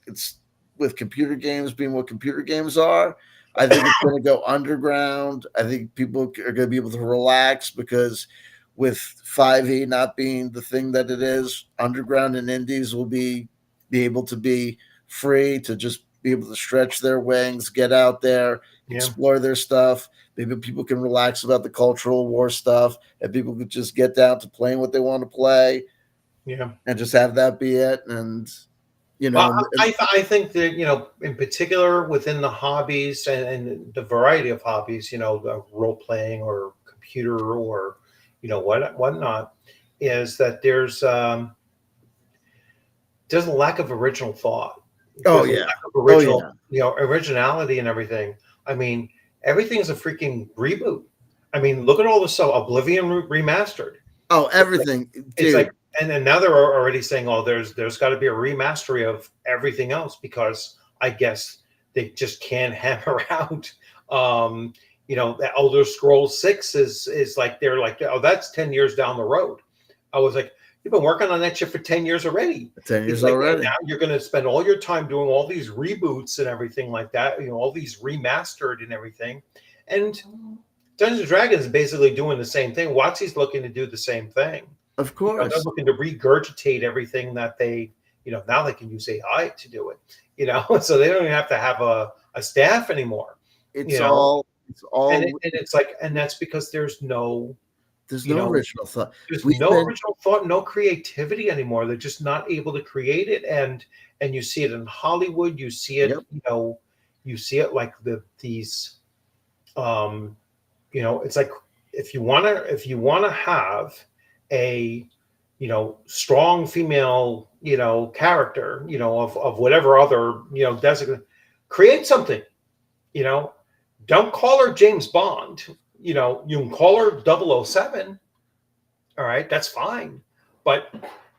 B: it's with computer games being what computer games are, I think it's going to go underground. I think people are going to be able to relax because with 5e not being the thing that it is, underground and indies will be able to be free to just be able to stretch their wings, get out there,
A: Yeah.
B: explore their stuff. Maybe people can relax about the cultural war stuff, and people could just get down to playing what they want to play
A: Yeah.
B: and just have that be it. And you
A: Well,
B: know,
A: I think that, in particular within the hobbies and the variety of hobbies, the role playing or computer or, whatnot, is that there's a lack of original thought.
B: oh
A: There's a
B: yeah,
A: lack of
B: oh
A: original,
B: yeah,
A: originality and everything. I mean, everything's a freaking reboot. I mean, look at all this stuff. Oblivion remastered.
B: oh everything,
A: It's like,
B: dude.
A: and now they're already saying, oh, there's got to be a remastery of everything else because I guess they just can't hammer out. Um, the Elder Scrolls 6 is like they're like, oh, that's 10 years down the road. I was like, you've been working on that shit for 10 years already.
B: 10 years
A: It's like, and
B: already.
A: now you're going to spend all your time doing all these reboots and everything like that. All these remastered and everything, and Dungeons and Dragons is basically doing the same thing. WotC's looking to do the same thing.
B: Of
A: They're
B: course,
A: looking to regurgitate everything that they, now they can use AI to do it, so they don't even have to have a staff anymore, you
B: it's
A: know,
B: all it's all.
A: and it's like, and that's because there's no,
B: There's
A: you
B: no
A: know,
B: original thought.
A: there's
B: We've
A: no
B: been
A: original thought, no creativity anymore. They're just not able to create it. And you see it in Hollywood, you see it,
B: Yep.
A: you see it like these, it's like if you want to have a strong female character of whatever other designate, create something. you know don't call her James Bond. You can call her 007. All right, that's fine, but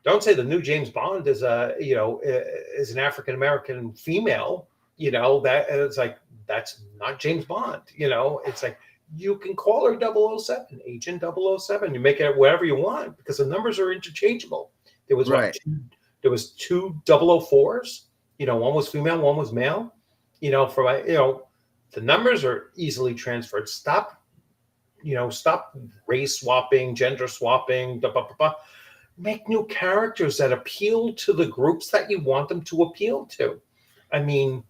A: don't say the new James Bond is is an African American female. That it's like, that's not James Bond. It's like, you can call her 007, Agent 007. You make it whatever you want because the numbers are interchangeable. There was
B: right.
A: there was two 004s. One was female, one was male. The numbers are easily transferred. Stop race swapping, gender swapping, blah, blah, blah, blah. Make new characters that appeal to the groups that you want them to appeal to. I mean,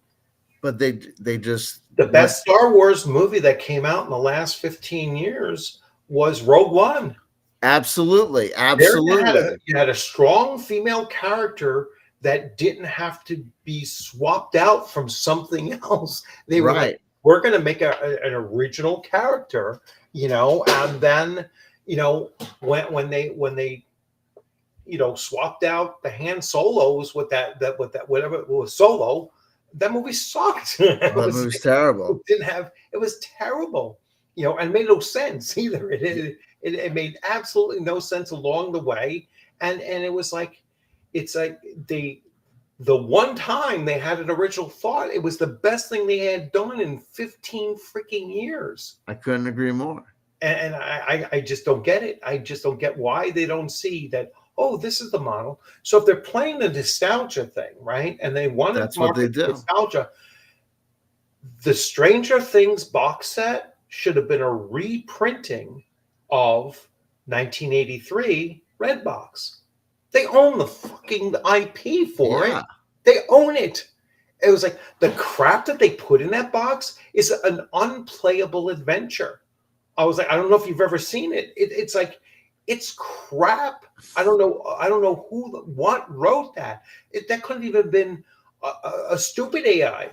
B: But they just
A: the best Star Wars movie that came out in the last 15 years was Rogue One.
B: absolutely,
A: There
B: absolutely.
A: you had a strong female character that didn't have to be swapped out from something else. They were like,
B: Right.
A: we're going to make an original character, and then You know, when they swapped out the Han Solos with that whatever it was Solo, that movie sucked. It
B: That
A: was
B: movie's terrible.
A: it was terrible. And it made no sense either. It made absolutely no sense along the way, and it was like, it's like the one time they had an original thought, it was the best thing they had done in 15 freaking years.
B: I couldn't agree more.
A: And I just don't get it. I just don't get why they don't see that, oh, this is the model. So if they're playing the nostalgia thing, right, and they want
B: That's
A: to
B: what they
A: market
B: do.
A: nostalgia, the Stranger Things box set should have been a reprinting of 1983 Redbox. They own the fucking IP for it. They own it. It was like, the crap that they put in that box is an unplayable adventure. I was like, I don't know if you've ever seen it. It's like, it's crap. I don't know what wrote that. That couldn't even have been a stupid AI.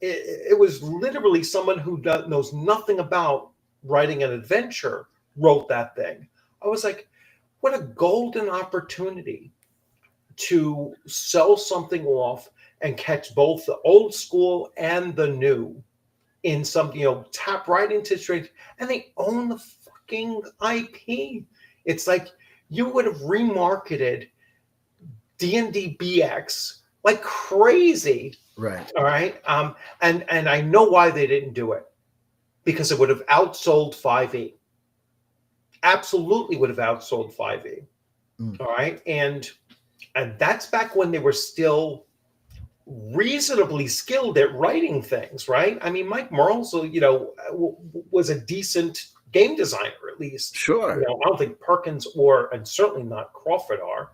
A: It was literally someone who knows nothing about writing an adventure wrote that thing. I was like, what a golden opportunity to sell something off and catch both the old school and the new in some, tap right into straight, and they own the fucking IP. It's like you would have remarketed D&D BX like crazy.
B: Right.
A: All right. And I know why they didn't do it, because it would have outsold 5e. Absolutely would have outsold 5e. All right. And that's back when they were still reasonably skilled at writing things, right? I mean, Mike Merles, was a decent game designer, at least.
B: Sure.
A: I don't think Perkins and certainly not Crawford are,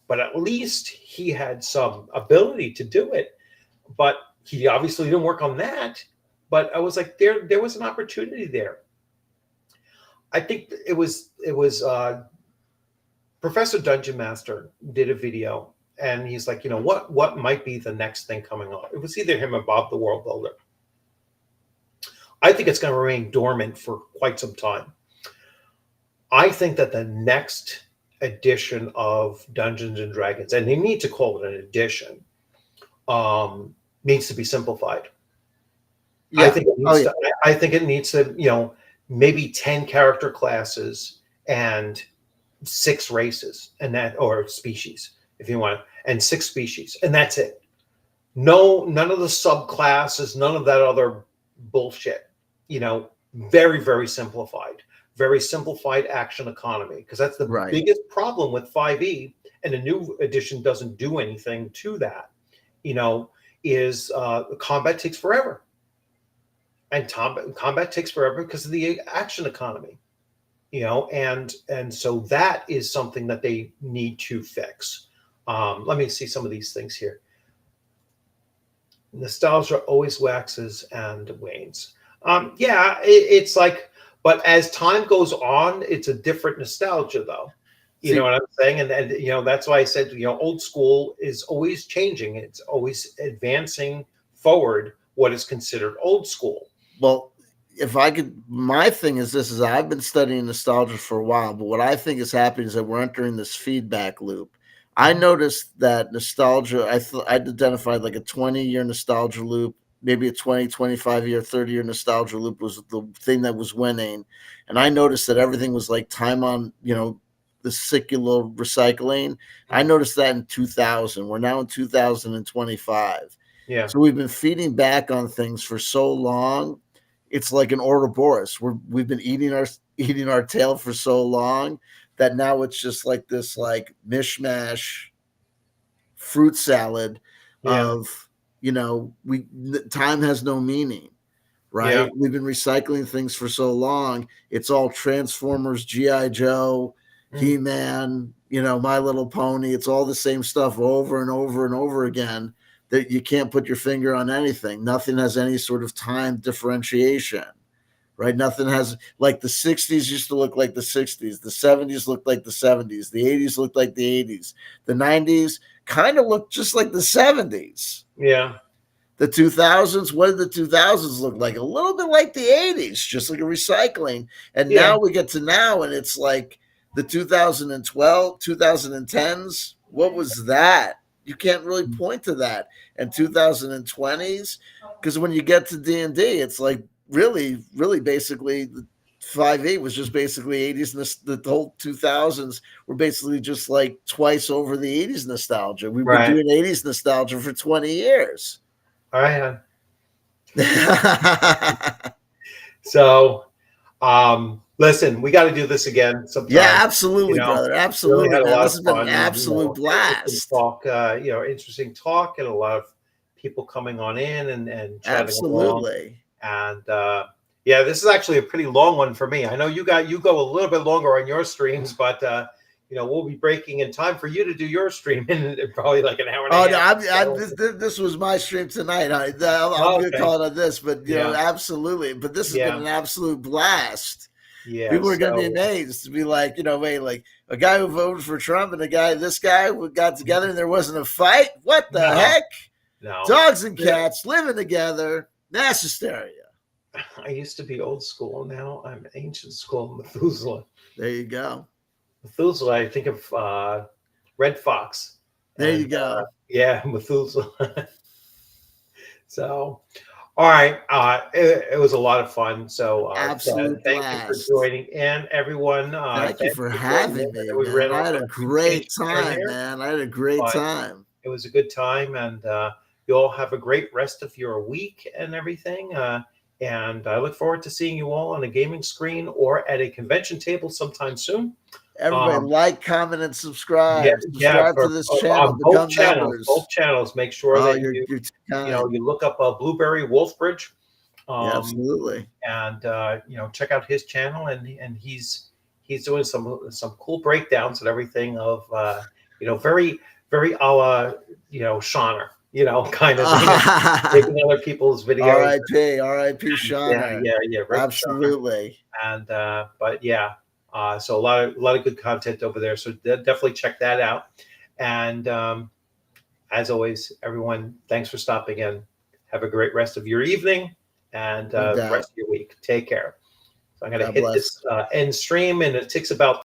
A: but at least he had some ability to do it. But he obviously didn't work on that. But I was like, there was an opportunity there. I think it was Professor Dungeon Master did a video, and he's like, what might be the next thing coming on? It was either him or Bob the World Builder. I think it's going to remain dormant for quite some time. I think that the next edition of Dungeons and Dragons, and they need to call it an edition, needs to be simplified. Yeah. I think it needs to, maybe 10 character classes and 6 races, or species, if you want, and 6 species, and that's it. None of the subclasses, none of that other bullshit. Very, very simplified action economy, because that's the biggest problem with 5e, and the new edition doesn't do anything to that. Is combat takes forever, and combat takes forever because of the action economy. And so that is something that they need to fix. Let me see some of these things here. Nostalgia always waxes and wanes. It's like, but as time goes on, it's a different nostalgia, though. You know what I'm saying? And that's why I said, old school is always changing. It's always advancing forward what is considered old school.
B: Well, if I could, my thing is this: I've been studying nostalgia for a while, but what I think is happening is that we're entering this feedback loop. I noticed that nostalgia, I identified like a 20-year nostalgia loop, maybe a 20, 25-year, 30-year nostalgia loop was the thing that was winning. And I noticed that everything was like time on, the secular recycling. I noticed that in 2000. We're now in 2025.
A: Yeah.
B: So we've been feeding back on things for so long. It's like an Ouroboros. We've been eating our tail for so long that now it's just like this like mishmash fruit salad of, time has no meaning, right? Yeah. We've been recycling things for so long. It's all Transformers, G.I. Joe, He-Man, My Little Pony. It's all the same stuff over and over and over again, that you can't put your finger on anything. Nothing has any sort of time differentiation, right? Nothing has, like the 60s used to look like the 60s. The 70s looked like the 70s. The 80s looked like the 80s. The 90s kind of looked just like the 70s.
A: Yeah.
B: The 2000s, what did the 2000s look like? A little bit like the 80s, just like a recycling. And
A: Yeah.
B: now we get to now, and it's like the 2012, 2010s. What was that? You can't really point to that. And 2020s, because when you get to D&D, it's like really, really basically the 5e was just basically 80s, and the whole 2000s were basically just like twice over the 80s nostalgia. We've been doing 80s nostalgia for 20 years.
A: All right. So, listen, we got to do this again sometime.
B: Yeah, absolutely, brother. Absolutely.
A: Really
B: This has been an absolute blast.
A: Interesting talk, and a lot of people coming on in and chatting
B: absolutely.
A: Along. And yeah, this is actually a pretty long one for me. I know you go a little bit longer on your streams, but we'll be breaking in time for you to do your stream in probably like an hour and a half.
B: This was my stream tonight. I'm going to call it on this, but absolutely. But this has been an absolute blast. Yeah, people are going to be amazed to be like, wait, like a guy who voted for Trump and this guy who got together and there wasn't a fight. What the heck?
A: No.
B: Dogs and cats living together. Mass hysteria.
A: I used to be old school. Now I'm ancient school. Methuselah.
B: There you go.
A: Methuselah. I think of Red Fox.
B: There you go.
A: Yeah, Methuselah. So, all right. It was a lot of fun. So,
B: absolutely.
A: Thank you for joining, and everyone.
B: Thank you for having me. I had a great time, man. I had a great time.
A: It was a good time, and you all have a great rest of your week and everything. And I look forward to seeing you all on a gaming screen or at a convention table sometime soon.
B: Everybody like, comment, and subscribe. Subscribe to this channel.
A: Both channels. Make sure that you look up Blueberry Wolfbridge.
B: Absolutely.
A: And check out his channel, and he's doing some cool breakdowns and everything of very very a la Shawner. Kind of taking other people's videos.
B: R.I.P. Shawner.
A: Yeah,
B: absolutely.
A: And but yeah, so a lot of good content over there. So definitely check that out. And as always, everyone, thanks for stopping in. Have a great rest of your evening and the rest of your week. Take care. So I'm going to hit this end stream, and it takes about